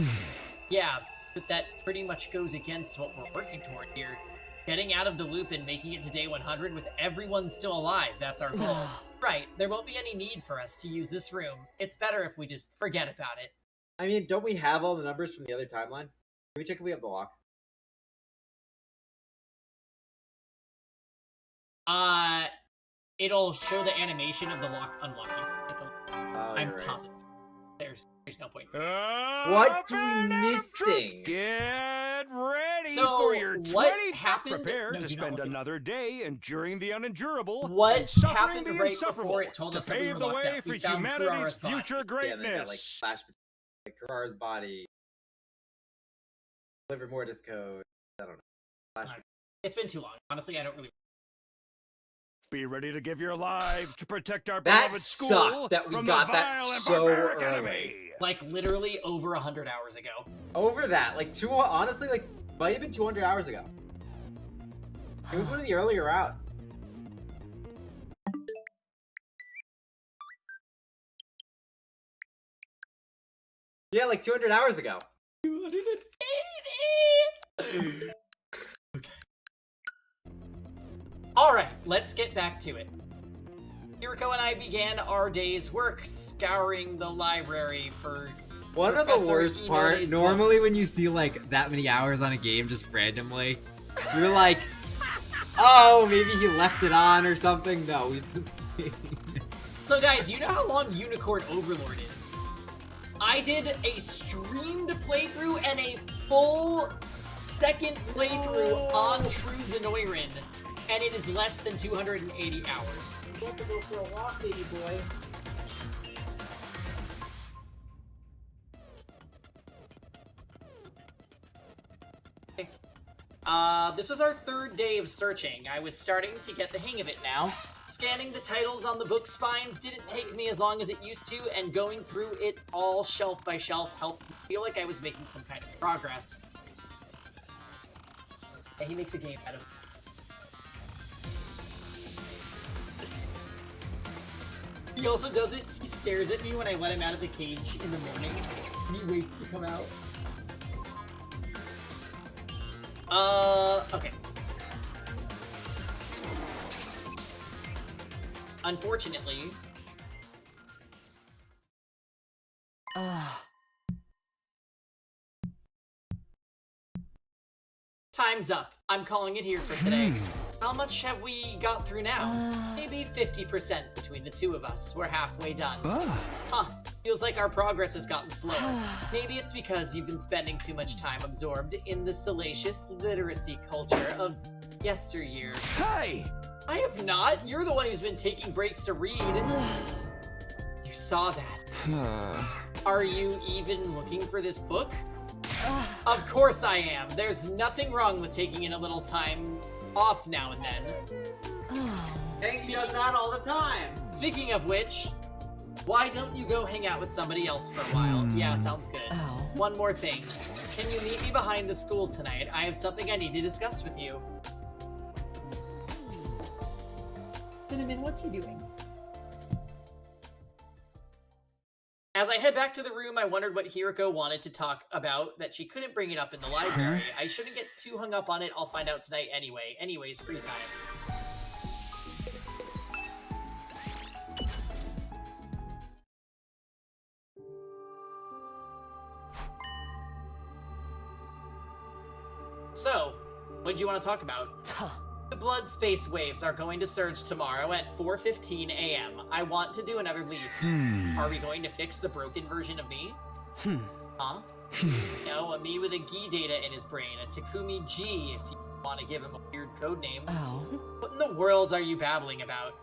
Speaker 5: Yeah, but that pretty much goes against what we're working toward here. Getting out of the loop and making it to day 100 with everyone still alive, that's our goal. Right, there won't be any need for us to use this room. It's better if we just forget about it.
Speaker 6: I mean, don't we have all the numbers from the other timeline? Can we check if we have the lock?
Speaker 5: It'll show the animation of the lock unlocking. I'm positive. There's no point.
Speaker 6: What are we missing?
Speaker 9: Get ready
Speaker 5: So,
Speaker 9: for your
Speaker 5: what
Speaker 9: 20th
Speaker 5: happened-
Speaker 9: Prepare
Speaker 5: No,
Speaker 9: to
Speaker 5: do not
Speaker 9: spend
Speaker 5: look at
Speaker 9: another day enduring the unendurable
Speaker 5: What
Speaker 9: and suffering
Speaker 5: happened
Speaker 9: the
Speaker 5: right
Speaker 9: insufferable
Speaker 5: before it told
Speaker 9: to
Speaker 5: us that we
Speaker 9: pave
Speaker 5: were
Speaker 9: the
Speaker 5: locked
Speaker 9: way
Speaker 5: up?
Speaker 9: for
Speaker 5: We found
Speaker 9: humanity's
Speaker 5: Kurara's body.
Speaker 9: future
Speaker 6: Yeah,
Speaker 9: greatness.
Speaker 6: they got like flash, like Kurara's body. Deliver Mortis code. I don't know. Flash.
Speaker 5: It's been too long. Honestly, I don't really...
Speaker 9: Be ready to give your lives to protect our
Speaker 6: That
Speaker 9: beloved school
Speaker 6: sucked that we
Speaker 9: from
Speaker 6: got
Speaker 9: the
Speaker 6: that
Speaker 9: vile and
Speaker 6: so
Speaker 9: barbaric
Speaker 6: early.
Speaker 9: enemy.
Speaker 5: Like, literally over 100 hours ago.
Speaker 6: Over that, like honestly, like might have been 200 hours ago. It was one of the earlier routes. Yeah, like 200 hours ago.
Speaker 5: 280! Alright, let's get back to it. Kiriko and I began our day's work scouring the library for
Speaker 6: One of the
Speaker 5: Professor
Speaker 6: worst part,
Speaker 5: Inode's
Speaker 6: normally when you see like that many hours on a game just randomly, you're like, oh, maybe he left it on or something. No, we've been playing.
Speaker 5: So guys, you know how long Unicorn Overlord is? I did a streamed playthrough and a full second playthrough on True Zenoiran, and it is less than 280 hours.
Speaker 6: You have to go for a walk, baby boy.
Speaker 5: This was our third day of searching. I was starting to get the hang of it now. Scanning the titles on the book spines didn't take me as long as it used to, and going through it all shelf by shelf helped me feel like I was making some kind of progress. And he makes a game out of this. He also does it, he stares at me when I let him out of the cage in the morning, and he waits to come out. Okay. Unfortunately... Time's up. I'm calling it here for today. How much have we got through now? Maybe 50% between the two of us. We're halfway done. Huh. Feels like our progress has gotten slower. Maybe it's because you've been spending too much time absorbed in the salacious literacy culture of yesteryear.
Speaker 9: Hey!
Speaker 5: I have not. You're the one who's been taking breaks to read. You saw that. Are you even looking for this book? Of course I am. There's nothing wrong with taking in a little time off now and then.
Speaker 6: Hey, he does that all the time.
Speaker 5: Speaking of which, why don't you go hang out with somebody else for a while? Yeah, sounds good. One more thing. Can you meet me behind the school tonight? I have something I need to discuss with you. Cinnamon, what's he doing? As I head back to the room, I wondered what Hiriko wanted to talk about, that she couldn't bring it up in the library. I shouldn't get too hung up on it. I'll find out tonight anyway. Anyways, free time. you want to talk about? The blood space waves are going to surge tomorrow at 4:15 a.m. I want to do another lead. Are we going to fix the broken version of me? Huh? No, a me with a Gi data in his brain, a Takumi G if you want to give him a weird code name.
Speaker 1: Oh.
Speaker 5: What in the world are you babbling about?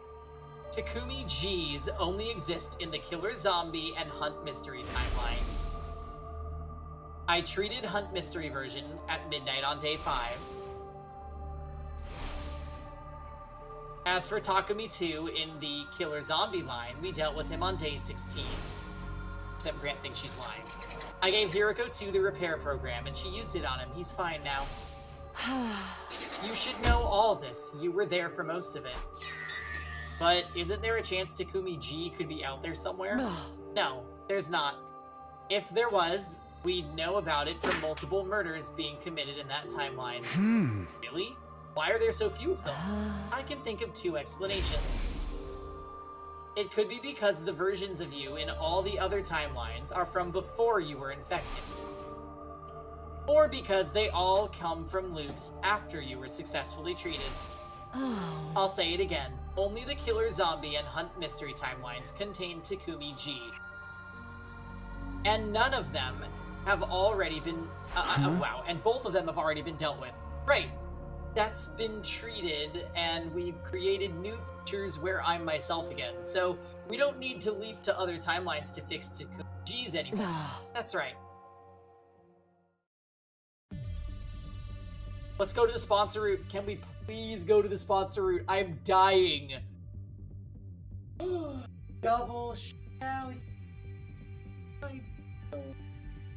Speaker 5: Takumi G's only exist in the Killer Zombie and Hunt Mystery timelines. I treated Hunt Mystery version at midnight on day 5. As for Takumi 2 in the Killer Zombie line, we dealt with him on day 16. Except Grant thinks she's lying. I gave Hiroko 2 the repair program and she used it on him. He's fine now. You should know all this. You were there for most of it. But isn't there a chance Takumi G could be out there somewhere? No, there's not. If there was, we'd know about it from multiple murders being committed in that timeline. Really? Why are there so few of them? I can think of 2 explanations. It could be because the versions of you in all the other timelines are from before you were infected. Or because they all come from loops after you were successfully treated. I'll say it again. Only the Killer Zombie and Hunt Mystery timelines contain Takumi G. And none of them have already been... wow, and both of them have already been dealt with. Right. That's been treated, and we've created new features where I'm myself again. So we don't need to leap to other timelines to fix Takumi G's anymore. That's right. Let's go to the sponsor route. Can we please go to the sponsor route? I'm dying. Double showers.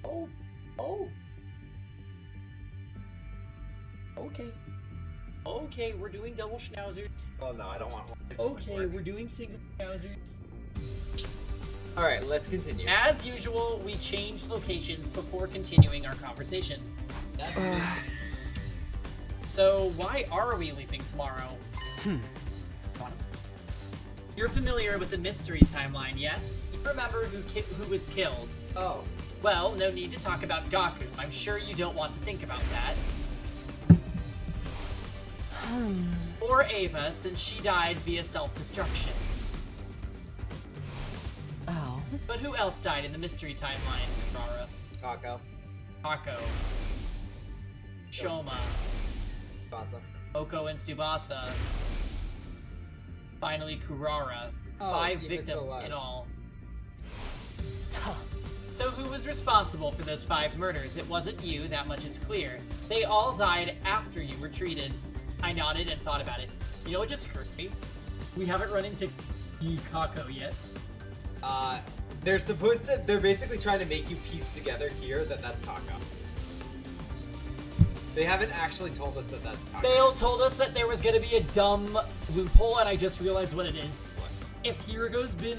Speaker 5: Oh. Okay, we're doing double schnauzers.
Speaker 6: Oh no, I don't want one.
Speaker 5: Okay, we're doing single schnauzers.
Speaker 6: Alright, let's continue.
Speaker 5: As usual, we changed locations before continuing our conversation. So why are we leaping tomorrow? You're familiar with the mystery timeline, yes? You remember who was killed?
Speaker 6: Oh.
Speaker 5: Well, no need to talk about Gaku. I'm sure you don't want to think about that. Or Ava, since she died via self-destruction.
Speaker 1: Oh.
Speaker 5: But who else died in the mystery timeline, Rara? Kako. Shoma.
Speaker 6: Tsubasa.
Speaker 5: Oko and Tsubasa. Finally, Kurara. 5 victims in all. So who was responsible for those 5 murders? It wasn't you, that much is clear. They all died after you were treated. I nodded and thought about it. You know what just occurred to me? We haven't run into Kako yet.
Speaker 6: They're basically trying to make you piece together here that that's Kako. They haven't actually told us that that's Kako.
Speaker 5: They told us that there was gonna be a dumb loophole, and I just realized what it is.
Speaker 6: What?
Speaker 5: If Hirogo's been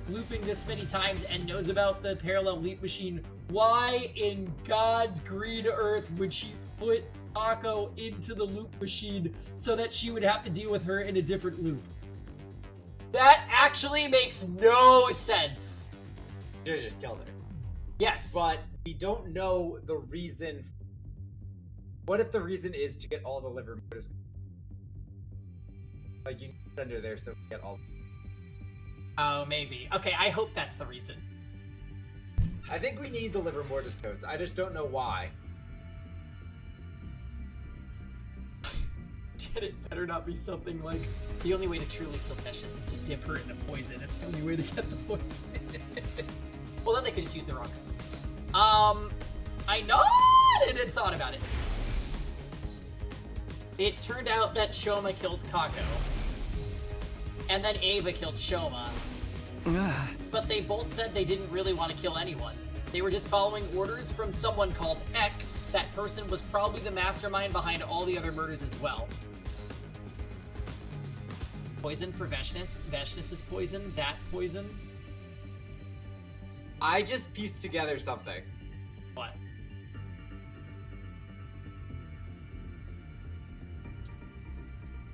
Speaker 5: looping this many times and knows about the parallel leap machine, why in God's green earth would she put Kako into the loop machine so that she would have to deal with her in a different loop? That actually makes no sense.
Speaker 6: Should've just killed her.
Speaker 5: Yes.
Speaker 6: But we don't know the reason. What if the reason is to get all the liver motors? Like, you put under there so we get all.
Speaker 5: Oh, maybe. Okay, I hope that's the reason.
Speaker 6: I think we need the liver mortis codes. I just don't know why.
Speaker 5: And it better not be something like, the only way to truly kill Veshnis is to dip her into poison, and the only way to get the poison is... Well, then they could just use the rock. I nodded and thought about it. It turned out that Shoma killed Kako. And then Ava killed Shoma. But they both said they didn't really want to kill anyone. They were just following orders from someone called X. That person was probably the mastermind behind all the other murders as well. Poison for Veshnis? Veshnis' poison? That poison?
Speaker 6: I just pieced together something.
Speaker 5: What?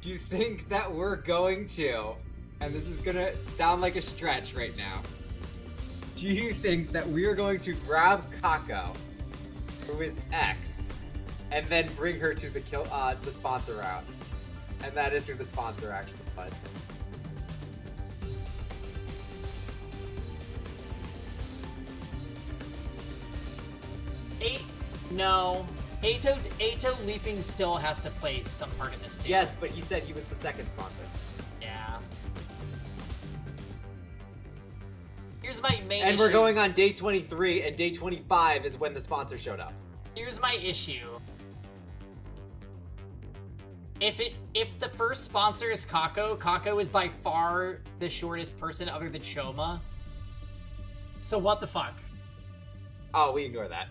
Speaker 6: Do you think that we're going to, and this is gonna sound like a stretch right now, do you think that we are going to grab Kako, who is X, and then bring her to the sponsor route. And that is who the sponsor actually was.
Speaker 5: Ato leaping still has to play some part in this too.
Speaker 6: Yes, but he said he was the second sponsor.
Speaker 5: Yeah. Here's my main
Speaker 6: And
Speaker 5: issue.
Speaker 6: we're going on day 23, and day 25 is when the sponsor showed up.
Speaker 5: Here's my issue. If the first sponsor is Kako, Kako is by far the shortest person other than Choma. So what the fuck?
Speaker 6: Oh, we ignore that.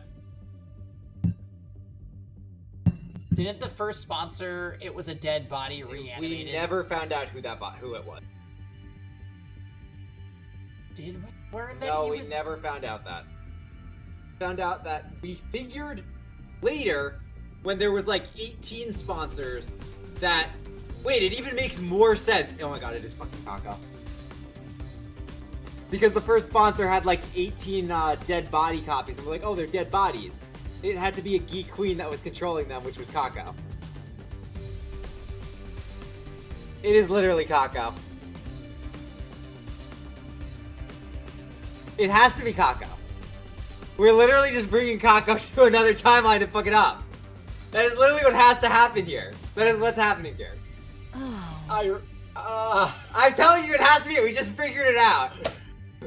Speaker 5: Didn't the first sponsor, it was a dead body reanimated?
Speaker 6: We never found out who it was.
Speaker 5: Did we learn that
Speaker 6: No,
Speaker 5: he
Speaker 6: we
Speaker 5: was...
Speaker 6: never found out that. Found out that we figured later, when there was like 18 sponsors, that... Wait, it even makes more sense. Oh my god, it is fucking Kako. Because the first sponsor had like 18 dead body copies, and we're like, oh, they're dead bodies. It had to be a geek queen that was controlling them, which was Kako. It is literally Kako. It has to be Kako. We're literally just bringing Kako to another timeline to fuck it up. That is literally what has to happen here. That is what's happening here. I'm telling you, it has to be. We just figured it out.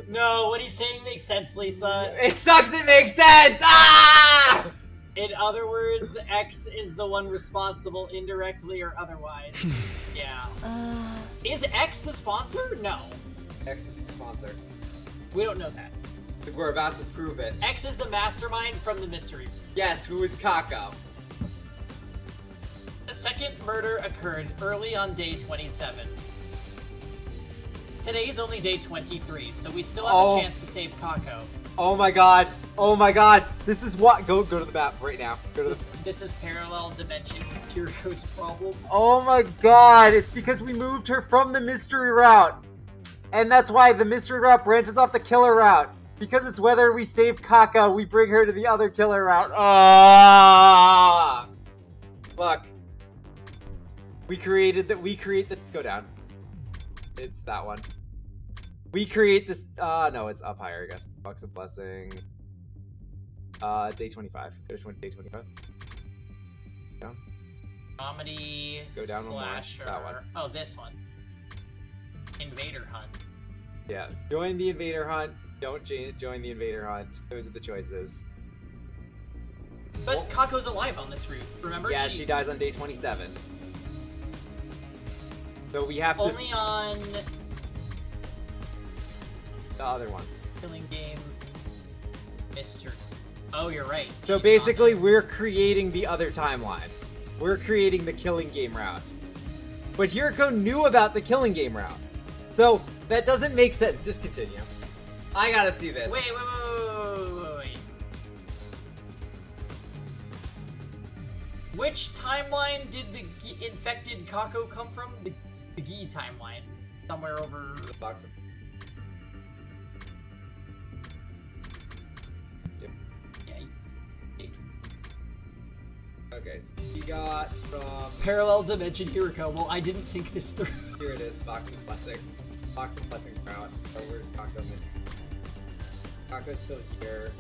Speaker 5: No, what he's saying makes sense, Lisa.
Speaker 6: It sucks. It makes sense. Ah!
Speaker 5: In other words, X is the one responsible indirectly or otherwise. Yeah. Is X the sponsor? No.
Speaker 6: X is the sponsor.
Speaker 5: We don't know that.
Speaker 6: We're about to prove it.
Speaker 5: X is the mastermind from the mystery.
Speaker 6: Yes, who is Kako?
Speaker 5: The second murder occurred early on day 27. Today is only day 23, so we still have a chance to save Kako.
Speaker 6: Oh my god. Oh my god. This is what... Go to the map right now. Go to
Speaker 5: This is parallel dimension Kiriko's problem.
Speaker 6: Oh my god. It's because we moved her from the mystery route. And that's why the mystery route branches off the killer route. Because it's whether we save Kako, we bring her to the other killer route. Ah! Look. Let's go down. It's that one. We create this, no, it's up higher, I guess. Box of Blessing. Day 25. Go to day 25. Down.
Speaker 5: Comedy.
Speaker 6: Go down one more.
Speaker 5: Slasher.
Speaker 6: That one.
Speaker 5: Oh, this one. Invader Hunt.
Speaker 6: Yeah. Join the Invader Hunt. Don't join the Invader Hunt. Those are the choices.
Speaker 5: But Kako's alive on this route, remember?
Speaker 6: Yeah, she dies on day 27. So we have to...
Speaker 5: Only on...
Speaker 6: the other one.
Speaker 5: Killing Game Mystery. Oh, you're right.
Speaker 6: So
Speaker 5: She's
Speaker 6: basically, we're creating the other timeline. We're creating the Killing Game route. But Hiriko knew about the Killing Game route. So that doesn't make sense. Just continue. I gotta see this.
Speaker 5: Wait. Which timeline did the infected Kako come from? The Gi timeline. Somewhere over...
Speaker 6: The box of... Yep.
Speaker 5: Yeah.
Speaker 6: Okay, so we got from...
Speaker 5: Parallel Dimension Hiriko. Well, I didn't think this through.
Speaker 6: Here it is, Box of Blessings. Box of Blessings route. So where's Kako? Kako's still here.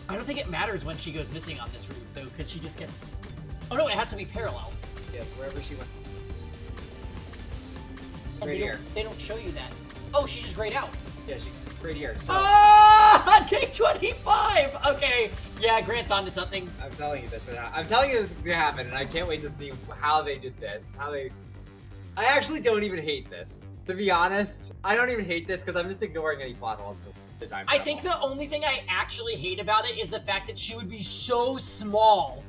Speaker 5: I don't think it matters when she goes missing on this route, though, because she just gets... Oh no, it has to be parallel.
Speaker 6: Yeah, it's wherever she went.
Speaker 5: And
Speaker 6: Right here.
Speaker 5: They don't show you that. Oh, she just grayed out.
Speaker 6: Yeah, she's right here. So
Speaker 5: Day 25! Okay, yeah, Grant's onto something.
Speaker 6: I'm telling you this. I'm telling you this is gonna happen, and I can't wait to see how they did this. I actually don't even hate this. To be honest, I don't even hate this because I'm just ignoring any plot holes for the time.
Speaker 5: I think the only thing I actually hate about it is the fact that she would be so small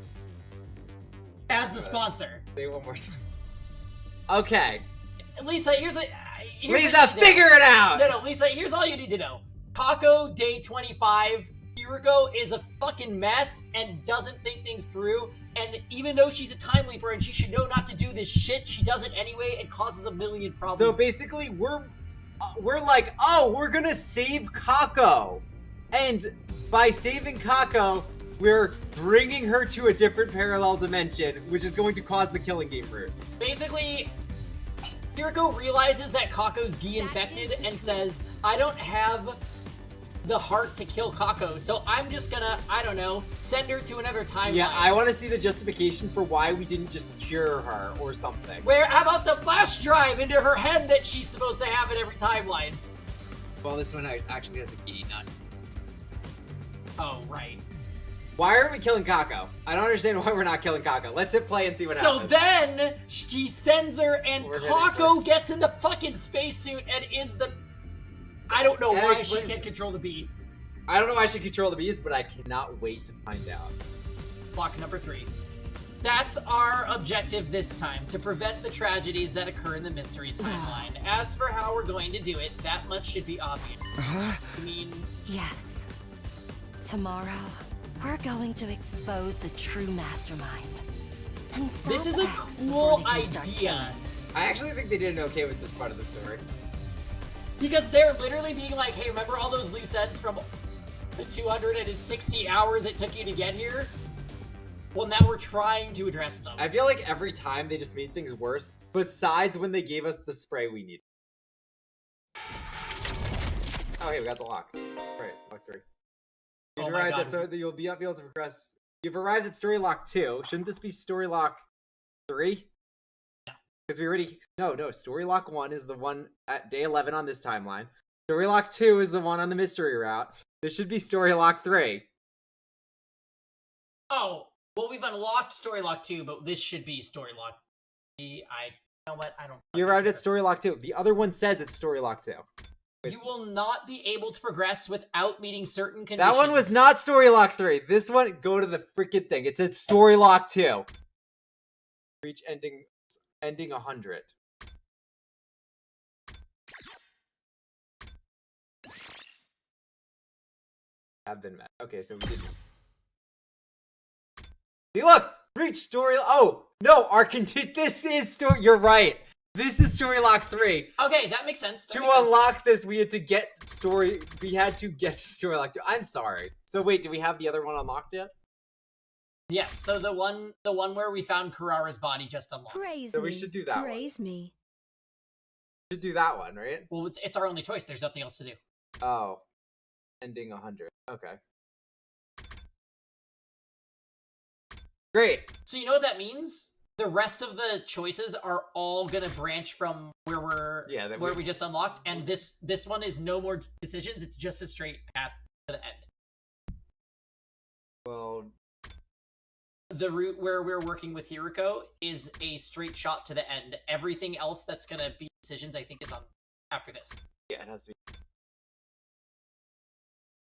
Speaker 5: as the sponsor.
Speaker 6: Say one more time. Okay.
Speaker 5: Lisa, Lisa,
Speaker 6: figure it out!
Speaker 5: No, Lisa, here's all you need to know. Kako, day 25, Hiriko is a fucking mess and doesn't think things through, and even though she's a time leaper and she should know not to do this shit, she does it anyway and causes a million problems.
Speaker 6: So basically, we're like, oh, we're gonna save Kako. And by saving Kako, we're bringing her to a different parallel dimension, which is going to cause the killing game route.
Speaker 5: Basically, Hiriko realizes that Kako's Gi infected and says, I don't have the heart to kill Kako, so I'm just gonna, I don't know, send her to another timeline.
Speaker 6: Yeah, I want to see the justification for why we didn't just cure her or something.
Speaker 5: How about the flash drive into her head that she's supposed to have in every timeline?
Speaker 6: Well, this one actually has a Gi, not...
Speaker 5: Oh, right.
Speaker 6: Why aren't we killing Kako? I don't understand why we're not killing Kako. Let's hit play and see what happens.
Speaker 5: So then, she sends her and Kako gets in the fucking spacesuit and is the... I don't know why she can't control the bees.
Speaker 6: I don't know why she can control the bees, but I cannot wait to find out.
Speaker 5: Block number 3. That's our objective this time, to prevent the tragedies that occur in the mystery timeline. As for how we're going to do it, that much should be obvious. I mean...
Speaker 1: Yes. Tomorrow, we're going to expose the true mastermind. And stop
Speaker 5: This is a
Speaker 1: X
Speaker 5: cool
Speaker 1: before they can start
Speaker 5: idea.
Speaker 1: killing.
Speaker 6: I actually think they did an okay with this part of the story.
Speaker 5: Because they're literally being like, hey, remember all those loose ends from the 260 hours it took you to get here? Well, now we're trying to address them.
Speaker 6: I feel like every time they just made things worse, besides when they gave us the spray we needed. Oh, hey, we got the lock. Right, lock 3. You've arrived at, so you'll be able to progress. You've arrived at story lock 2. Shouldn't this be story lock 3? Because we already... No, story lock 1 is the one at day 11 on this timeline. Story lock 2 is the one on the mystery route. This should be story lock 3.
Speaker 5: Oh, well, we've unlocked story lock 2, but this should be story lock 3. You know what? I don't...
Speaker 6: You arrived at story lock 2. The other one says it's story lock 2.
Speaker 5: You will not be able to progress without meeting certain conditions.
Speaker 6: That one was not story lock 3. This one, go to the freaking thing. It said story lock 2. Reach ending 100. Have been met. Okay, so we didn't. See, look! Reach story. Oh no, this is story. You're right. This is story lock 3.
Speaker 5: Okay, that makes sense.
Speaker 6: To unlock this, we had to get story. We had to get to story lock 2. I'm sorry. So wait, do we have the other one unlocked yet?
Speaker 5: Yes. So the one where we found Kurara's body just unlocked.
Speaker 18: Praise
Speaker 6: so
Speaker 18: me.
Speaker 6: We should do that.
Speaker 18: Praise me.
Speaker 6: We should do that one, right?
Speaker 5: Well, it's our only choice. There's nothing else to do.
Speaker 6: Oh, ending 100. Okay. Great.
Speaker 5: So you know what that means? The rest of the choices are all gonna branch from where we just unlocked, and this one is no more decisions. It's just a straight path to the end.
Speaker 6: Well,
Speaker 5: the route where we're working with Hiriko is a straight shot to the end. Everything else that's gonna be decisions, I think, is on after this.
Speaker 6: Yeah, it has to be.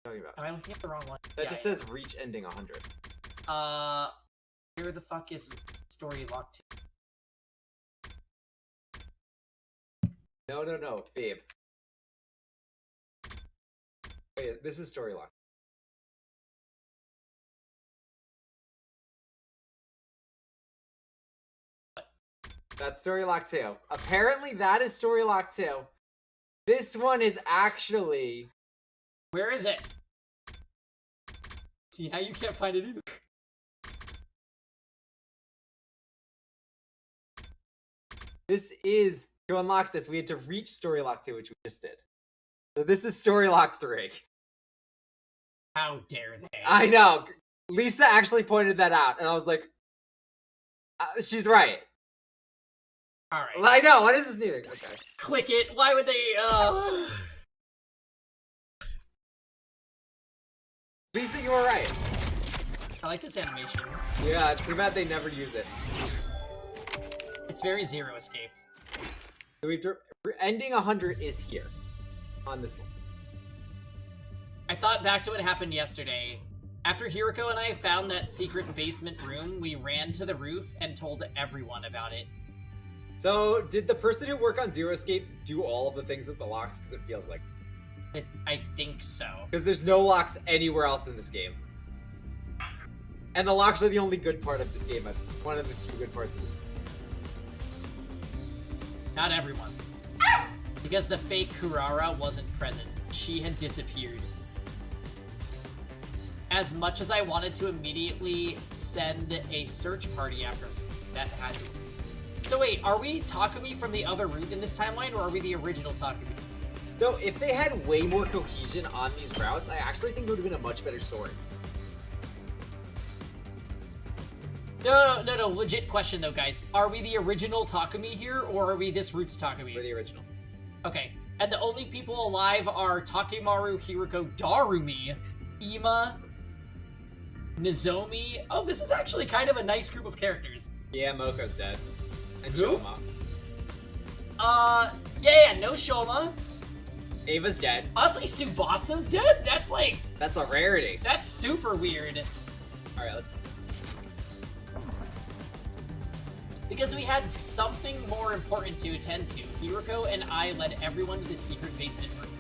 Speaker 6: What are you talking about?
Speaker 5: Am I looking at the wrong one?
Speaker 6: That just says reach ending 100.
Speaker 5: Where the fuck is story lock 2?
Speaker 6: No, babe. Wait, this is story lock. That's story lock 2. Apparently that is story lock 2. This one is actually...
Speaker 5: Where is it? See, now you can't find it either.
Speaker 6: This is, to unlock this, we had to reach story lock 2, which we just did. So this is story lock 3.
Speaker 5: How dare they?
Speaker 6: I know. Lisa actually pointed that out, and I was like, she's right.
Speaker 5: Alright.
Speaker 6: I know, what is this new? Okay.
Speaker 5: Click it. Why would they,
Speaker 6: Lisa, you were right.
Speaker 5: I like this animation.
Speaker 6: Yeah, it's too bad they never use it.
Speaker 5: It's very Zero Escape.
Speaker 6: So ending 100 is here. On this one.
Speaker 5: I thought back to what happened yesterday. After Hiriko and I found that secret basement room, we ran to the roof and told everyone about it.
Speaker 6: So, did the person who worked on Zero Escape do all of the things with the locks? Because it feels like...
Speaker 5: I think so.
Speaker 6: Because there's no locks anywhere else in this game. And the locks are the only good part of this game. One of the few good parts of it.
Speaker 5: Not everyone. Because the fake Kurara wasn't present. She had disappeared. as much as I wanted to immediately send a search party after that had to. So wait, are we Takumi from the other route in this timeline, or are we the original Takumi?
Speaker 6: So if they had way more cohesion on these routes, I actually think it would have been a much better story.
Speaker 5: No, legit question though, guys. Are we the original Takumi here, or are we this route's Takumi?
Speaker 6: We're the original.
Speaker 5: Okay, and the only people alive are Takemaru, Hiroko, Darumi, Ima, Nozomi. Oh, this is actually kind of a nice group of characters.
Speaker 6: Yeah, Moko's dead. And
Speaker 5: Who?
Speaker 6: Shoma.
Speaker 5: Yeah, no Shoma.
Speaker 6: Ava's dead.
Speaker 5: Honestly, Tsubasa's dead?
Speaker 6: That's a rarity.
Speaker 5: That's super weird.
Speaker 6: Alright, let's continue.
Speaker 5: Because we had something more important to attend to. Hiroko and I led everyone to the secret basement room.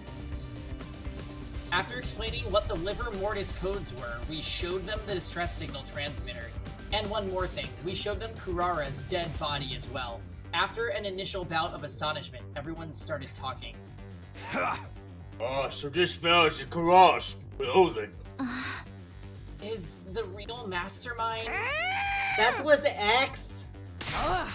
Speaker 5: After explaining what the Liver Mortis codes were, we showed them the distress signal transmitter. And one more thing, we showed them Kurara's dead body as well. After an initial bout of astonishment, everyone started talking.
Speaker 9: So this fella's a Kura's building.
Speaker 5: Is the real mastermind?
Speaker 6: That was X!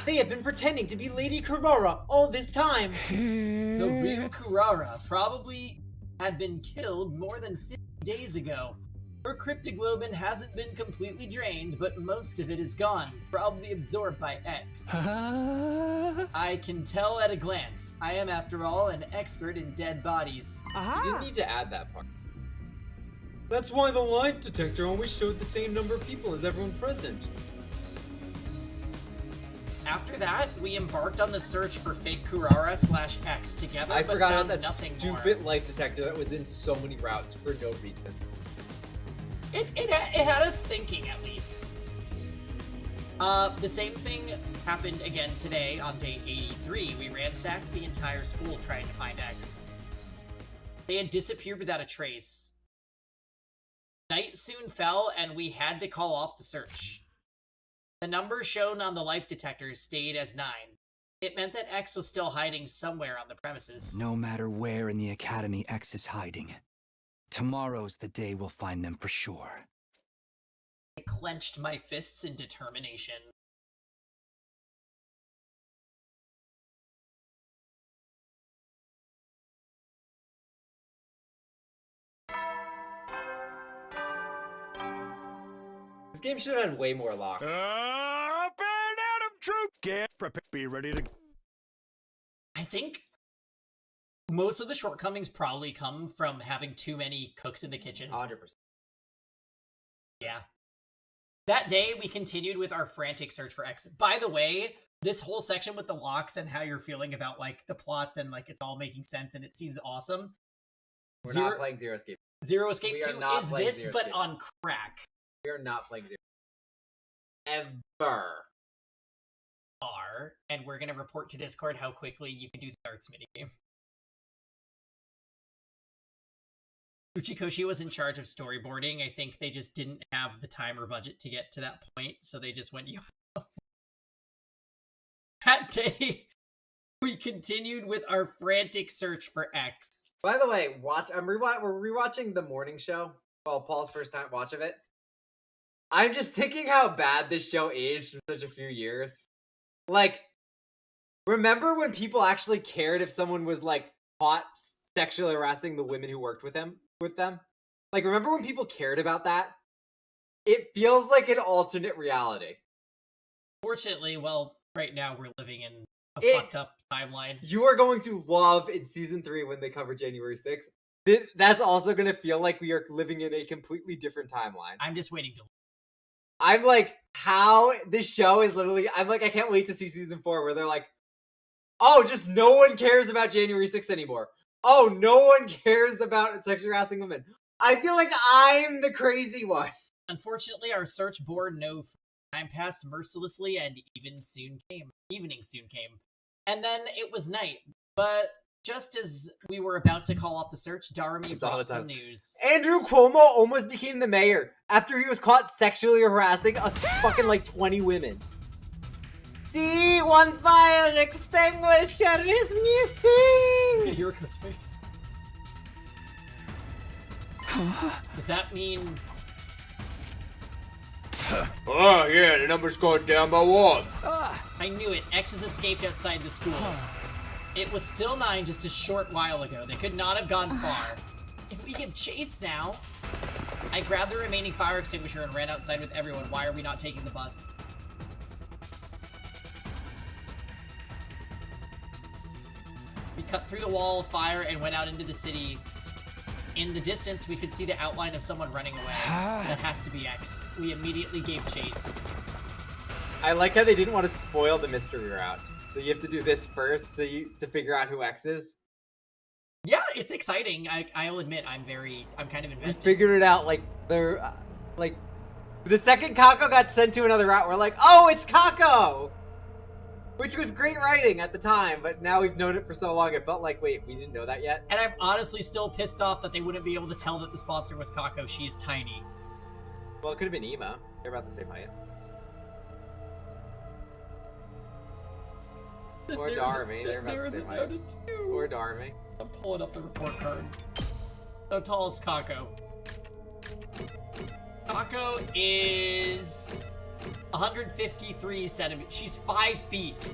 Speaker 6: They have been pretending to be Lady Kurara all this time!
Speaker 5: The real Kurara probably had been killed more than 50 days ago. Her cryptoglobin hasn't been completely drained, but most of it is gone, probably absorbed by X. I can tell at a glance. I am, after all, an expert in dead bodies.
Speaker 6: You didn't need to add that part. That's why the life detector always showed the same number of people as everyone present.
Speaker 5: After that, we embarked on the search for fake Kurara/X together,
Speaker 6: I
Speaker 5: but
Speaker 6: forgot
Speaker 5: found
Speaker 6: about that
Speaker 5: nothing
Speaker 6: stupid
Speaker 5: more.
Speaker 6: life detector that was in so many routes for no reason.
Speaker 5: It had us thinking, at least. The same thing happened again today on day 83. We ransacked the entire school trying to find X. They had disappeared without a trace. Night soon fell, and we had to call off the search. The number shown on the life detector stayed as 9. It meant that X was still hiding somewhere on the premises.
Speaker 12: No matter where in the academy X is hiding, tomorrow's the day we'll find them for sure.
Speaker 5: I clenched my fists in determination.
Speaker 6: This game should have had way more locks.
Speaker 9: Up and Adam Troop, get prepared, be ready to...
Speaker 5: I think most of the shortcomings probably come from having too many cooks in the kitchen.
Speaker 6: 100%.
Speaker 5: Yeah. That day, we continued with our frantic search for X. By the way, this whole section with the locks and how you're feeling about, like, the plots and, like, it's all making sense and it seems awesome.
Speaker 6: We're not playing Zero Escape.
Speaker 5: Zero Escape
Speaker 6: We are
Speaker 5: 2
Speaker 6: not
Speaker 5: is
Speaker 6: playing
Speaker 5: this,
Speaker 6: Zero
Speaker 5: but
Speaker 6: Escape.
Speaker 5: on crack.
Speaker 6: We are not playing Zero. Ever.
Speaker 5: And we're gonna report to Discord how quickly you can do the darts minigame. Uchikoshi was in charge of storyboarding. I think they just didn't have the time or budget to get to that point, so they just went, That day, we continued with our frantic search for X.
Speaker 6: By the way, we're rewatching the morning show. Well, Paul's first time watch of it. I'm just thinking how bad this show aged in such a few years. Like, remember when people actually cared if someone was, like, caught sexually harassing the women who worked with them? Like, remember when people cared about that? It feels like an alternate reality.
Speaker 5: Fortunately, well, right now we're living in a fucked up timeline.
Speaker 6: You are going to love in season 3 when they cover January 6th. That's also going to feel like we are living in a completely different timeline.
Speaker 5: I'm just waiting to...
Speaker 6: I'm like, how this show is literally... I'm like, I can't wait to see season 4 where they're like, oh, just no one cares about January 6th anymore. Oh, no one cares about sexually harassing women. I feel like I'm the crazy one.
Speaker 5: Unfortunately, our search bore no time passed mercilessly and evening soon came. And then it was night. But just as we were about to call off the search, Darumi brought some news.
Speaker 6: Andrew Cuomo almost became the mayor after he was caught sexually harassing a fucking like 20 women. See, one fire extinguisher is missing!
Speaker 5: Hiriko's face. Does that mean
Speaker 13: Oh, yeah, the number's going down by 1.
Speaker 5: I knew it. X has escaped outside the school. It was still 9 just a short while ago. They could not have gone far. If we give chase now... I grabbed the remaining fire extinguisher and ran outside with everyone. Why are we not taking the bus? We cut through the wall of fire and went out into the city. In the distance, we could see the outline of someone running away. That has to be X. We immediately gave chase.
Speaker 6: I like how they didn't want to spoil the mystery route. So you have to do this first to figure out who X is.
Speaker 5: Yeah, it's exciting. I'll admit, I'm kind of invested.
Speaker 6: We figured it out, like, they're, like, the second Kako got sent to another route, we're like, oh, it's Kako! Which was great writing at the time, but now we've known it for so long, it felt like, wait, we didn't know that yet?
Speaker 5: And I'm honestly still pissed off that they wouldn't be able to tell that the sponsor was Kako. She's tiny.
Speaker 6: Well, it could have been Ema. They're about the same height. Or Darmy, they're about the same height. Or Darmy.
Speaker 5: I'm pulling up the report card. How tall is Kako? Kako is 153 centimeters. She's 5 feet.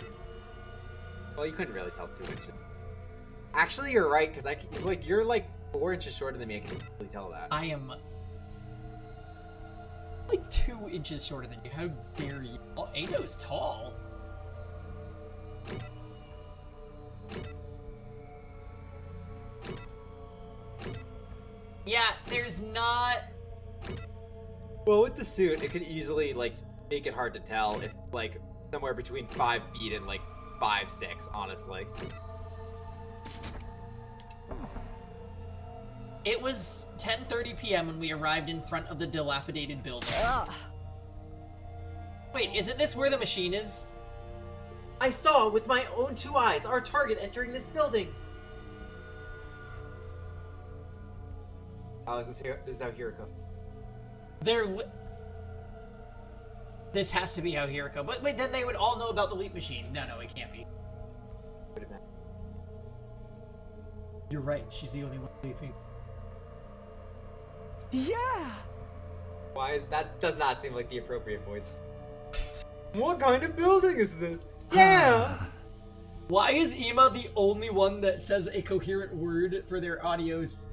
Speaker 6: Well, you couldn't really tell 2 inches. Actually, you're right, because you're like 4 inches shorter than me. I can really tell that.
Speaker 5: I am like 2 inches shorter than you. How dare you? Oh, Eito is tall. Yeah, there's not...
Speaker 6: Well, with the suit, it could easily, like, make it hard to tell if, like, somewhere between 5 feet and, like, 5'6", honestly.
Speaker 5: It was 10:30 p.m. when we arrived in front of the dilapidated building. Wait, isn't this where the machine is?
Speaker 6: I saw with my own 2 eyes our target entering this building. Oh, this is Aohiriko.
Speaker 5: This has to be Aohiriko. But wait, then they would all know about the leap machine. No, it can't be. You're right. She's the only one leaping.
Speaker 14: Yeah.
Speaker 6: Why is that? Does not seem like the appropriate voice. What kind of building is this? Yeah.
Speaker 5: Why is Ema the only one that says a coherent word for their audio's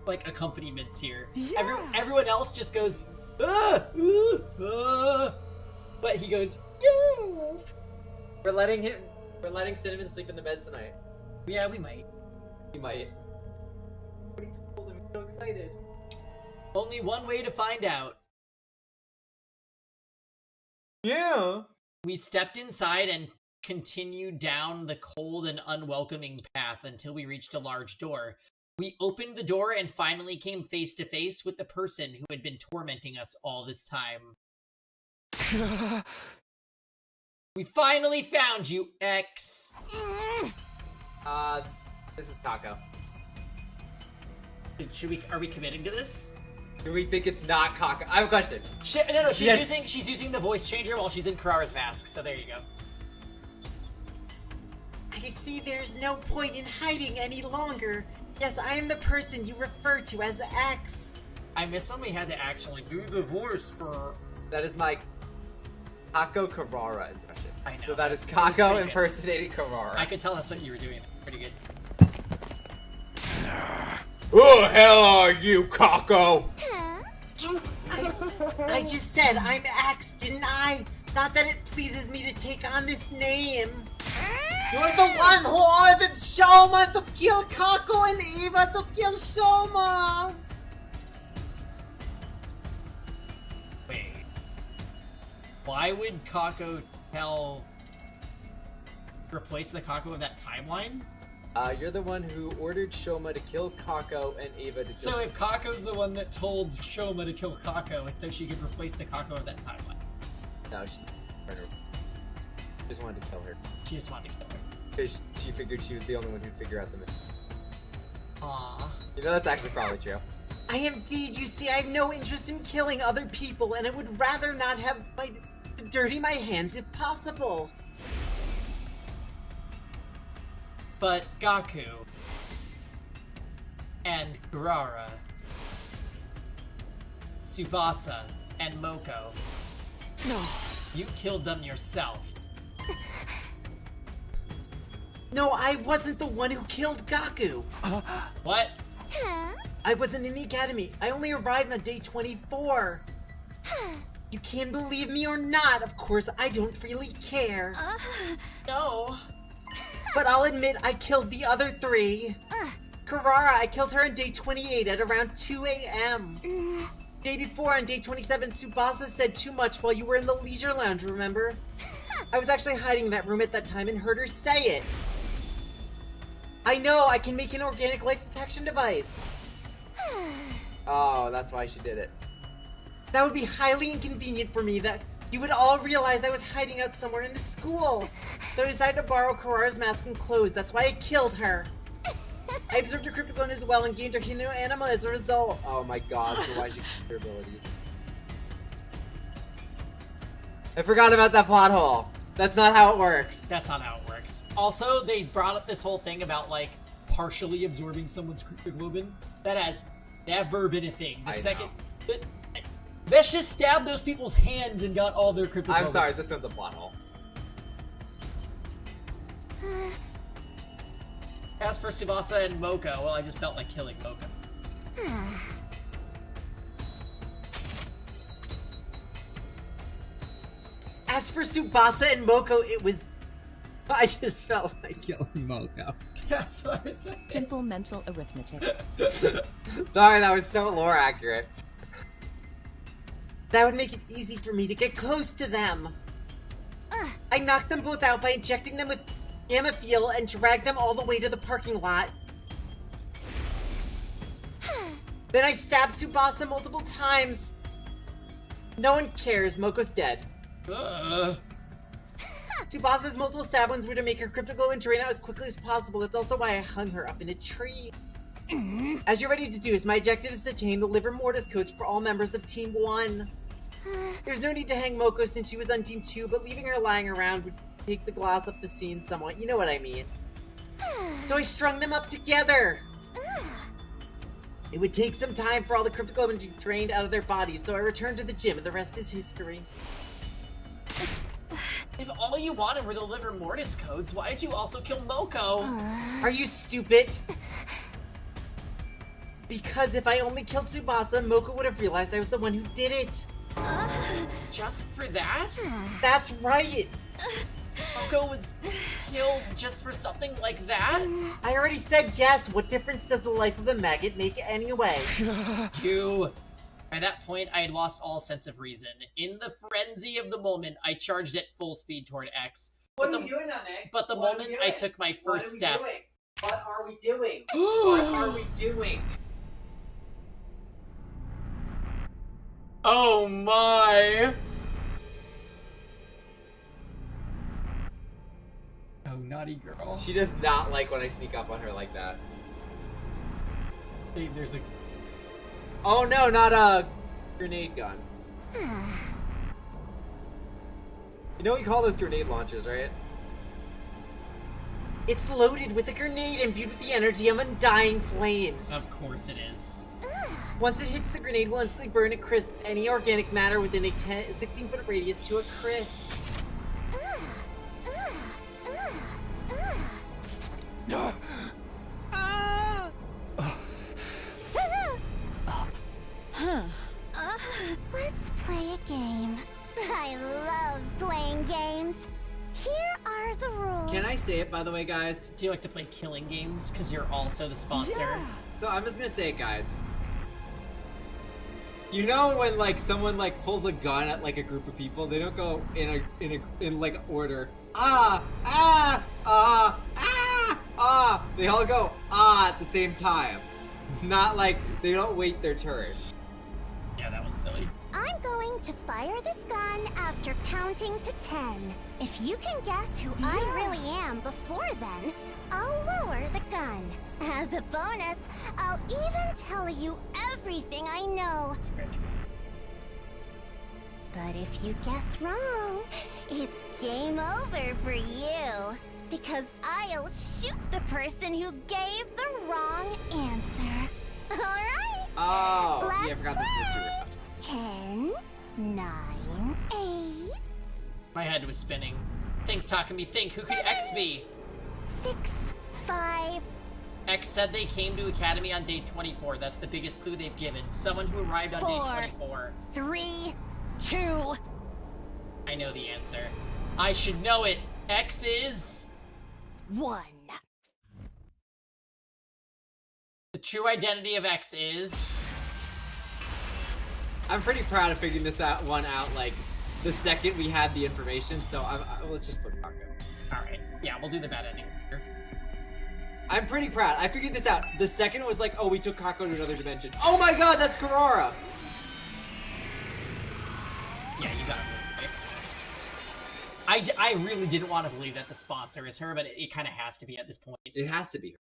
Speaker 5: like accompaniments here?
Speaker 14: Yeah.
Speaker 5: Everyone else just goes but he goes yeah.
Speaker 6: We're letting Cinnamon sleep in the bed tonight.
Speaker 5: Yeah, we might.
Speaker 6: We might. What told him? I'm so excited.
Speaker 5: Only one way to find out.
Speaker 6: Yeah.
Speaker 5: We stepped inside and continued down the cold and unwelcoming path until we reached a large door. We opened the door and finally came face to face with the person who had been tormenting us all this time. We finally found you, X.
Speaker 6: This is Kako.
Speaker 5: Are we committing to this?
Speaker 6: Do we think it's not Kako? I have a question.
Speaker 5: No, she's using the voice changer while she's in Kurara's mask, so there you go.
Speaker 18: I see there's no point in hiding any longer. Yes, I am the person you refer to as X.
Speaker 5: I miss when we had to actually do the voice for...
Speaker 6: That is my Kako Kurara impression.
Speaker 5: I know.
Speaker 6: So that is Kako impersonating Kurara.
Speaker 5: I could tell that's what you were doing. Pretty good.
Speaker 13: Who the hell are you, Kako?
Speaker 18: I just said I'm X, didn't I? Not that it pleases me to take on this name. You're the one who ordered Shoma to kill Kako and Eva to kill Shoma!
Speaker 5: Wait. Why would Kako replace the Kako of that timeline?
Speaker 6: You're the one who ordered Shoma to kill Kako and Eva to kill...
Speaker 5: So if Kako's the one that told Shoma to kill Kako, and so she could replace the Kako of that timeline.
Speaker 6: No, she just wanted to kill her.
Speaker 5: She just wanted to kill her.
Speaker 6: Because she figured she was the only one who'd figure out the mystery.
Speaker 5: Aww.
Speaker 6: You know, that's actually probably true.
Speaker 18: I am indeed. You see, I have no interest in killing other people, and I would rather not have dirty my hands if possible.
Speaker 5: But Gaku and Kurara, Tsubasa, and Moko.
Speaker 14: No.
Speaker 5: You killed them yourself.
Speaker 18: No, I wasn't the one who killed Gaku.
Speaker 5: What?
Speaker 18: I wasn't in the academy. I only arrived on day 24. You can believe me or not, of course, I don't really care.
Speaker 5: No.
Speaker 18: But I'll admit I killed the other 3. Karara, I killed her on day 28 at around 2 a.m. Day before, on day 27, Tsubasa said too much while you were in the leisure lounge, remember? I was actually hiding in that room at that time and heard her say it. I know, I can make an organic life detection device. Oh, that's why she did it. That would be highly inconvenient for me that you would all realize I was hiding out somewhere in the school. So I decided to borrow Karara's mask and clothes. That's why I killed her. I observed her Crypticlone as well and gained her Hino Anima as a result. Oh my god, so why she keep her abilities? I forgot about that plot hole. That's not how it works.
Speaker 5: That's not how it works. Also, they brought up this whole thing about, like, partially absorbing someone's cryptoglobin. That has never been a thing. The second... Let's just stab those people's hands and got all their cryptoglobin.
Speaker 6: I'm sorry, this one's a plot hole.
Speaker 5: As for Tsubasa and Moko, well, I just felt like killing Moko.
Speaker 18: As for Tsubasa and Moko, it was... I just felt like killing Moko.
Speaker 5: That's what I said.
Speaker 19: Simple mental arithmetic.
Speaker 6: Sorry, that was so lore accurate.
Speaker 18: That would make it easy for me to get close to them. I knocked them both out by injecting them with Gamma-Fuel and dragged them all the way to the parking lot. Then I stabbed Tsubasa multiple times. No one cares, Moko's dead. Tsubasa's multiple stab wounds were to make her cryptoglobin drain out as quickly as possible. That's also why I hung her up in a tree. As you're ready to deduce, my objective is to obtain the Liver Mortis codes for all members of Team 1. There's no need to hang Moko since she was on Team 2, but leaving her lying around would take the gloss off the scene somewhat. You know what I mean. So I strung them up together. It would take some time for all the cryptoglobin to be drained out of their bodies, so I returned to the gym, and the rest is history.
Speaker 5: If all you wanted were the Liver Mortis codes, why did you also kill Moko?
Speaker 18: Are you stupid? Because if I only killed Tsubasa, Moko would have realized I was the one who did it.
Speaker 5: Just for that?
Speaker 18: That's right!
Speaker 5: Moko was killed just for something like that?
Speaker 18: I already said yes. What difference does the life of a maggot make anyway?
Speaker 5: By that point, I had lost all sense of reason. In the frenzy of the moment, I charged at full speed toward X.
Speaker 18: What are we doing now, Meg?
Speaker 5: But the moment I took my first step...
Speaker 18: What are we doing? What are we doing?
Speaker 5: Oh my! Oh, naughty girl.
Speaker 6: She does not like when I sneak up on her like that.
Speaker 5: There's a...
Speaker 6: Oh no, not a grenade gun. You know what you call those grenade launchers, right?
Speaker 18: It's loaded with a grenade imbued with the energy of undying flames.
Speaker 5: Of course it is.
Speaker 18: Once it hits the grenade, will instantly burn and crisp any organic matter within a 16-foot radius to a crisp.
Speaker 3: Let's play a game. I love playing games. Here are the rules.
Speaker 6: Can I say it, by the way, guys?
Speaker 5: Do you like to play killing games? Because you're also the sponsor.
Speaker 6: Yeah. So I'm just gonna say it, guys. You know when like someone like pulls a gun at like a group of people, they don't go in like order. They all go at the same time. Not like they don't wait their turn.
Speaker 5: Yeah, that was silly.
Speaker 3: I'm going to fire this gun after counting to 10. If you can guess who I really am before then, I'll lower the gun. As a bonus, I'll even tell you everything I know. But if you guess wrong, it's game over for you. Because I'll shoot the person who gave the wrong answer. Alright?
Speaker 6: Oh,
Speaker 3: Let's
Speaker 6: yeah, I forgot this mystery round.
Speaker 3: 10, 9, 8,
Speaker 5: My head was spinning. Think, Takumi, think. Who could X be?
Speaker 3: 6, 5.
Speaker 5: X said they came to Academy on day 24. That's the biggest clue they've given. Someone who arrived on day 24.
Speaker 3: 3, 2.
Speaker 5: I know the answer. I should know it. X is...
Speaker 3: 1.
Speaker 5: The true identity of X is...
Speaker 6: I'm pretty proud of figuring this one out, like, the second we had the information, so let's just put Kako.
Speaker 5: Alright, yeah, we'll do the bad ending here.
Speaker 6: I'm pretty proud. I figured this out. The second it was like, oh, we took Kako to another dimension. Oh my god, that's Karara!
Speaker 5: Yeah, you got it. I really didn't want to believe that the sponsor is her, but it kind of has to be at this point.
Speaker 6: It has to be her.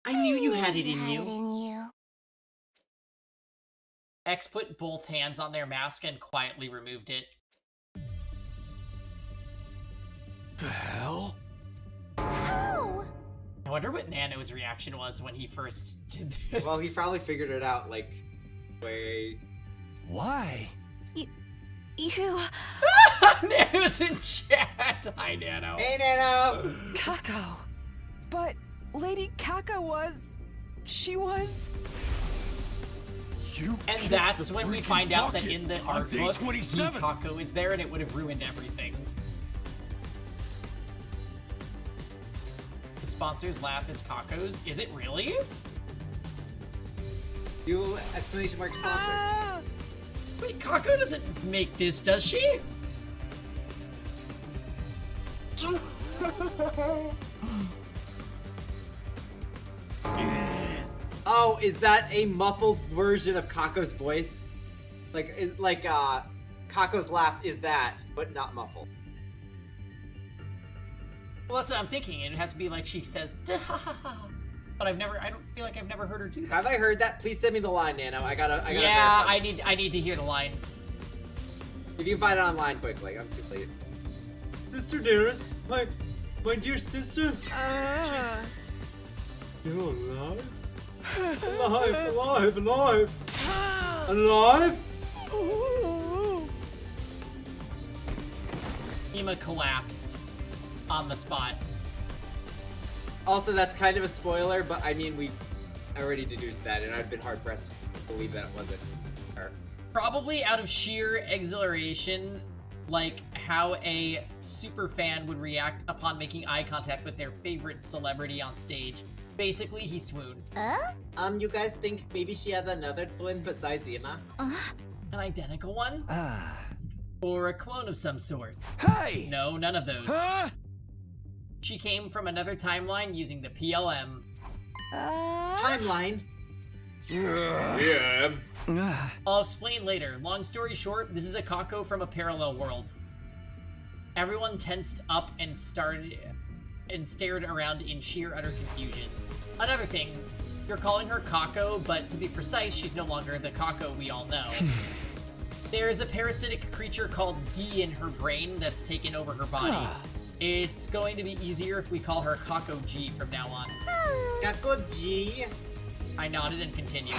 Speaker 18: I knew you had it in you.
Speaker 5: X put both hands on their mask and quietly removed it.
Speaker 9: The hell?
Speaker 3: How?
Speaker 5: I wonder what Nano's reaction was when he first did this.
Speaker 6: Well, he probably figured it out, like, wait.
Speaker 10: Why?
Speaker 3: You...
Speaker 5: Nano's in chat! Hi, Nano.
Speaker 6: Hey, Nano!
Speaker 14: Kako. But Lady Kaka was... She was...
Speaker 5: And that's when we find out that in the art
Speaker 9: day
Speaker 5: book,
Speaker 9: 27.
Speaker 5: Kako is there and it would have ruined everything. The sponsor's laugh is Kako's. Is it really?
Speaker 6: You exclamation mark sponsor.
Speaker 5: Wait, Kako doesn't make this, does she?
Speaker 6: Oh, is that a muffled version of Kako's voice? Kako's laugh is that, but not muffled.
Speaker 5: Well, that's what I'm thinking. It'd have to be like she says, but I don't feel like I've never heard her do that.
Speaker 6: Have I heard that? Please send me the line, Nano. I gotta
Speaker 5: Yeah,
Speaker 6: verify.
Speaker 5: I need to hear the line.
Speaker 6: If you can find it online quickly, I'm too late. Sister dearest, my dear sister. You're alive? Alive?
Speaker 5: Ima collapsed on the spot.
Speaker 6: Also, that's kind of a spoiler, but I mean, we already deduced that, and I've been hard pressed to believe that it wasn't her.
Speaker 5: Probably out of sheer exhilaration, like how a super fan would react upon making eye contact with their favorite celebrity on stage. Basically, he swooned.
Speaker 6: You guys think maybe she has another twin besides Ima?
Speaker 5: An identical one?
Speaker 10: Ah.
Speaker 5: Or a clone of some sort?
Speaker 10: Hey!
Speaker 5: No, none of those.
Speaker 9: Huh?
Speaker 5: She came from another timeline using the PLM.
Speaker 6: Timeline? Yeah.
Speaker 5: I'll explain later. Long story short, this is a Kako from a parallel world. Everyone tensed up and stared around in sheer utter confusion. Another thing, you're calling her Kako, but to be precise, she's no longer the Kako we all know. There's a parasitic creature called Gi in her brain that's taken over her body. It's going to be easier if we call her Kako G from now on.
Speaker 6: Kako G?
Speaker 5: I nodded and continued.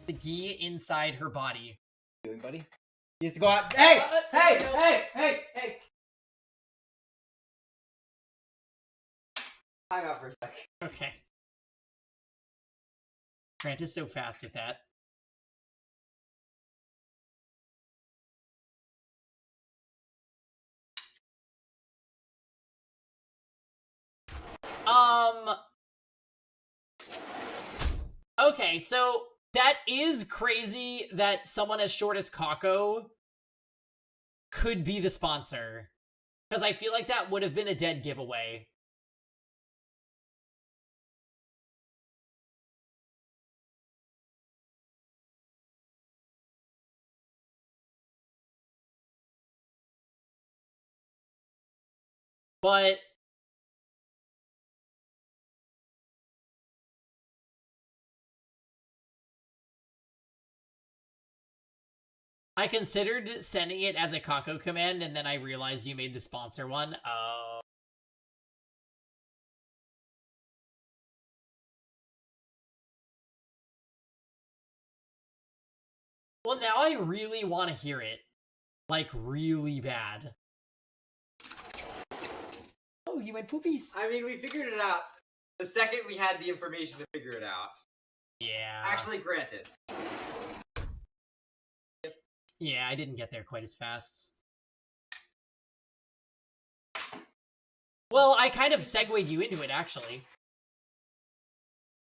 Speaker 5: The Gi inside her body.
Speaker 6: Doing, buddy? You used to go out. Hey! Hey! Time out for a sec.
Speaker 5: Okay. Grant is so fast with that. Okay, so that is crazy that someone as short as Kako could be the sponsor. Because I feel like that would have been a dead giveaway. But I considered sending it as a Kako command, and then I realized you made the sponsor one. Oh. Well, now I really want to hear it. Like, really bad. Oh, you went poopies.
Speaker 8: I mean, we figured it out the second we had the information to figure it out.
Speaker 5: Yeah.
Speaker 8: Actually, granted.
Speaker 5: Yeah, I didn't get there quite as fast. Well, I kind of segued you into it, actually.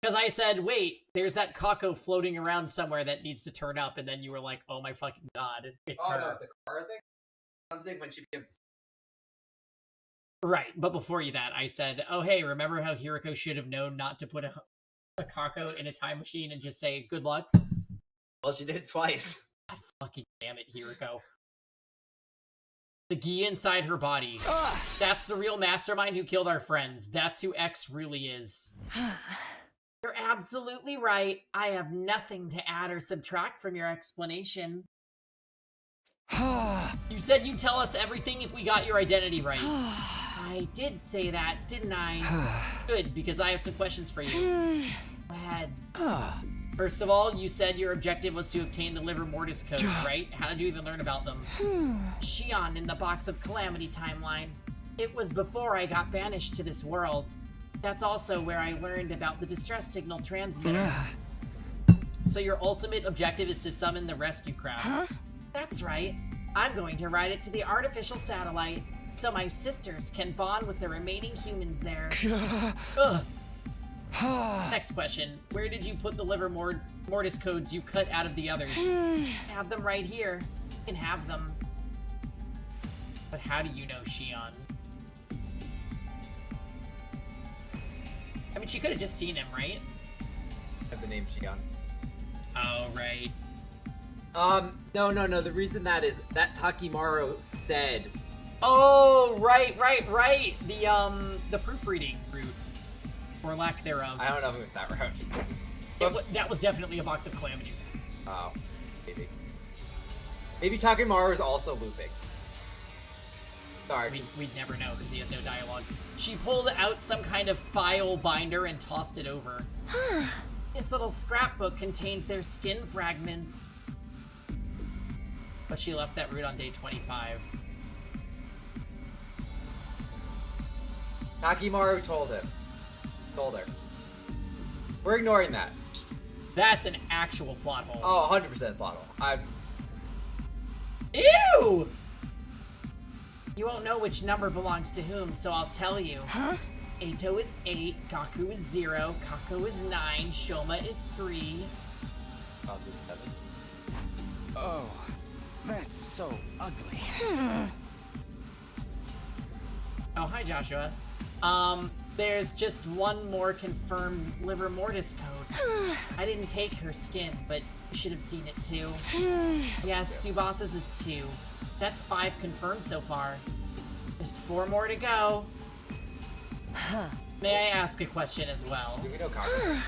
Speaker 5: Because I said, wait, there's that Kako floating around somewhere that needs to turn up, and then you were like, oh my fucking god, it's her.
Speaker 8: No, the car thing? I'm saying when she became...
Speaker 5: Right, but before you that, I said, oh hey, remember how Hiriko should have known not to put a Kako in a time machine and just say, good luck?
Speaker 8: Well, she did it twice.
Speaker 5: God fucking damn it, Hiriko. The Gi inside her body. That's the real mastermind who killed our friends. That's who X really is. You're absolutely right. I have nothing to add or subtract from your explanation. You said you'd tell us everything if we got your identity right. I did say that, didn't I? Good, because I have some questions for you. Go ahead. First of all, you said your objective was to obtain the Liver Mortis codes, right? How did you even learn about them? Shion in the Box of Calamity timeline. It was before I got banished to this world. That's also where I learned about the distress signal transmitter. So your ultimate objective is to summon the rescue crowd. That's right. I'm going to ride it to the artificial satellite, so my sisters can bond with the remaining humans there. Ugh. Next question. Where did you put the Liver Mortis codes you cut out of the others? Have them right here. You can have them. But how do you know Shion? I mean, she could have just seen him, right?
Speaker 8: Have the name Shion.
Speaker 5: Oh, right.
Speaker 8: No. The reason that is that Takimaru said.
Speaker 5: Oh, right. The proofreading route. Or lack thereof.
Speaker 8: I don't know if it was that route.
Speaker 5: That was definitely a Box of Calamity.
Speaker 8: Oh, maybe. Maybe Takimaru is also looping. Sorry.
Speaker 5: We'd never know because he has no dialogue. She pulled out some kind of file binder and tossed it over. This little scrapbook contains their skin fragments. But she left that route on day 25.
Speaker 8: Takimaru told her. We're ignoring that.
Speaker 5: That's an actual plot hole.
Speaker 8: Oh, 100% plot hole.
Speaker 5: Ew! You won't know which number belongs to whom, so I'll tell you. Eito is 8, Gaku is 0, Kako is 9, Shoma is 3.
Speaker 8: Kazu is 7.
Speaker 17: Oh, that's so ugly.
Speaker 5: Oh, hi, Joshua. There's just one more confirmed Liver Mortis code. I didn't take her skin, but you should have seen it too. Yes, Tsubasa's is 2. That's 5 confirmed so far. Just 4 more to go. May I ask a question as well?
Speaker 8: Do we know Kako?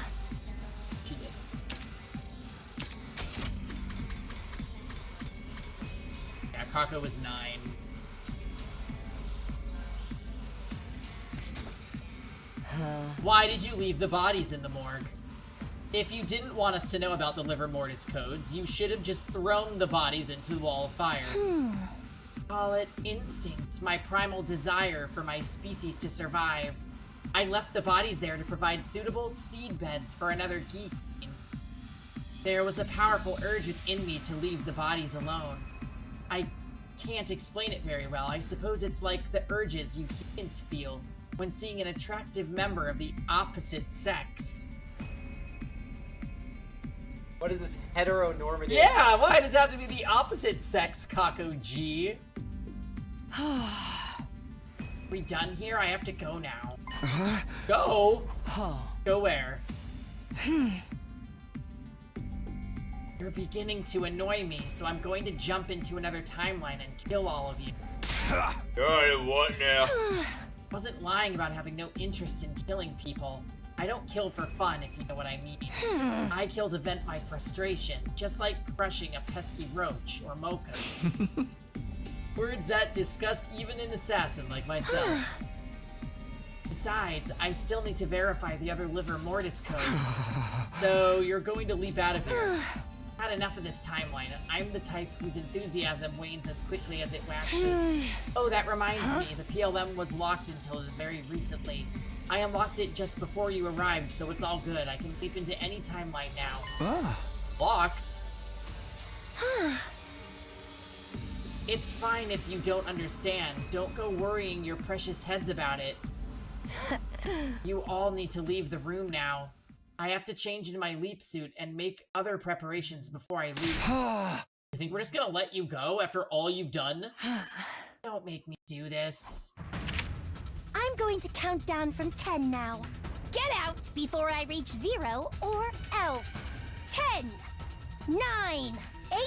Speaker 5: She did. Yeah, Kako was 9. Why did you leave the bodies in the morgue? If you didn't want us to know about the Liver Mortis codes, you should have just thrown the bodies into the wall of fire. Call it instinct, my primal desire for my species to survive. I left the bodies there to provide suitable seed beds for another geek. There was a powerful urge within me to leave the bodies alone. I can't explain it very well. I suppose it's like the urges you humans feel when seeing an attractive member of the opposite sex.
Speaker 8: What is this heteronormative?
Speaker 5: Yeah, why does it have to be the opposite sex, Kako G? We done here? I have to go now. Go? Go where? You're beginning to annoy me, so I'm going to jump into another timeline and kill all of you.
Speaker 13: What now?
Speaker 5: Wasn't lying about having no interest in killing people. I don't kill for fun, if you know what I mean. I kill to vent my frustration, just like crushing a pesky roach or mocha. Words that disgust even an assassin like myself. Besides, I still need to verify the other Liver Mortis codes. So you're going to leap out of here. had enough of this timeline. I'm the type whose enthusiasm wanes as quickly as it waxes. Oh, that reminds me, the PLM was locked until very recently. I unlocked it just before you arrived, so it's all good. I can leap into any timeline now. Locked? It's fine if you don't understand. Don't go worrying your precious heads about it. You all need to leave the room now. I have to change into my leap suit and make other preparations before I leave. You think we're just gonna let you go after all you've done? Don't make me do this.
Speaker 3: I'm going to count down from 10 now. Get out before I reach 0 or else. 10, 9, 8.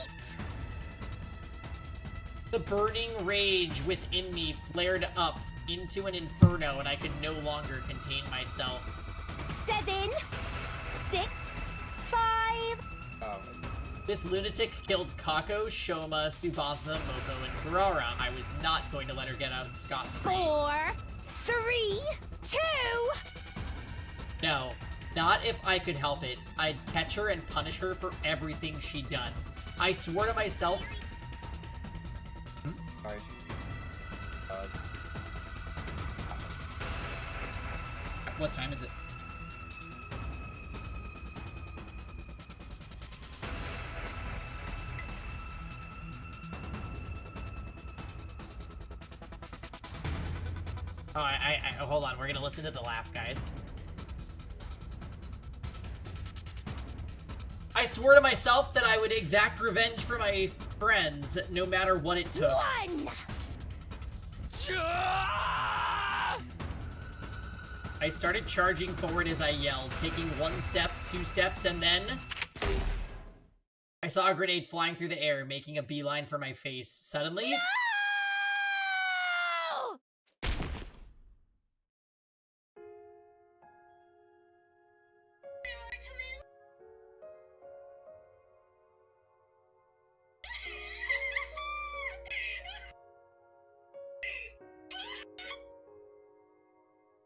Speaker 5: The burning rage within me flared up into an inferno and I could no longer contain myself.
Speaker 3: 7, 6, 5.
Speaker 5: This lunatic killed Kako, Shoma, Tsubasa, Moko, and Kurara. I was not going to let her get out scot-free.
Speaker 3: 4, 3, 2.
Speaker 5: No, not if I could help it. I'd catch her and punish her for everything she'd done. I swore to myself...
Speaker 6: Sorry.
Speaker 5: What time is it? Oh, hold on. We're gonna listen to the laugh, guys. I swore to myself that I would exact revenge for my friends, no matter what it took.
Speaker 3: 1.
Speaker 5: I started charging forward as I yelled, taking 1 step, 2 steps, and then... I saw a grenade flying through the air, making a beeline for my face. Suddenly...
Speaker 3: No!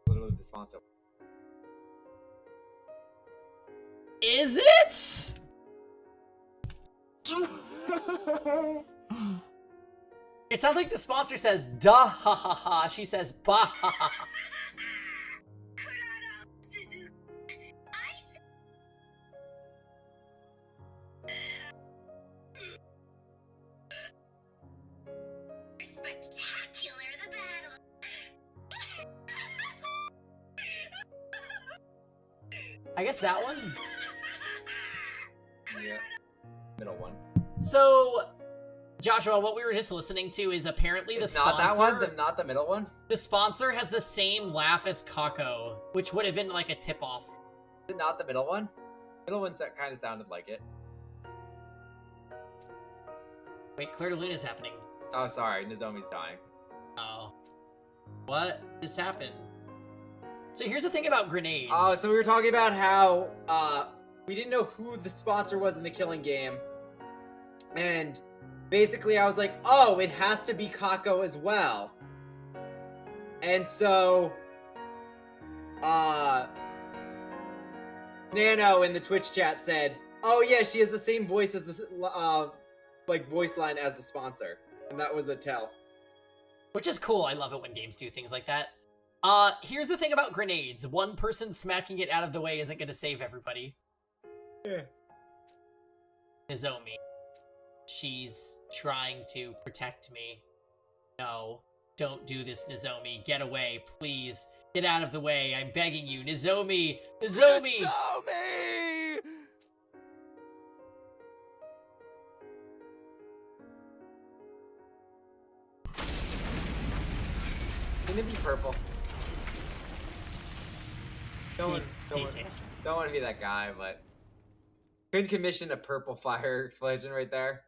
Speaker 6: Literally the sponsor.
Speaker 5: Is it? It sounds like the sponsor says "da ha ha ha." She says "ba ha ha ha."
Speaker 3: Spectacular the battle.
Speaker 5: I guess that one.
Speaker 6: Yeah. Middle one.
Speaker 5: So, Joshua, what we were just listening to is apparently the sponsor.
Speaker 6: Not that one. Not the middle one.
Speaker 5: The sponsor has the same laugh as Kako, which would have been like a tip-off.
Speaker 6: Is it not the middle one? Middle one kind of sounded like it.
Speaker 5: Wait, Claire de Lune is happening.
Speaker 6: Oh, sorry. Nozomi's dying.
Speaker 5: Oh. What just happened? So here's the thing about grenades.
Speaker 6: Oh, so we were talking about how we didn't know who the sponsor was in the Killing Game. And basically I was like, oh, it has to be Kako as well. And so Nano in the Twitch chat said, oh yeah, she has the same voice as the like voice line as the sponsor. And that was a tell.
Speaker 5: Which is cool. I love it when games do things like that. Here's the thing about grenades. One person smacking it out of the way isn't going to save everybody.
Speaker 6: Yeah.
Speaker 5: Nozomi. She's trying to protect me. No, don't do this, Nozomi. Get away, please. Get out of the way. I'm begging you. Nozomi! Nozomi!
Speaker 17: Nozomi!
Speaker 6: Can it be purple? Don't want to be that guy, but could commission a purple fire explosion right there.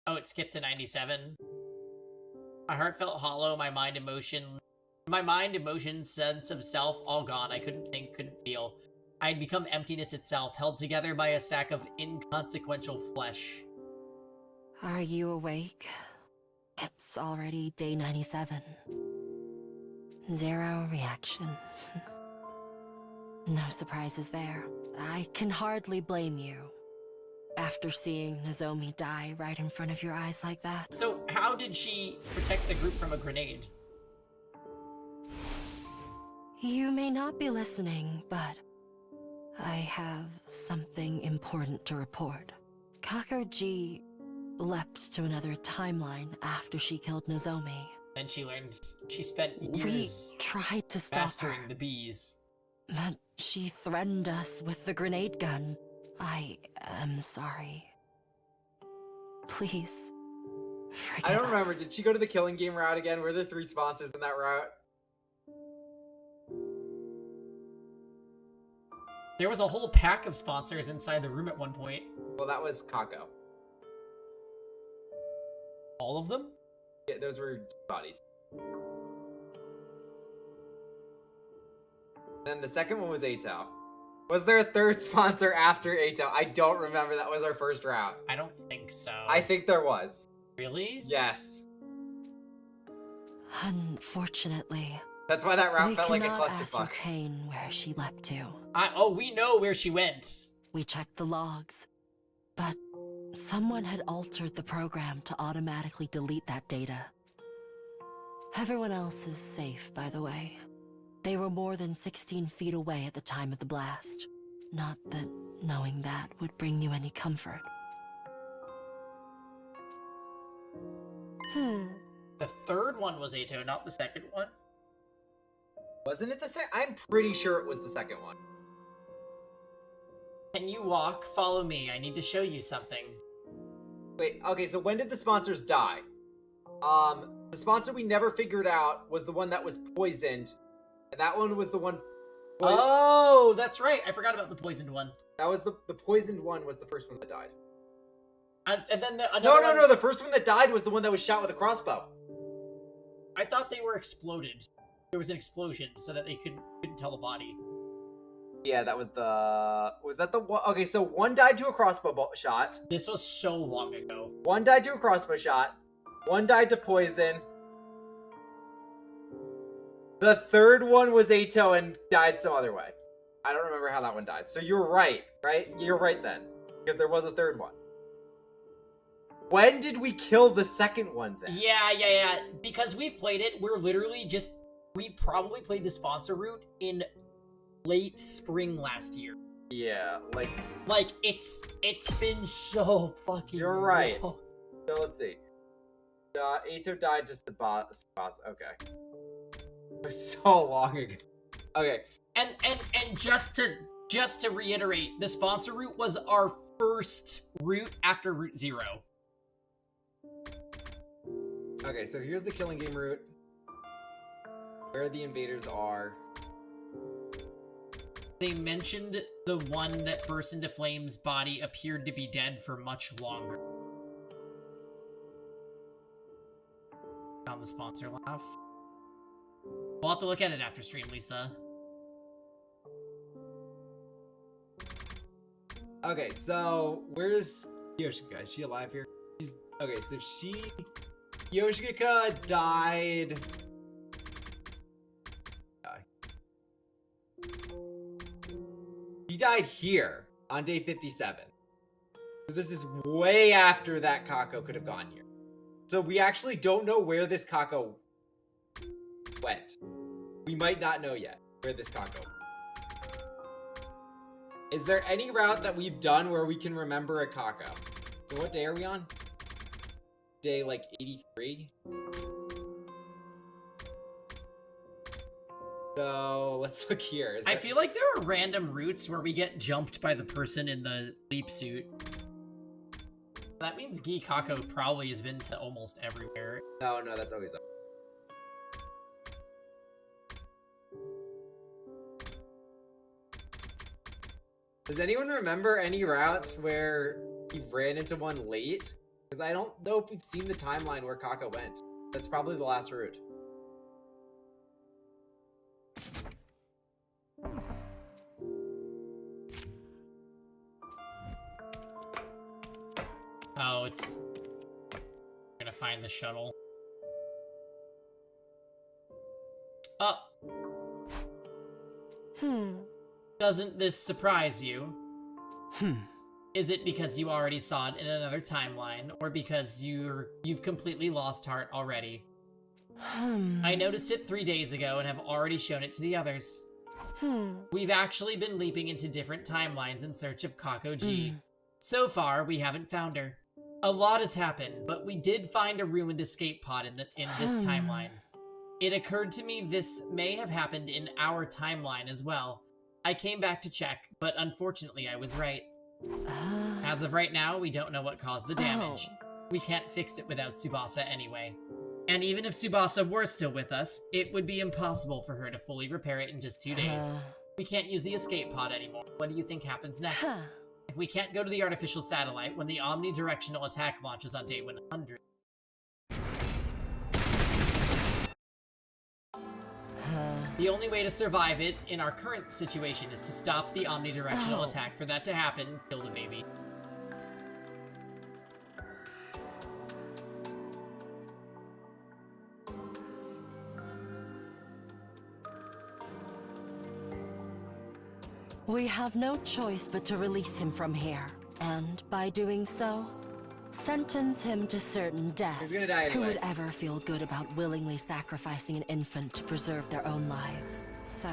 Speaker 5: Oh, it skipped to 97. My heart felt hollow, my mind, emotion, sense of self, all gone. I couldn't think, couldn't feel. I had become emptiness itself, held together by a sack of inconsequential flesh.
Speaker 1: Are you awake? It's already day 97. Zero reaction. No surprises there. I can hardly blame you. After seeing Nozomi die right in front of your eyes like that.
Speaker 5: So how did she protect the group from a grenade?
Speaker 1: You may not be listening, but I have something important to report. Kako-ji leapt to another timeline after she killed Nozomi.
Speaker 5: And she learned she spent years
Speaker 1: We tried to stop
Speaker 5: mastering
Speaker 1: her,
Speaker 5: the bees.
Speaker 1: but she threatened us with the grenade gun. I am sorry. Please, forgive
Speaker 6: I don't remember.
Speaker 1: us.
Speaker 6: Did she go to the killing game route again? Were there 3 sponsors in that route?
Speaker 5: There was a whole pack of sponsors inside the room at one point.
Speaker 6: Well, that was Kako.
Speaker 5: All of them?
Speaker 6: Yeah, those were bodies. Then the second one was Ato. Was there a third sponsor after Ato? I don't remember. That was our first route.
Speaker 5: I don't think so.
Speaker 6: I think there was.
Speaker 5: Really?
Speaker 6: Yes.
Speaker 1: Unfortunately,
Speaker 6: That's why that route
Speaker 1: we
Speaker 6: felt like a
Speaker 1: cannot
Speaker 6: clusterfuck.
Speaker 1: ascertain where she leapt to.
Speaker 5: Oh, we know where she went.
Speaker 1: We checked the logs, but someone had altered the program to automatically delete that data. Everyone else is safe, by the way. They were more than 16 feet away at the time of the blast. Not that knowing that would bring you any comfort.
Speaker 5: The third one was Ato, not the second one.
Speaker 6: Wasn't it the second? I'm pretty sure it was the second one.
Speaker 5: Can you walk? Follow me. I need to show you something.
Speaker 6: Wait, okay, so when did the sponsors die? The sponsor we never figured out was the one that was poisoned. And that one was the one...
Speaker 5: Oh, that's right. I forgot about the poisoned one.
Speaker 6: That was the poisoned one was the first one that died.
Speaker 5: And then the
Speaker 6: No, the first one that died was the one that was shot with a crossbow.
Speaker 5: I thought they were exploded. There was an explosion so that they couldn't tell the body.
Speaker 6: Yeah, that was the... Was that the one? Okay, so one died to a crossbow shot.
Speaker 5: This was so long ago.
Speaker 6: One died to a crossbow shot. One died to poison. The third one was Ato and died some other way. I don't remember how that one died. So you're right? You're right then. Because there was a third one. When did we kill the second one then?
Speaker 5: Yeah. Because we played it, we probably played the sponsor route in late spring last year.
Speaker 6: Yeah, like
Speaker 5: it's been so fucking
Speaker 6: You're right.
Speaker 5: long.
Speaker 6: So let's see. Ato died to Sabas. Okay. It was so long ago. Okay.
Speaker 5: And just to reiterate, the sponsor route was our first route after Route 0.
Speaker 6: Okay, so here's the killing game route. Where the invaders are.
Speaker 5: They mentioned the one that burst into flames body appeared to be dead for much longer. Found the sponsor laugh. We'll have to look at it after stream, Lisa.
Speaker 6: Okay, so where's Yoshika? Is she alive here? Okay, so Yoshika died. He died here on day 57. So this is way after that Kako could have gone here. So we actually don't know where this Kako went. We might not know yet where this Kako went. Is there any route that we've done where we can remember a Kako? So what day are we on? Day like 83? So let's look here.
Speaker 5: I feel like there are random routes where we get jumped by the person in the leap suit. That means Gi Kako probably has been to almost everywhere.
Speaker 6: No, that's always up. Does anyone remember any routes where we ran into one late? Because I don't know if we've seen the timeline where Kako went. That's probably the last route.
Speaker 5: Oh, it's... I'm gonna find the shuttle. Doesn't this surprise you? Is it because you already saw it in another timeline, or because you've completely lost heart already? I noticed it 3 days ago and have already shown it to the others. We've actually been leaping into different timelines in search of Kako G. So far, we haven't found her. A lot has happened, but we did find a ruined escape pod in this timeline. It occurred to me this may have happened in our timeline as well. I came back to check, but unfortunately I was right. As of right now, we don't know what caused the damage. We can't fix it without Tsubasa anyway. And even if Tsubasa were still with us, it would be impossible for her to fully repair it in just 2 days. We can't use the escape pod anymore. What do you think happens next? If we can't go to the artificial satellite when the omnidirectional attack launches on day 100, the only way to survive it in our current situation is to stop the omnidirectional attack. For that to happen, kill the baby.
Speaker 1: We have no choice but to release him from here, and by doing so, sentence him to certain death.
Speaker 6: He's gonna die anyway.
Speaker 1: Who would ever feel good about willingly sacrificing an infant to preserve their own lives? So,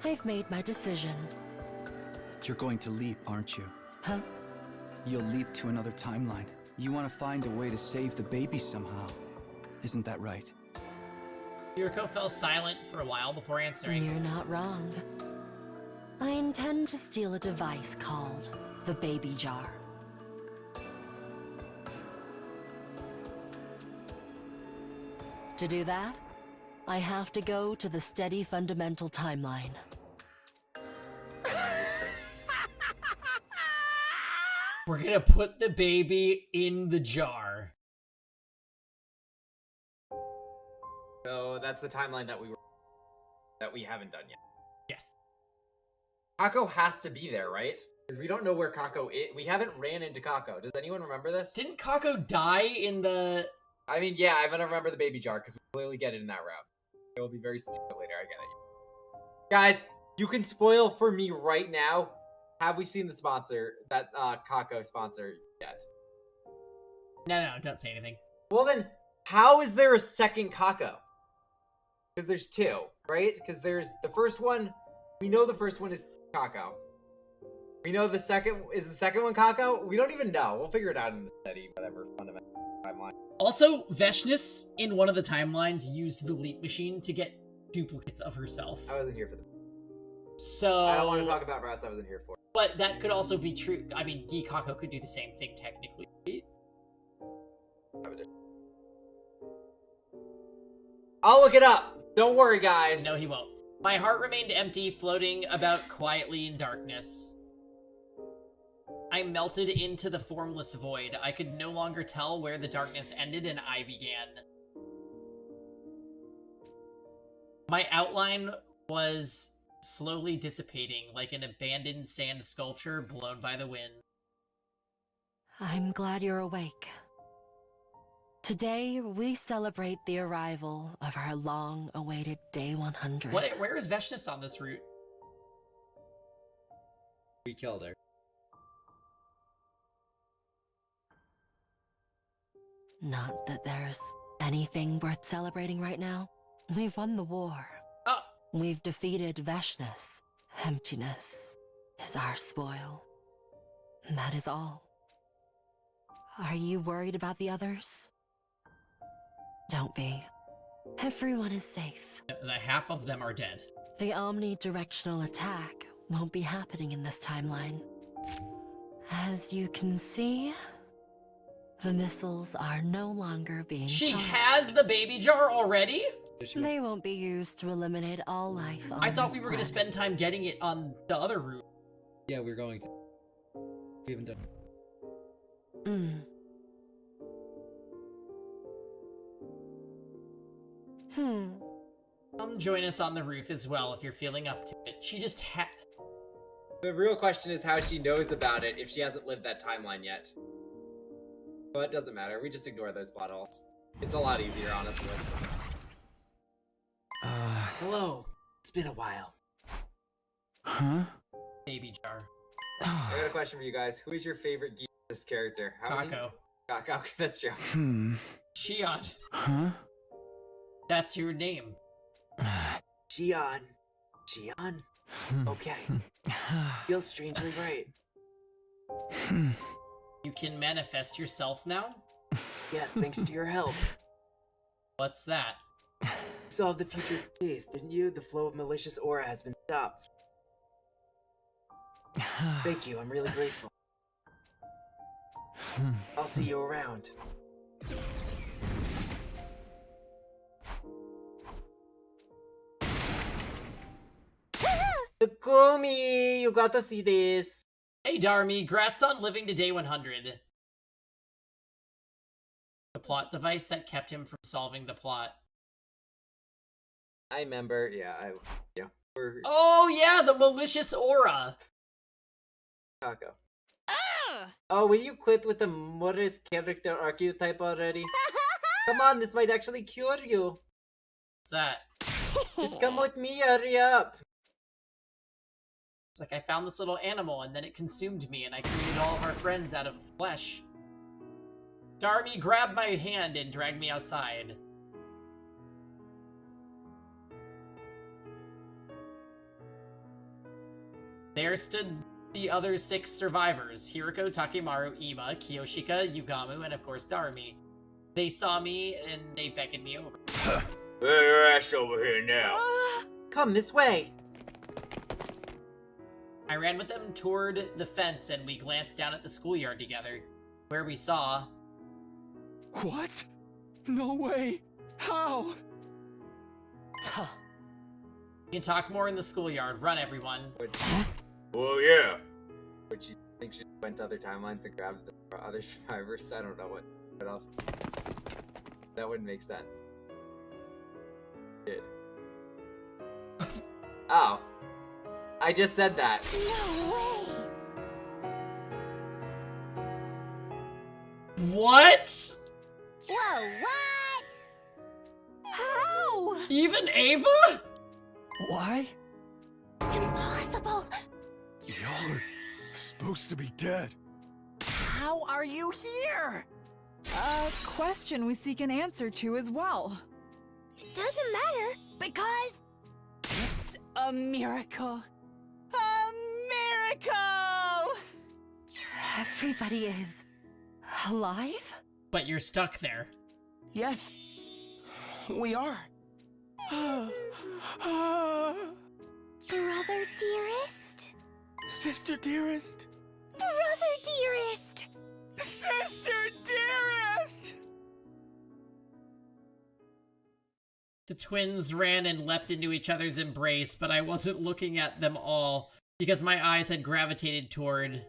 Speaker 1: I've made my decision.
Speaker 17: You're going to leap, aren't you?
Speaker 1: Huh?
Speaker 17: You'll leap to another timeline. You want to find a way to save the baby somehow. Isn't that right?
Speaker 5: Yuriko fell silent for a while before answering.
Speaker 1: You're not wrong. I intend to steal a device called the Baby Jar. To do that, I have to go to the steady fundamental timeline.
Speaker 5: We're gonna put the baby in the jar.
Speaker 6: So that's the timeline that we haven't done yet.
Speaker 5: Yes.
Speaker 6: Kako has to be there, right? Because we don't know where Kako is. We haven't ran into Kako. Does anyone remember this?
Speaker 5: Didn't Kako die in the...
Speaker 6: I mean, yeah, I'm gonna remember the baby jar because we clearly get it in that route. It will be very stupid later, I get it. Guys, you can spoil for me right now. Have we seen the sponsor, that Kako sponsor yet?
Speaker 5: No, don't say anything.
Speaker 6: Well then, how is there a second Kako? Because there's two, right? Because there's the first one, we know the first one is Kako. We know the second one Kako? We don't even know. We'll figure it out in the steady, whatever, fundamental timeline.
Speaker 5: Also, Veshness, in one of the timelines, used the leap machine to get duplicates of herself.
Speaker 6: I wasn't here for them.
Speaker 5: So...
Speaker 6: I don't want to talk about routes I wasn't here for.
Speaker 5: But that could also be true. I mean, Kako could do the same thing, technically.
Speaker 6: I'll look it up! Don't worry, guys!
Speaker 5: No, he won't. My heart remained empty, floating about quietly in darkness. I melted into the formless void. I could no longer tell where the darkness ended and I began. My outline was slowly dissipating like an abandoned sand sculpture blown by the wind.
Speaker 1: I'm glad you're awake. Today, we celebrate the arrival of our long-awaited Day 100.
Speaker 5: Where is Veshness on this route?
Speaker 6: We killed her.
Speaker 1: Not that there's anything worth celebrating right now. We've won the war.
Speaker 5: Oh.
Speaker 1: We've defeated Veshness. Emptiness is our spoil. And that is all. Are you worried about the others? Don't be. Everyone is safe.
Speaker 5: The half of them are dead.
Speaker 1: The omnidirectional attack won't be happening in this timeline. As you can see, the missiles are no longer being
Speaker 5: She
Speaker 1: charged.
Speaker 5: has the baby jar already?
Speaker 1: They won't be used to eliminate all life on
Speaker 5: I thought
Speaker 1: this
Speaker 5: we were going to
Speaker 1: planet.
Speaker 5: spend time getting it on the other route.
Speaker 6: Yeah, we're going to. We haven't done
Speaker 1: Mm.
Speaker 5: Come join us on the roof as well if you're feeling up to it. She just
Speaker 6: The real question is how she knows about it if she hasn't lived that timeline yet. But it doesn't matter. We just ignore those plot holes. It's a lot easier, honestly.
Speaker 11: Hello. It's been a while.
Speaker 17: Huh?
Speaker 5: Baby jar.
Speaker 6: I got a question for you guys. Who is your favorite Geese's character?
Speaker 5: Kako.
Speaker 6: Kako, that's true.
Speaker 5: Shion.
Speaker 17: Huh?
Speaker 5: That's your name.
Speaker 18: Shion. Shion? Okay. Feels strangely right.
Speaker 5: You can manifest yourself now?
Speaker 18: Yes, thanks to your help.
Speaker 5: What's that?
Speaker 18: You solved the future case, didn't you? The flow of malicious aura has been stopped. Thank you, I'm really grateful. I'll see you around. Takumi, you got to see this.
Speaker 5: Hey Darmy, grats on living to day 100. The plot device that kept him from solving the plot.
Speaker 6: I remember, yeah.
Speaker 5: Oh yeah, the malicious aura.
Speaker 6: Kako.
Speaker 14: Ah!
Speaker 18: Oh, will you quit with the Morris character archetype already? Come on, this might actually cure you.
Speaker 5: What's that?
Speaker 18: Just come with me, hurry up.
Speaker 5: It's like I found this little animal and then it consumed me and I created all of our friends out of flesh. Darmy grabbed my hand and dragged me outside. There stood the other 6 survivors, Hiriko, Takemaru, Ima, Kiyoshika, Yugamu, and of course Darmy. They saw me and they beckoned me over.
Speaker 13: Get your ass over here now.
Speaker 18: Come this way.
Speaker 5: I ran with them toward the fence and we glanced down at the schoolyard together, where we saw...
Speaker 17: What? No way. How?
Speaker 5: We can talk more in the schoolyard. Run, everyone.
Speaker 13: Oh yeah.
Speaker 6: Would you think she went to other timelines and grabbed the other survivors? I don't know what else. That wouldn't make sense. Did. Oh. I just said that.
Speaker 3: No way!
Speaker 5: What?
Speaker 3: Whoa, what?
Speaker 14: How?
Speaker 5: Even Ava?
Speaker 17: Why?
Speaker 3: Impossible!
Speaker 17: Y'all are supposed to be dead.
Speaker 16: How are you here?
Speaker 14: A question we seek an answer to as well.
Speaker 3: It doesn't matter, because...
Speaker 16: It's a miracle. A miracle!
Speaker 1: Everybody is alive?
Speaker 5: But you're stuck there.
Speaker 16: Yes, we are.
Speaker 3: Brother dearest?
Speaker 16: Sister dearest.
Speaker 3: Brother dearest!
Speaker 16: Sister dearest!
Speaker 5: The twins ran and leapt into each other's embrace, but I wasn't looking at them all because my eyes had gravitated toward...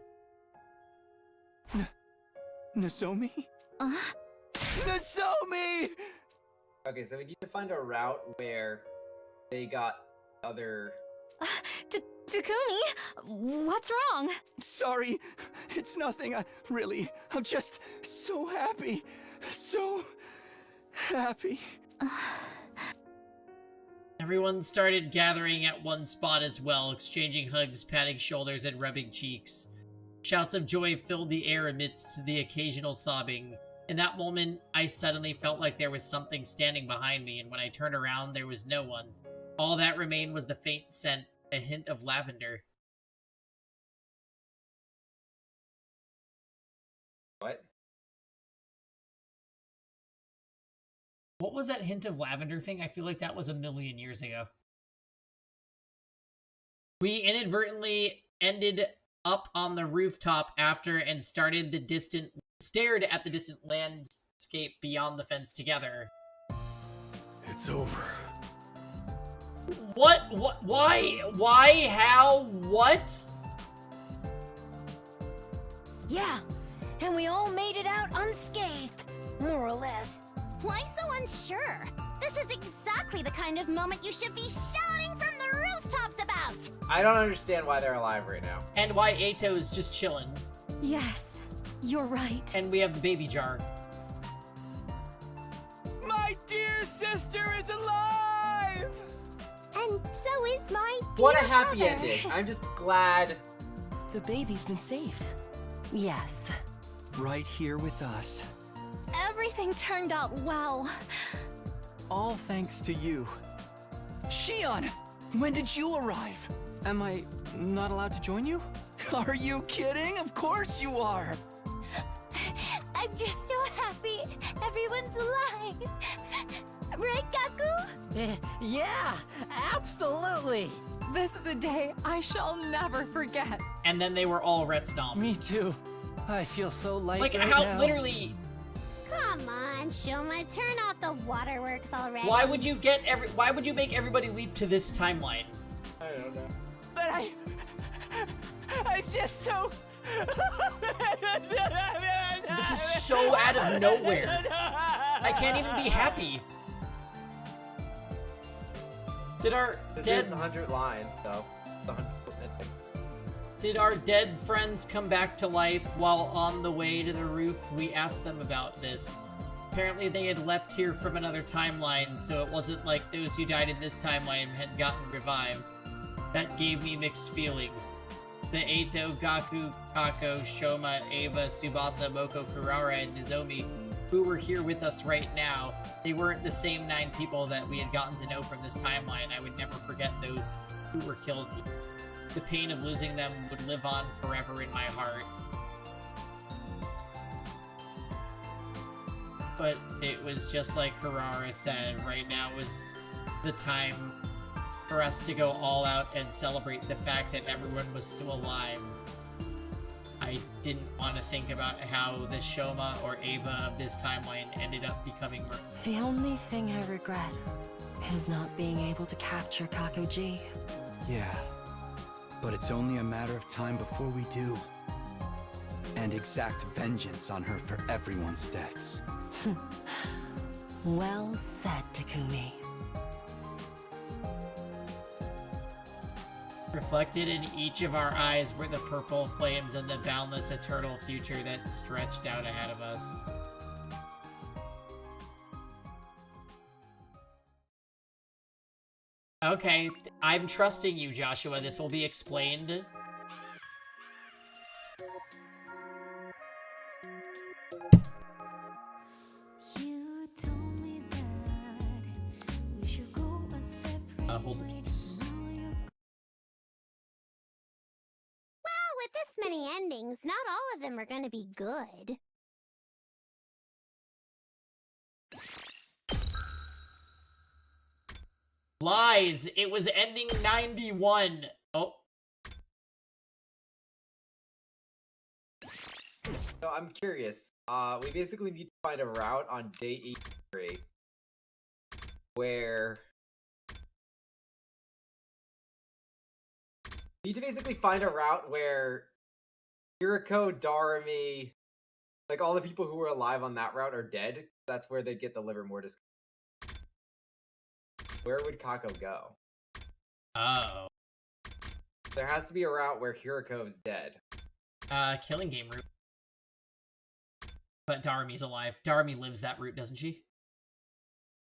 Speaker 16: Nozomi? Nozomi!
Speaker 6: Okay, so we need to find a route where they got other...
Speaker 1: Takumi, what's wrong?
Speaker 16: Sorry, it's nothing. I'm just so happy. So happy.
Speaker 5: Everyone started gathering at one spot as well, exchanging hugs, patting shoulders, and rubbing cheeks. Shouts of joy filled the air amidst the occasional sobbing. In that moment, I suddenly felt like there was something standing behind me, and when I turned around, there was no one. All that remained was the faint scent, a hint of lavender.
Speaker 6: What?
Speaker 5: What was that hint of lavender thing? I feel like that was a million years ago. We inadvertently ended up on the rooftop after and stared at the distant landscape beyond the fence together.
Speaker 17: It's over.
Speaker 5: What? Why? How? What?
Speaker 3: Yeah, and we all made it out unscathed, more or less. Why so unsure? This is exactly the kind of moment you should be shouting from the rooftops about!
Speaker 6: I don't understand why they're alive right now.
Speaker 5: And why Ato's just chilling.
Speaker 1: Yes, you're right.
Speaker 5: And we have the baby jar.
Speaker 16: My dear sister is alive!
Speaker 3: And and so is my dear
Speaker 6: What a happy
Speaker 3: brother.
Speaker 6: ending. I'm just glad.
Speaker 10: The baby's been saved.
Speaker 1: Yes.
Speaker 17: Right here with us.
Speaker 4: Everything turned out well.
Speaker 17: All thanks to you. Shion! When did you arrive? Am I not allowed to join you? Are you kidding? Of course you are!
Speaker 3: I'm just so happy everyone's alive. Right, Kaku?
Speaker 10: Yeah, absolutely.
Speaker 14: This is a day I shall never forget.
Speaker 5: And then they were all ret stomped.
Speaker 10: Me too. I feel so light
Speaker 5: Like,
Speaker 10: right
Speaker 5: how
Speaker 10: now.
Speaker 5: literally...
Speaker 3: Come on, Shoma, turn off the waterworks already.
Speaker 5: Why would you make everybody leap to this timeline?
Speaker 6: I don't know.
Speaker 10: But I'm just so...
Speaker 5: This is so out of nowhere. I can't even be happy. Did our
Speaker 6: This is 100 lines, so it's 100 minutes.
Speaker 5: Did our dead friends come back to life while on the way to the roof? We asked them about this. Apparently they had leapt here from another timeline, so it wasn't like those who died in this timeline had gotten revived. That gave me mixed feelings. The Eito, Gaku, Kako, Shoma, Ava, Tsubasa, Moko, Kurara, and Nozomi, who were here with us right now, they weren't the same 9 people that we had gotten to know from this timeline. I would never forget those who were killed here. The pain of losing them would live on forever in my heart. But it was just like Kurara said, right now was the time for us to go all out and celebrate the fact that everyone was still alive. I didn't want to think about how the Shoma or Ava of this timeline ended up becoming mermaids.
Speaker 1: The only thing I regret is not being able to capture Kakuji.
Speaker 17: Yeah, but it's only a matter of time before we do. And exact vengeance on her for everyone's deaths.
Speaker 1: Well said, Takumi.
Speaker 5: Reflected in each of our eyes were the purple flames and the boundless eternal future that stretched out ahead of us. Okay, I'm trusting you, Joshua. This will be explained.
Speaker 3: You told me that we should go a separate
Speaker 5: Hold
Speaker 3: ways. Well, with this many endings, not all of them are gonna be good.
Speaker 5: Lies! It was ending 91! Oh.
Speaker 6: So I'm curious. We basically need to find a route on day 83 where we need to basically find a route where Hiriko, Darumi, like all the people who were alive on that route are dead. That's where they get the Livermore disc. Where would Kako go?
Speaker 5: Oh.
Speaker 6: There has to be a route where Hiriko is dead.
Speaker 5: Killing game route. But Darumi's alive. Darumi lives that route, doesn't she?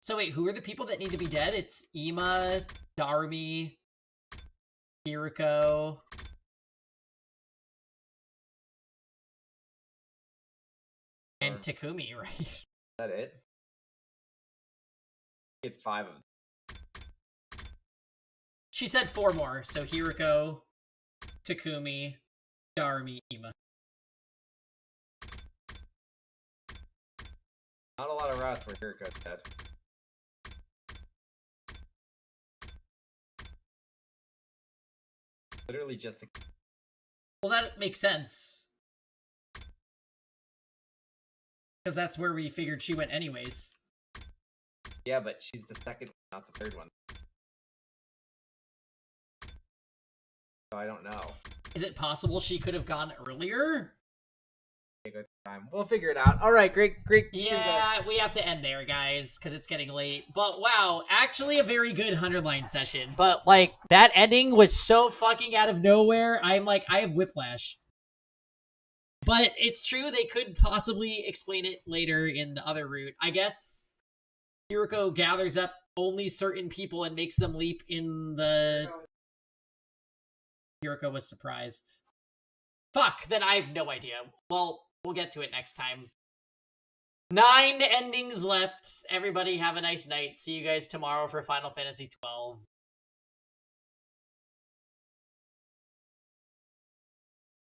Speaker 5: So wait, who are the people that need to be dead? It's Ima, Darumi, Hiriko. And Takumi, right?
Speaker 6: Is that it? Get 5 of them.
Speaker 5: She said 4 more, so Hiriko, Takumi, Darumi, Ima.
Speaker 6: Not a lot of routes where Hiriko's dead. Literally just the...
Speaker 5: Well, that makes sense. Because that's where we figured she went anyways.
Speaker 6: Yeah, but she's the second one, not the third one. So I don't know.
Speaker 5: Is it possible she could have gone earlier?
Speaker 6: Take our time. We'll figure it out. All right, great.
Speaker 5: Yeah, we have to end there, guys, because it's getting late. But wow, actually a very good 100-line session. But, like, that ending was so fucking out of nowhere. I'm like, I have whiplash. But it's true, they could possibly explain it later in the other route. I guess Hiriko gathers up only certain people and makes them leap in the... Hiroko was surprised. Fuck, then I have no idea. Well, we'll get to it next time. 9 endings left. Everybody have a nice night. See you guys tomorrow for Final Fantasy XII.